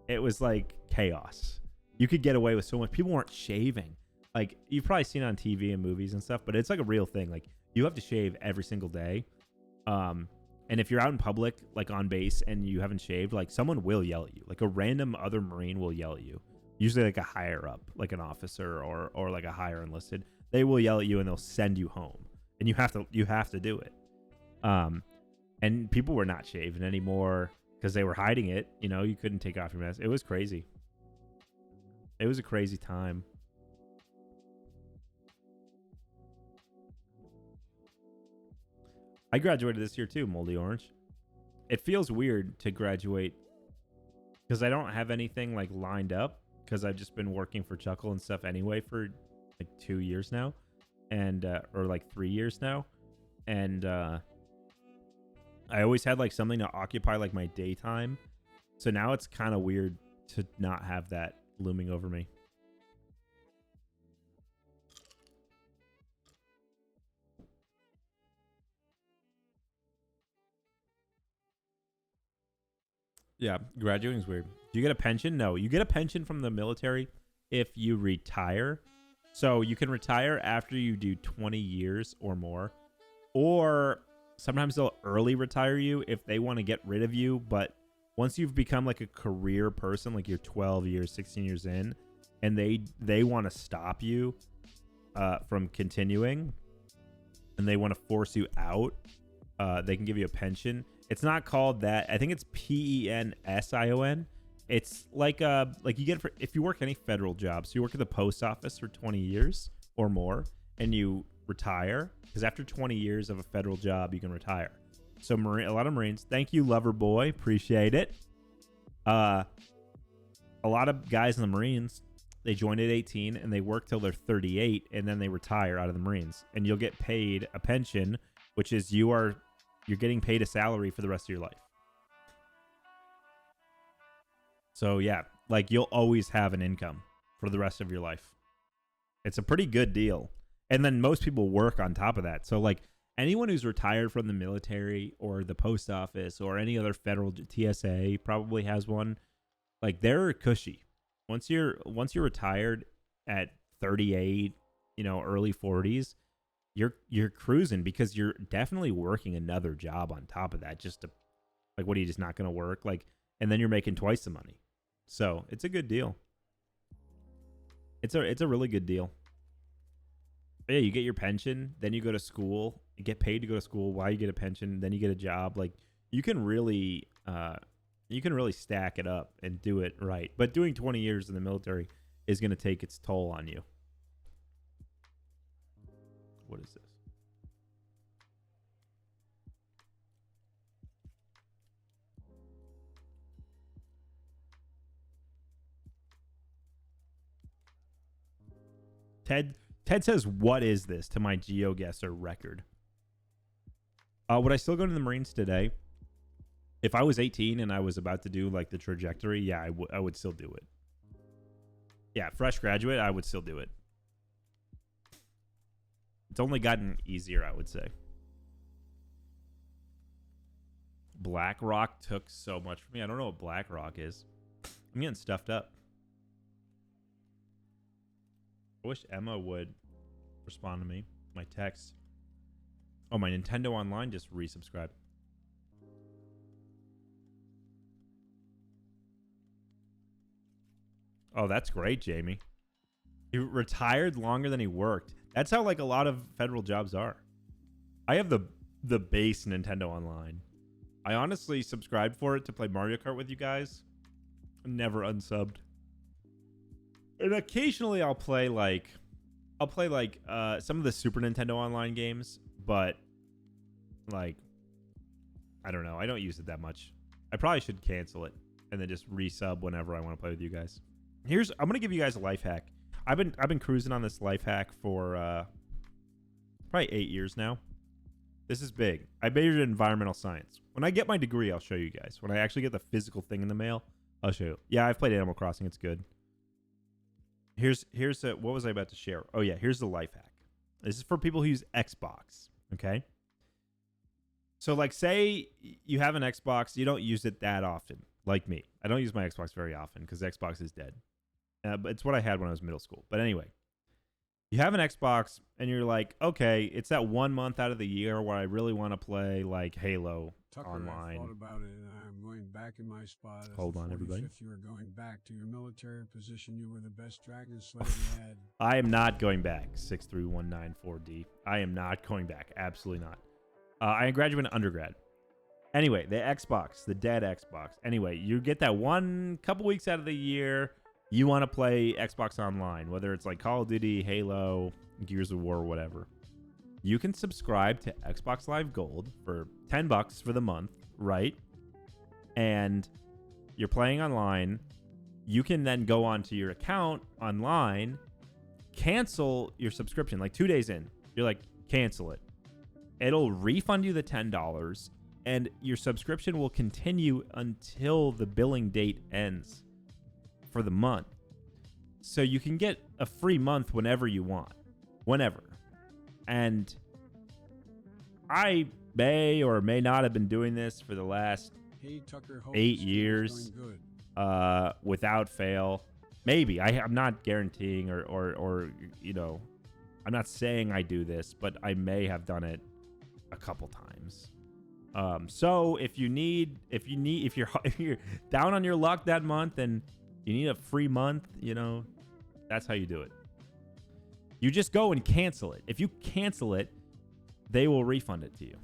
it was like chaos. You could get away with so much. People weren't shaving. Like you've probably seen it on TV and movies and stuff, but it's like a real thing. Like you have to shave every single day. And if you're out in public, like on base and you haven't shaved, like someone will yell at you. Like a random other Marine will yell at you. Usually like a higher up, like an officer or like a higher enlisted. They will yell at you and they'll send you home. And you have to do it. And people were not shaving anymore because they were hiding it. You know, you couldn't take off your mask. It was crazy. It was a crazy time. I graduated this year too, Moldy Orange. It feels weird to graduate because I don't have anything like lined up because I've just been working for Chuckle and stuff anyway for like 2 years now. And or like 3 years now, and I always had like something to occupy like my daytime, so now it's kind of weird to not have that looming over me. Yeah, graduating is weird. Do you get a pension? No, you get a pension from the military if you retire. So you can retire after you do 20 years or more, or sometimes they'll early retire you if they want to get rid of you. But once you've become like a career person, like you're 12 years, 16 years in, and they want to stop you from continuing, and they want to force you out, they can give you a pension. It's not called that. I think it's PENSION. It's like you get it if you work any federal job. So you work at the post office for 20 years or more, and you retire because after 20 years of a federal job, you can retire. So a lot of Marines. Thank you, Lover Boy. Appreciate it. A lot of guys in the Marines, they join at 18 and they work till they're 38, and then they retire out of the Marines, and you'll get paid a pension, which is you're getting paid a salary for the rest of your life. So yeah, like you'll always have an income for the rest of your life. It's a pretty good deal. And then most people work on top of that. So like anyone who's retired from the military or the post office or any other federal TSA probably has one. Like they're cushy. Once you're retired at 38, early 40s, you're cruising because you're definitely working another job on top of that. Just to like, what are you just not going to work? Like, and then you're making twice the money. So it's a good deal. It's a really good deal. But yeah, you get your pension, then you go to school, you get paid to go to school while you get a pension, then you get a job. Like you can really stack it up and do it right. But doing 20 years in the military is going to take its toll on you. What is this? Ted says, "What is this?" to my GeoGuesser record. Would I still go to the Marines today? If I was 18 and I was about to do like the trajectory, yeah, I would still do it. Yeah, fresh graduate, I would still do it. It's only gotten easier, I would say. BlackRock took so much from me. I don't know what BlackRock is. I'm getting stuffed up. I wish Emma would respond to me. My text. Oh, my Nintendo Online just resubscribed. Oh, that's great, Jamie. He retired longer than he worked. That's how like a lot of federal jobs are. I have the base Nintendo Online. I honestly subscribed for it to play Mario Kart with you guys. Never unsubbed. And occasionally I'll play like some of the Super Nintendo Online games, but like I don't know. I don't use it that much. I probably should cancel it and then just resub whenever I want to play with you guys. I'm gonna give you guys a life hack. I've been cruising on this life hack for probably 8 years now. This is big. I majored in environmental science. When I get my degree, I'll show you guys. When I actually get the physical thing in the mail, I'll show you. Yeah, I've played Animal Crossing. It's good. Here's what was I about to share? Oh yeah, here's the life hack. This is for people who use Xbox. Okay. So like, say you have an Xbox, you don't use it that often, like me. I don't use my Xbox very often because Xbox is dead. But it's what I had when I was middle school. But anyway, you have an Xbox and you're like, okay, it's that 1 month out of the year where I really want to play like Halo Tucker, online. I thought about it, and I'm going back in my spot. As Hold on, everybody. If you were going back to your military position, you were the best dragon slayer you had. I am not going back. 63194D. I am not going back. Absolutely not. I graduated undergrad. Anyway, the Xbox, the dead Xbox. Anyway, you get that couple weeks out of the year. You want to play Xbox Online, whether it's like Call of Duty, Halo, Gears of War, or whatever. You can subscribe to Xbox Live Gold for $10 for the month, right? And you're playing online. You can then go onto your account online, cancel your subscription like 2 days in. You're like, cancel it. It'll refund you the $10, and your subscription will continue until the billing date ends for the month. So you can get a free month whenever you want. Whenever. And I may or may not have been doing this for the last 8 years without fail. Maybe. I'm not guaranteeing or you know, I'm not saying I do this, but I may have done it a couple times. So if you're down on your luck that month and you need a free month, you know, that's how you do it. You just go and cancel it. If you cancel it, they will refund it to you.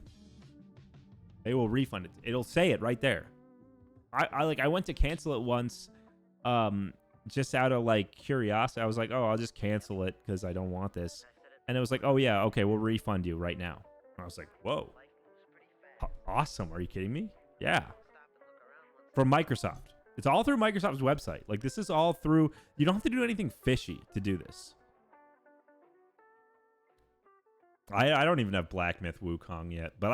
They will refund it. It'll say it right there. I went to cancel it once, just out of like curiosity. I was like, oh, I'll just cancel it because I don't want this. And it was like, oh yeah, okay, we'll refund you right now. And I was like, whoa, awesome. Are you kidding me? Yeah. From Microsoft. It's all through Microsoft's website. Like, this is all through. You don't have to do anything fishy to do this. I don't even have Black Myth Wukong yet, but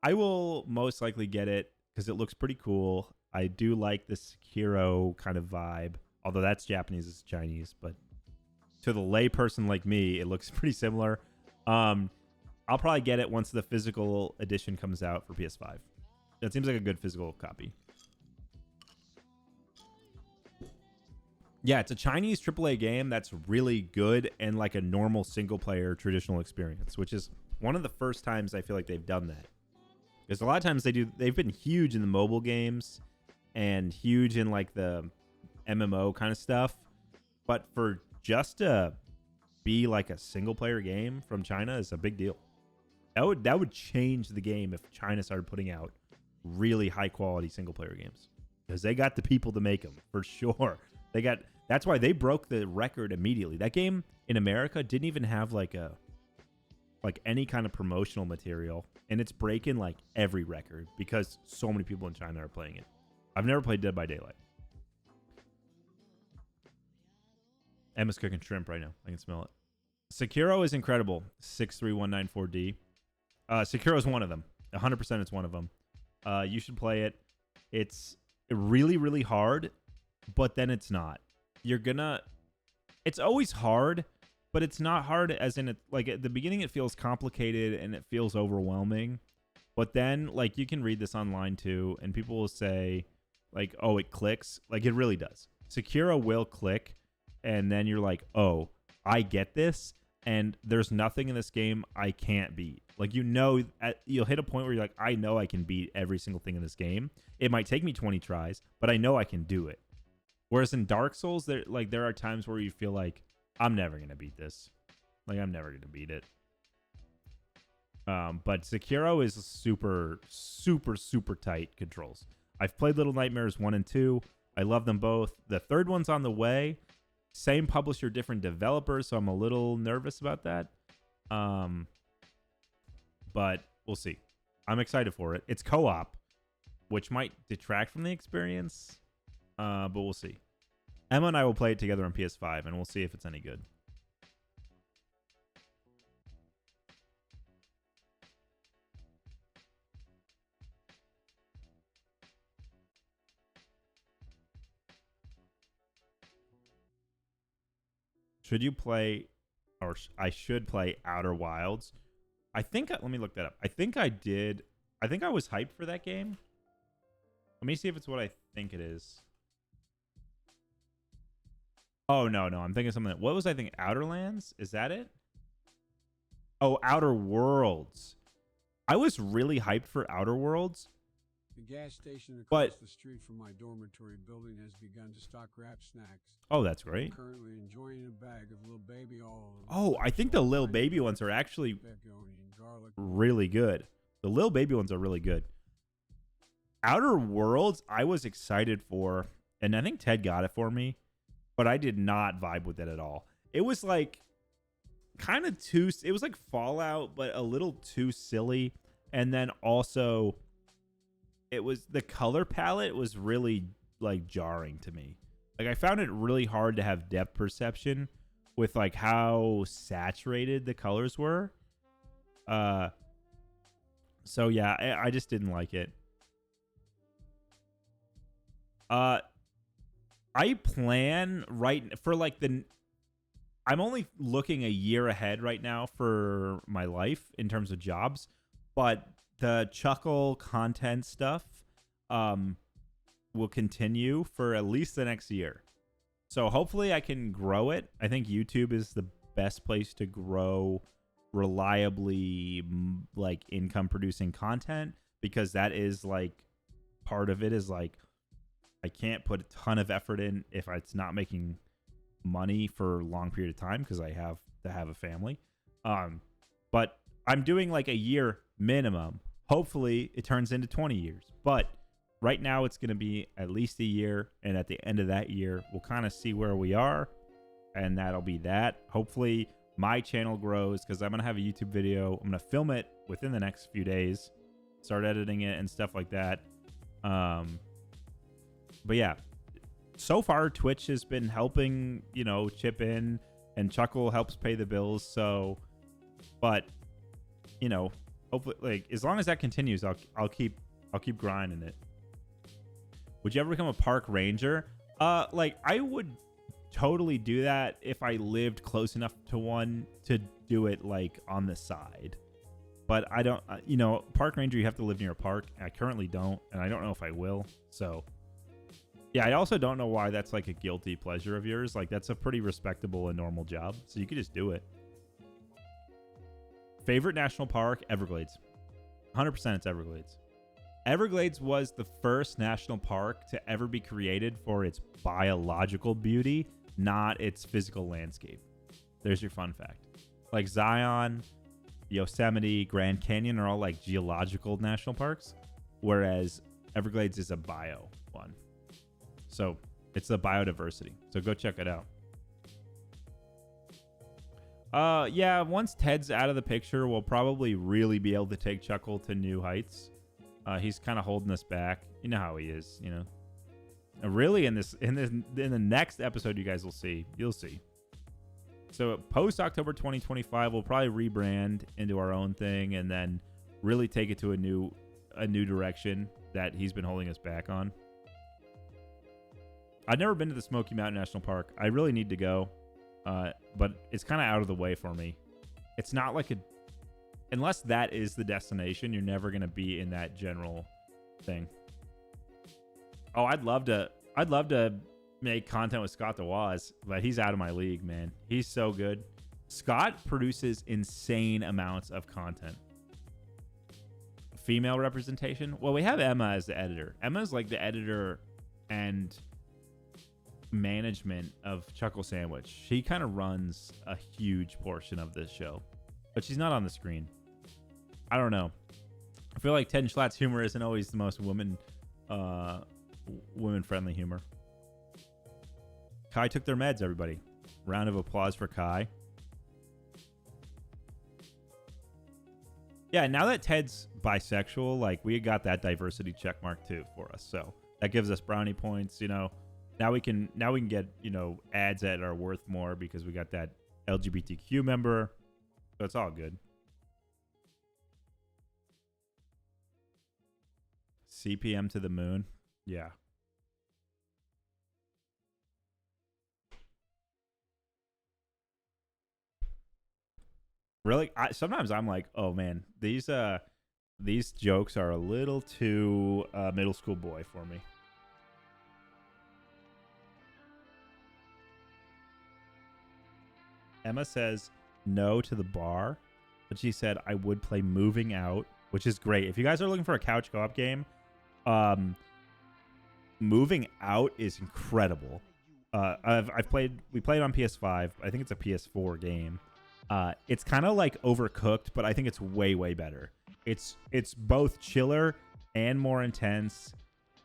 I will most likely get it because it looks pretty cool. I do like the Sekiro kind of vibe, although that's Japanese, it's Chinese, but to the layperson like me, it looks pretty similar. I'll probably get it once the physical edition comes out for PS5. That seems like a good physical copy. Yeah, it's a Chinese AAA game that's really good and like a normal single-player traditional experience, which is one of the first times I feel like they've done that. Because a lot of times they've been huge in the mobile games and huge in like the MMO kind of stuff. But for just to be like a single-player game from China is a big deal. That would change the game if China started putting out really high quality single player games because they got the people to make them for sure. That's why they broke the record immediately. That game in America didn't even have like any kind of promotional material, and it's breaking like every record because so many people in China are playing it. I've never played Dead by Daylight. Emma's cooking shrimp right now. I can smell it. Sekiro is incredible. 63194D. Sekiro is one of them. 100% it's one of them. You should play it. It's really, really hard, but then it's not. It's always hard, but it's not hard as in it, like at the beginning it feels complicated and it feels overwhelming. But then like you can read this online too, and people will say like, oh, it clicks. Like it really does. Sekiro will click, and then you're like, oh, I get this, and there's nothing in this game I can't beat. Like, you'll hit a point where you're like, I know I can beat every single thing in this game. It might take me 20 tries, but I know I can do it. Whereas in Dark Souls, there are times where you feel like, I'm never going to beat this. Like, I'm never going to beat it. But Sekiro is super, super, super tight controls. I've played Little Nightmares 1 and 2. I love them both. The third one's on the way. Same publisher, different developers, so I'm a little nervous about that. But we'll see. I'm excited for it. It's co-op, which might detract from the experience, but we'll see. Emma and I will play it together on PS5, and we'll see if it's any good. Should you play, or I should play Outer Wilds? Let me look that up. I think I did. I think I was hyped for that game. Let me see if it's what I think it is. Oh, no. I'm thinking something. What was I thinking? Outer Lands? Is that it? Oh, Outer Worlds. I was really hyped for Outer Worlds. The gas station across the street from my dormitory building has begun to stock wrap snacks. Oh, that's great. I'm currently enjoying a bag of Little Baby all. Oh, I think the Little Baby ones are actually really good. The Little Baby ones are really good. Outer Worlds, I was excited for, and I think Ted got it for me, but I did not vibe with it at all. It was like kind of too, it was like Fallout, but a little too silly. And then also, it was, the color palette was really like jarring to me. Like I found it really hard to have depth perception with like how saturated the colors were. So yeah, I just didn't like it. I plan for like I'm only looking a year ahead right now for my life in terms of jobs, but the Chuckle content stuff will continue for at least the next year. So hopefully I can grow it. I think YouTube is the best place to grow reliably like income producing content, because that is like part of it is like I can't put a ton of effort in if it's not making money for a long period of time because I have to have a family. But I'm doing like a year minimum. Hopefully it turns into 20 years. But right now it's going to be at least a year. And at the end of that year, we'll kind of see where we are. And that'll be that. Hopefully my channel grows because I'm going to have a YouTube video. I'm going to film it within the next few days, start editing it and stuff like that. But yeah, so far Twitch has been helping, chip in, and Chuckle helps pay the bills. So, but hopefully, like as long as that continues, I'll keep grinding it. Would you ever become a park ranger? Like I would totally do that if I lived close enough to one to do it like on the side. But I don't, park ranger, you have to live near a park. I currently don't, and I don't know if I will. So. Yeah, I also don't know why that's like a guilty pleasure of yours. Like that's a pretty respectable and normal job. So you could just do it. Favorite national park? Everglades. 100% it's Everglades. Everglades was the first national park to ever be created for its biological beauty, not its physical landscape. There's your fun fact. Like Zion, Yosemite, Grand Canyon are all like geological national parks. whereas Everglades is a bio one. So it's the biodiversity. So go check it out. Yeah, once Ted's out of the picture, we'll probably really be able to take Chuckle to new heights. He's kind of holding us back. You know how he is, you know. And really, in the next episode, you guys will see. You'll see. So post October 2025, we'll probably rebrand into our own thing, and then really take it to a new direction that he's been holding us back on. I've never been to the Smoky Mountain National Park. I really need to go, but it's kind of out of the way for me. It's not like unless that is the destination, you're never going to be in that general thing. Oh, I'd love to make content with Scott DeWaz, but he's out of my league, man. He's so good. Scott produces insane amounts of content. Female representation. Well, we have Emma as the editor. Emma's like the editor and management of Chuckle Sandwich. She kind of runs a huge portion of this show, but she's not on the screen. I don't know. I feel like Ted and Schlatt's humor isn't always the most women-friendly humor. Kai took their meds, everybody. Round of applause for Kai. Yeah, now that Ted's bisexual, like, we got that diversity check mark too for us. So that gives us brownie points, you know. Now we can get, you know, ads that are worth more because we got that LGBTQ member. So it's all good. CPM to the moon. Yeah. Really, sometimes I'm like, oh man, these jokes are a little too middle school boy for me. Emma says no to the bar, but she said I would play Moving Out, which is great. If you guys are looking for a couch co-op game, Moving Out is incredible. We played on PS5. I think it's a PS4 game. It's kind of like Overcooked, but I think it's way better. It's both chiller and more intense,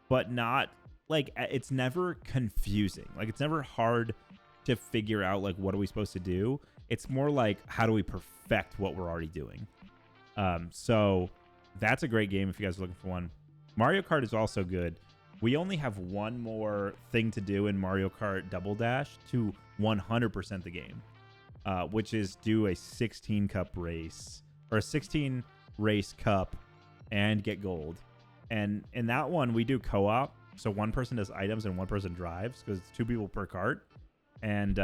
but not like, it's never confusing. Like, it's never hard to figure out, like, what are we supposed to do. It's more like, how do we perfect what we're already doing? So that's a great game if you guys are looking for one. Mario Kart is also good. We only have one more thing to do in Mario Kart Double Dash to 100% the game, which is do a 16 cup race, or a 16 race cup, and get gold. And in that one, we do co-op. So one person does items and one person drives, because it's 2 people per cart. And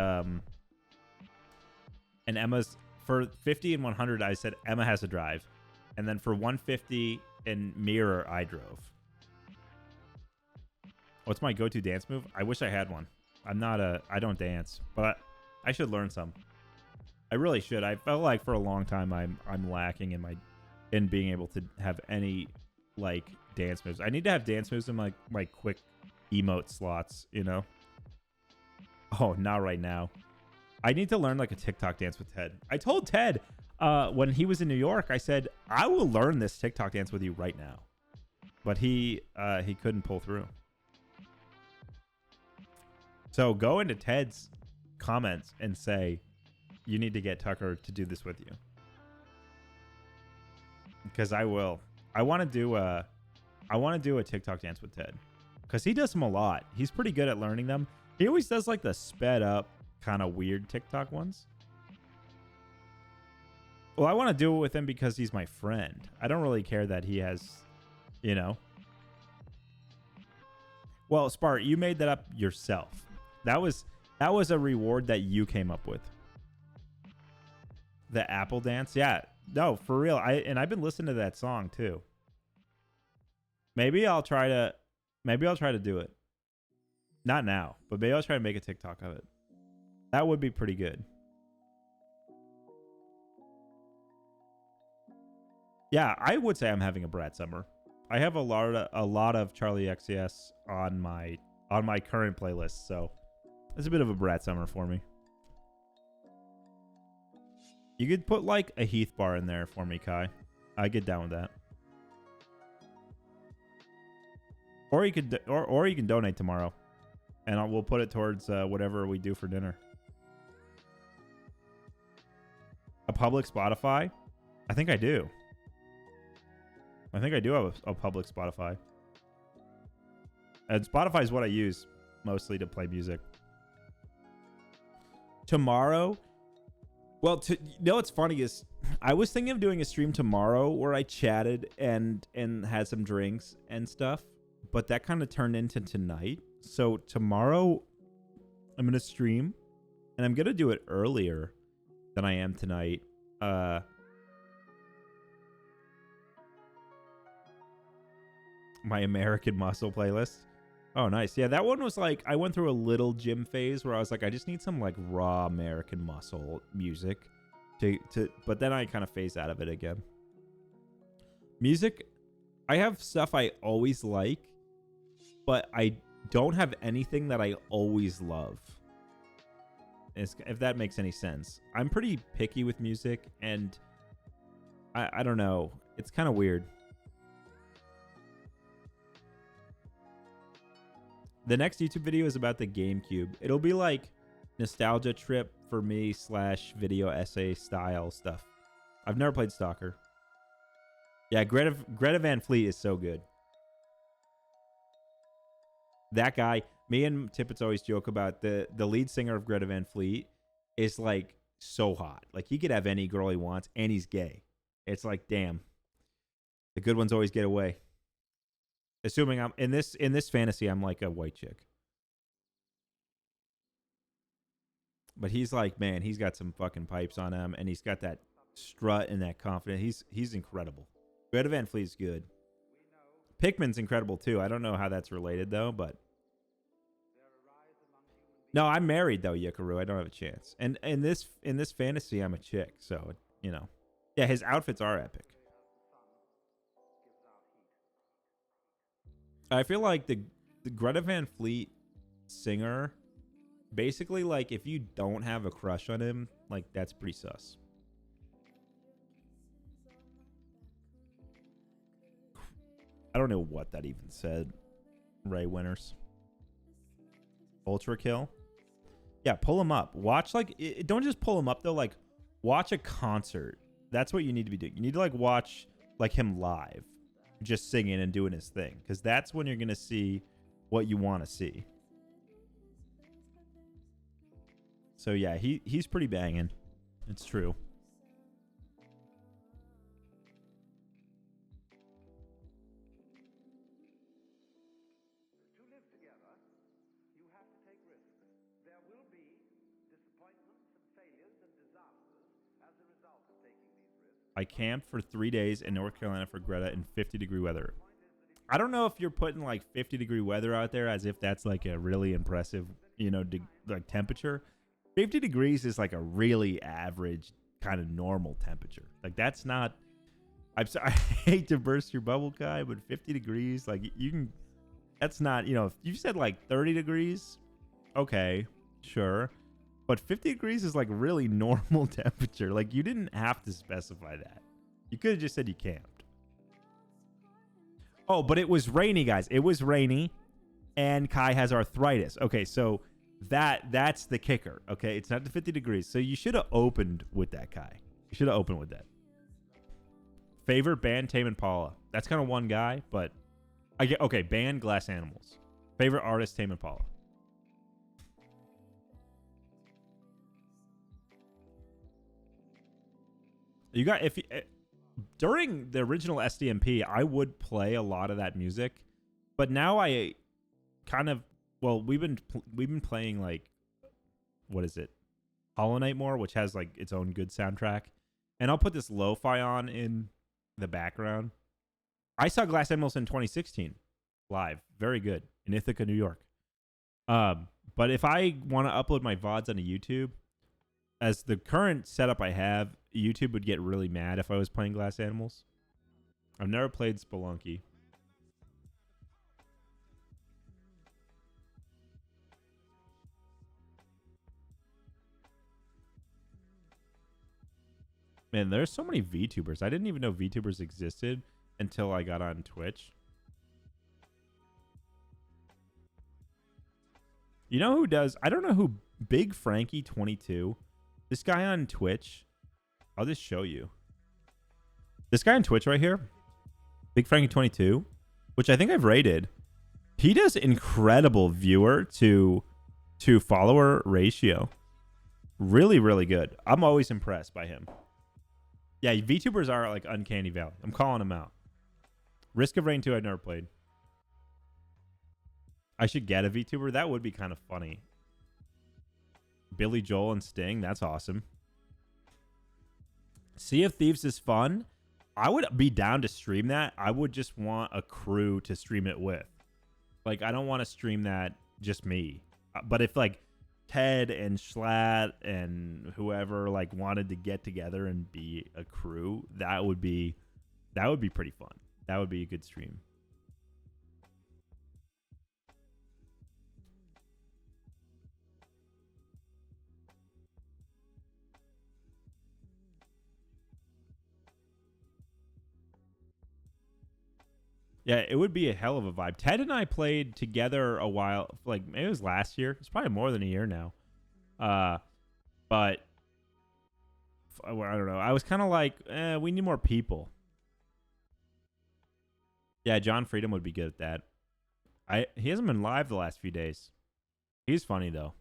Emma's, for 50 and 100, I said Emma has to drive. And then for 150 and Mirror, I drove. What's my go-to dance move? I wish I had one. I don't dance, but I should learn some. I really should. I felt like for a long time I'm lacking in being able to have any, like, dance moves. I need to have dance moves in my quick emote slots, you know? Oh, not right now. I need to learn, like, a TikTok dance with Ted. I told Ted when he was in New York, I said, I will learn this TikTok dance with you right now. But he couldn't pull through. So go into Ted's comments and say, you need to get Tucker to do this with you. Because I will. I want to do a TikTok dance with Ted. Because he does them a lot. He's pretty good at learning them. He always does, like, the sped up kind of weird TikTok ones. Well, I want to do it with him because he's my friend. I don't really care that he has, you know. Well, Spart, you made that up yourself. That was a reward that you came up with. The Apple dance. Yeah. No, for real. I've been listening to that song too. Maybe I'll try to do it. Not now, but maybe I'll try to make a TikTok of it. That would be pretty good. Yeah, I would say I'm having a Brat summer. I have a lot of Charlie XCS on my current playlist, so it's a bit of a Brat summer for me. You could put, like, a Heath bar in there for me, Kai. I get down with that. Or you could, or you can donate tomorrow, and we'll put it towards whatever we do for dinner. A public Spotify? I think I do. I think I do have a public Spotify. And Spotify is what I use mostly to play music. Tomorrow, well, you know what's funny is I was thinking of doing a stream tomorrow where I chatted and had some drinks and stuff, but that kind of turned into tonight. So tomorrow I'm going to stream, and I'm going to do it earlier than I am tonight. My American Muscle playlist. Oh, nice. Yeah, that one was like, I went through a little gym phase where I was like, I just need some like raw American Muscle music but then I kind of phased out of it again. Music, I have stuff I always like, but I don't have anything that I always love. If that makes any sense. I'm pretty picky with music, and I don't know. It's kind of weird. The next YouTube video is about the GameCube. It'll be like nostalgia trip for me / video essay style stuff. I've never played Stalker. Yeah, Greta Van Fleet is so good. That guy, me and Tippets always joke about the lead singer of Greta Van Fleet is like so hot. Like he could have any girl he wants, and he's gay. It's like, damn. The good ones always get away. Assuming I'm in this fantasy, I'm like a white chick. But he's like, man, he's got some fucking pipes on him, and he's got that strut and that confidence. He's incredible. Greta Van Fleet's good. Pikmin's incredible too. I don't know how that's related though, but no, I'm married though, Yakaru. I don't have a chance. And in this fantasy, I'm a chick, so you know, yeah, his outfits are epic. I feel like the Greta Van Fleet singer, basically, like, if you don't have a crush on him, like, that's pretty sus. I don't know what that even said. Ray Winners. Ultra Kill. Yeah, pull him up. Watch, like, don't just pull him up, though. Like, watch a concert. That's what you need to be doing. You need to, like, watch, like, him live. Just singing and doing his thing, because that's when you're gonna see what you want to see. So yeah, he's pretty banging. It's true. To live together, you have to take risks. There will be disappointments and failures and disasters as a result of taking these risks. I camped for 3 days in North Carolina for Greta in 50-degree weather. I don't know if you're putting like 50-degree weather out there as if that's like a really impressive, you know, like temperature. 50 degrees is like a really average kind of normal temperature. Like that's not, I'm sorry, I hate to burst your bubble, Kai, but 50 degrees, like you can, that's not, you know, if you said like 30 degrees, okay, sure. But 50 degrees is like really normal temperature. Like you didn't have to specify that. You could have just said you camped. Oh, but it was rainy, guys. It was rainy, and Kai has arthritis. Okay, so that's the kicker. Okay, it's not the 50 degrees. So you should have opened with that, Kai. You should have opened with that. Favorite band, Tame Impala. That's kind of one guy, but I get okay. Band, Glass Animals. Favorite artist, Tame Impala. You got if you, during the original SDMP, I would play a lot of that music, but now I kind of we've been playing like what is it, Hollow Knight more, which has like its own good soundtrack, and I'll put this lo-fi on in the background. I saw Glass Animals in 2016 live, very good in Ithaca, New York. But if I want to upload my VODs onto YouTube, as the current setup I have, YouTube would get really mad if I was playing Glass Animals. I've never played Spelunky. Man, there's so many VTubers. I didn't even know VTubers existed until I got on Twitch. You know who does? I don't know who. Big Frankie 22. This guy on Twitch. I'll just show you. This guy on Twitch right here. Big Frankie 22, which I think I've rated. He does incredible viewer to follower ratio. Really, really good. I'm always impressed by him. Yeah, VTubers are like Uncanny Valley. I'm calling them out. Risk of Rain 2, I've never played. I should get a VTuber. That would be kind of funny. Billy Joel and Sting. That's awesome. Sea of Thieves is fun. I would be down to stream that. I would just want a crew to stream it with. Like, I don't want to stream that just me. But if, like, Ted and Schlatt and whoever, like, wanted to get together and be a crew, that would be pretty fun. That would be a good stream. Yeah, it would be a hell of a vibe. Ted and I played together a while, like maybe it was last year. It's probably more than a year now. But I don't know. I was kind of like, we need more people. Yeah, John Freedom would be good at that. He hasn't been live the last few days. He's funny though.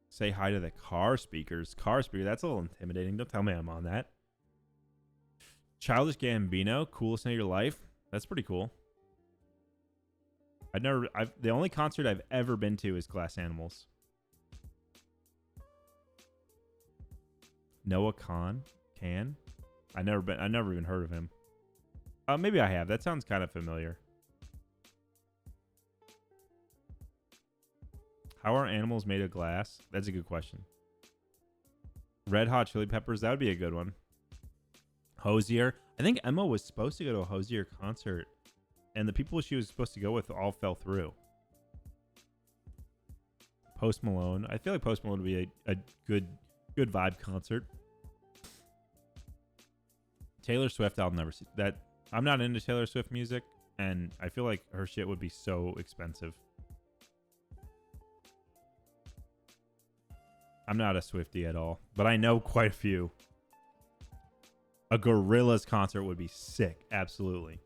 Say hi to the car speakers. Car speaker, that's a little intimidating. Don't tell me I'm on that. Childish Gambino, coolest night of your life. That's pretty cool. The only concert I've ever been to is Glass Animals. Noah Khan. I've never even heard of him. Maybe I have. That sounds kind of familiar. How are animals made of glass? That's a good question. Red Hot Chili Peppers. That would be a good one. Hosier. I think Emma was supposed to go to a Hosier concert, and the people she was supposed to go with all fell through. Post Malone. I feel like Post Malone would be a good vibe concert. Taylor Swift. I'll never see that. I'm not into Taylor Swift music, and I feel like her shit would be so expensive. I'm not a Swiftie at all, but I know quite a few. A Gorillaz concert would be sick. Absolutely.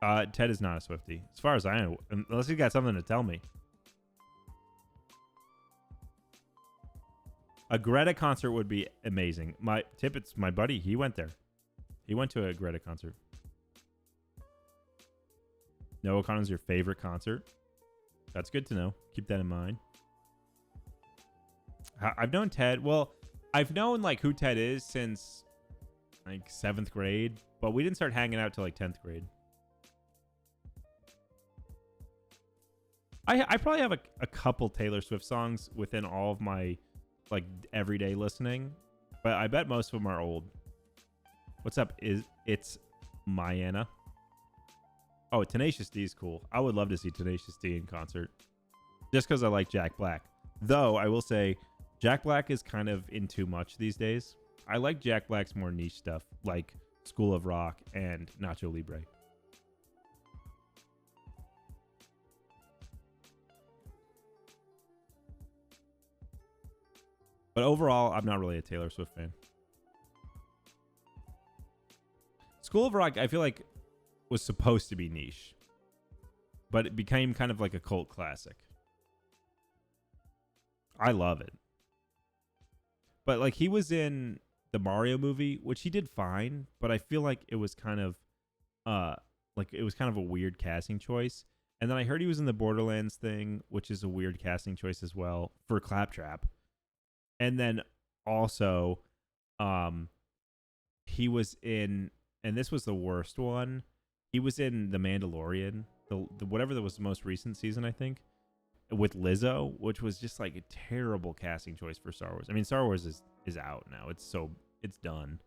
Ted is not a Swiftie, as far as I know, unless he got something to tell me. A Greta concert would be amazing. It's my buddy. He went there. He went to a Greta concert. Noah Kahan's your favorite concert. That's good to know. Keep that in mind. I've known Ted. Well, I've known like who Ted is since like 7th grade, but we didn't start hanging out till like 10th grade. I probably have a couple Taylor Swift songs within all of my like everyday listening, but I bet most of them are old. What's up? It's Mayanna? Oh, Tenacious D is cool. I would love to see Tenacious D in concert. Just because I like Jack Black. Though, I will say, Jack Black is kind of in too much these days. I like Jack Black's more niche stuff, like School of Rock and Nacho Libre. But overall, I'm not really a Taylor Swift fan. School of Rock, I feel like, was supposed to be niche, but it became kind of like a cult classic. I love it. But like he was in the Mario movie, which he did fine, but I feel like it was kind of a weird casting choice. And then I heard he was in the Borderlands thing, which is a weird casting choice as well for Claptrap. And then also he was in, and this was the worst one, he was in The Mandalorian, the whatever that was the most recent season, I think, with Lizzo, which was just like a terrible casting choice for Star Wars. I mean, Star Wars is out now. It's done.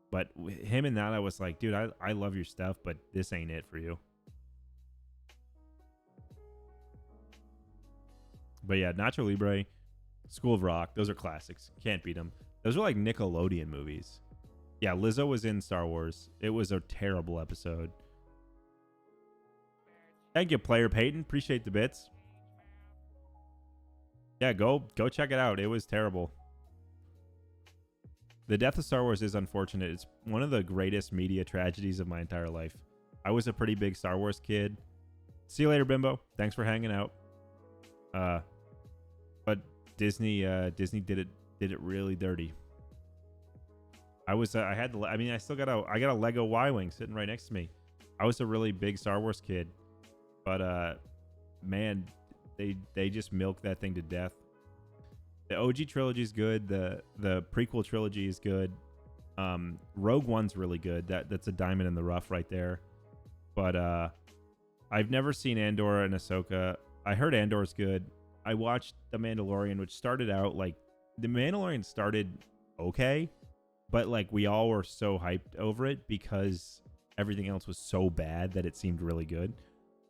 But him and that, I was like, dude, I love your stuff, but this ain't it for you. But yeah, Nacho Libre, School of Rock, those are classics. Can't beat them. Those are like Nickelodeon movies. Yeah, Lizzo was in Star Wars. It was a terrible episode. Thank you, Player Peyton. Appreciate the bits. Yeah, go check it out. It was terrible. The death of Star Wars is unfortunate. It's one of the greatest media tragedies of my entire life. I was a pretty big Star Wars kid. See you later, Bimbo. Thanks for hanging out. But Disney did it really dirty. I still got a Lego Y-Wing sitting right next to me. I was a really big Star Wars kid, but man, they just milked that thing to death. The OG trilogy is good. The prequel trilogy is good. Rogue One's really good. That's a diamond in the rough right there. But I've never seen Andor and Ahsoka. I heard Andor's good. I watched The Mandalorian, which started out like The Mandalorian started okay, but like we all were so hyped over it because everything else was so bad that it seemed really good.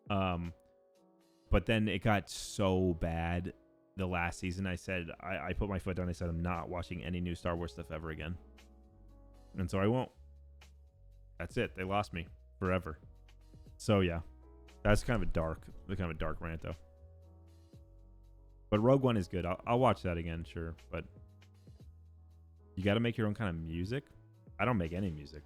But then it got so bad the last season. I said, I put my foot down. I said, I'm not watching any new Star Wars stuff ever again. And so I won't. That's it. They lost me forever. So yeah, that's kind of a dark rant though. But Rogue One is good. I'll watch that again, sure. But you got to make your own kind of music. I don't make any music.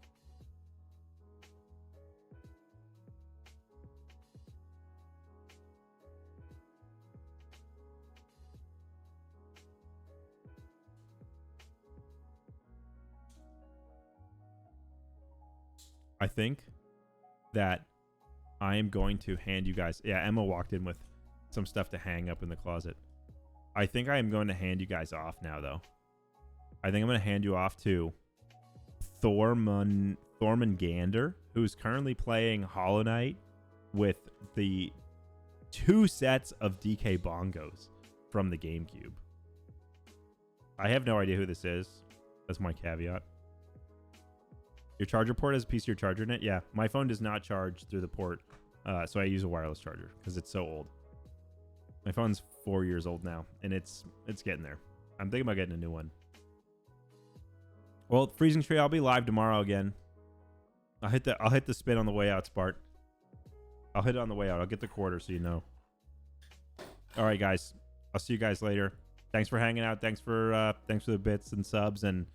I think that I am going to hand you guys... Yeah, Emma walked in with some stuff to hang up in the closet. I think I am going to hand you guys off now, though. I think I'm going to hand you off to Gander, who's currently playing Hollow Knight with the 2 sets of DK bongos from the GameCube. I have no idea who this is. That's my caveat. Your charger port has a piece of your charger in it? Yeah, my phone does not charge through the port, so I use a wireless charger because it's so old. My phone's 4 years old now, and it's getting there. I'm thinking about getting a new one. Well, Freezing Tree, I'll be live tomorrow again. I'll hit the spin on the way out, Spart. I'll hit it on the way out. I'll get the quarter so you know. All right, guys. I'll see you guys later. Thanks for hanging out. Thanks for the bits and subs, and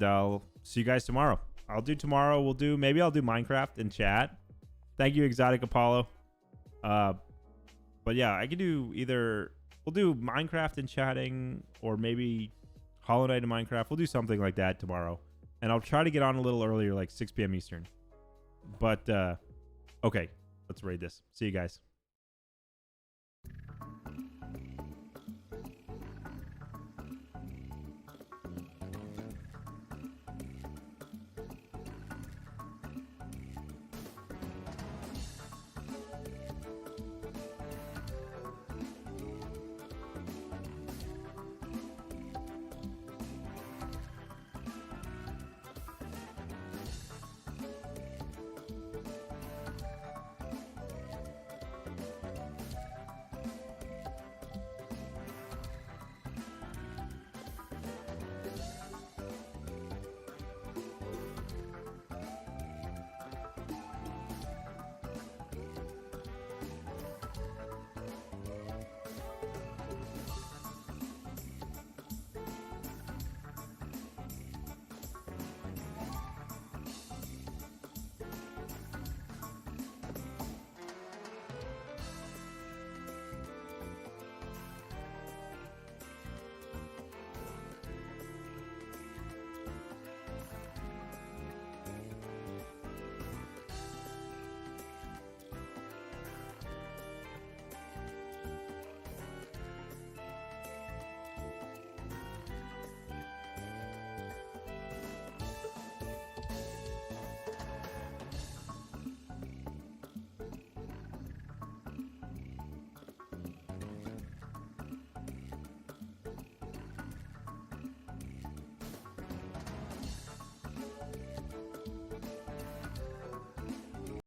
I'll see you guys tomorrow. I'll do tomorrow. Maybe I'll do Minecraft and chat. Thank you, Exotic Apollo. But yeah, I could do either. We'll do Minecraft and chatting, or maybe Hollow Knight and Minecraft. We'll do something like that tomorrow, and I'll try to get on a little earlier, like 6 p.m. Eastern. But okay, let's raid this. See you guys.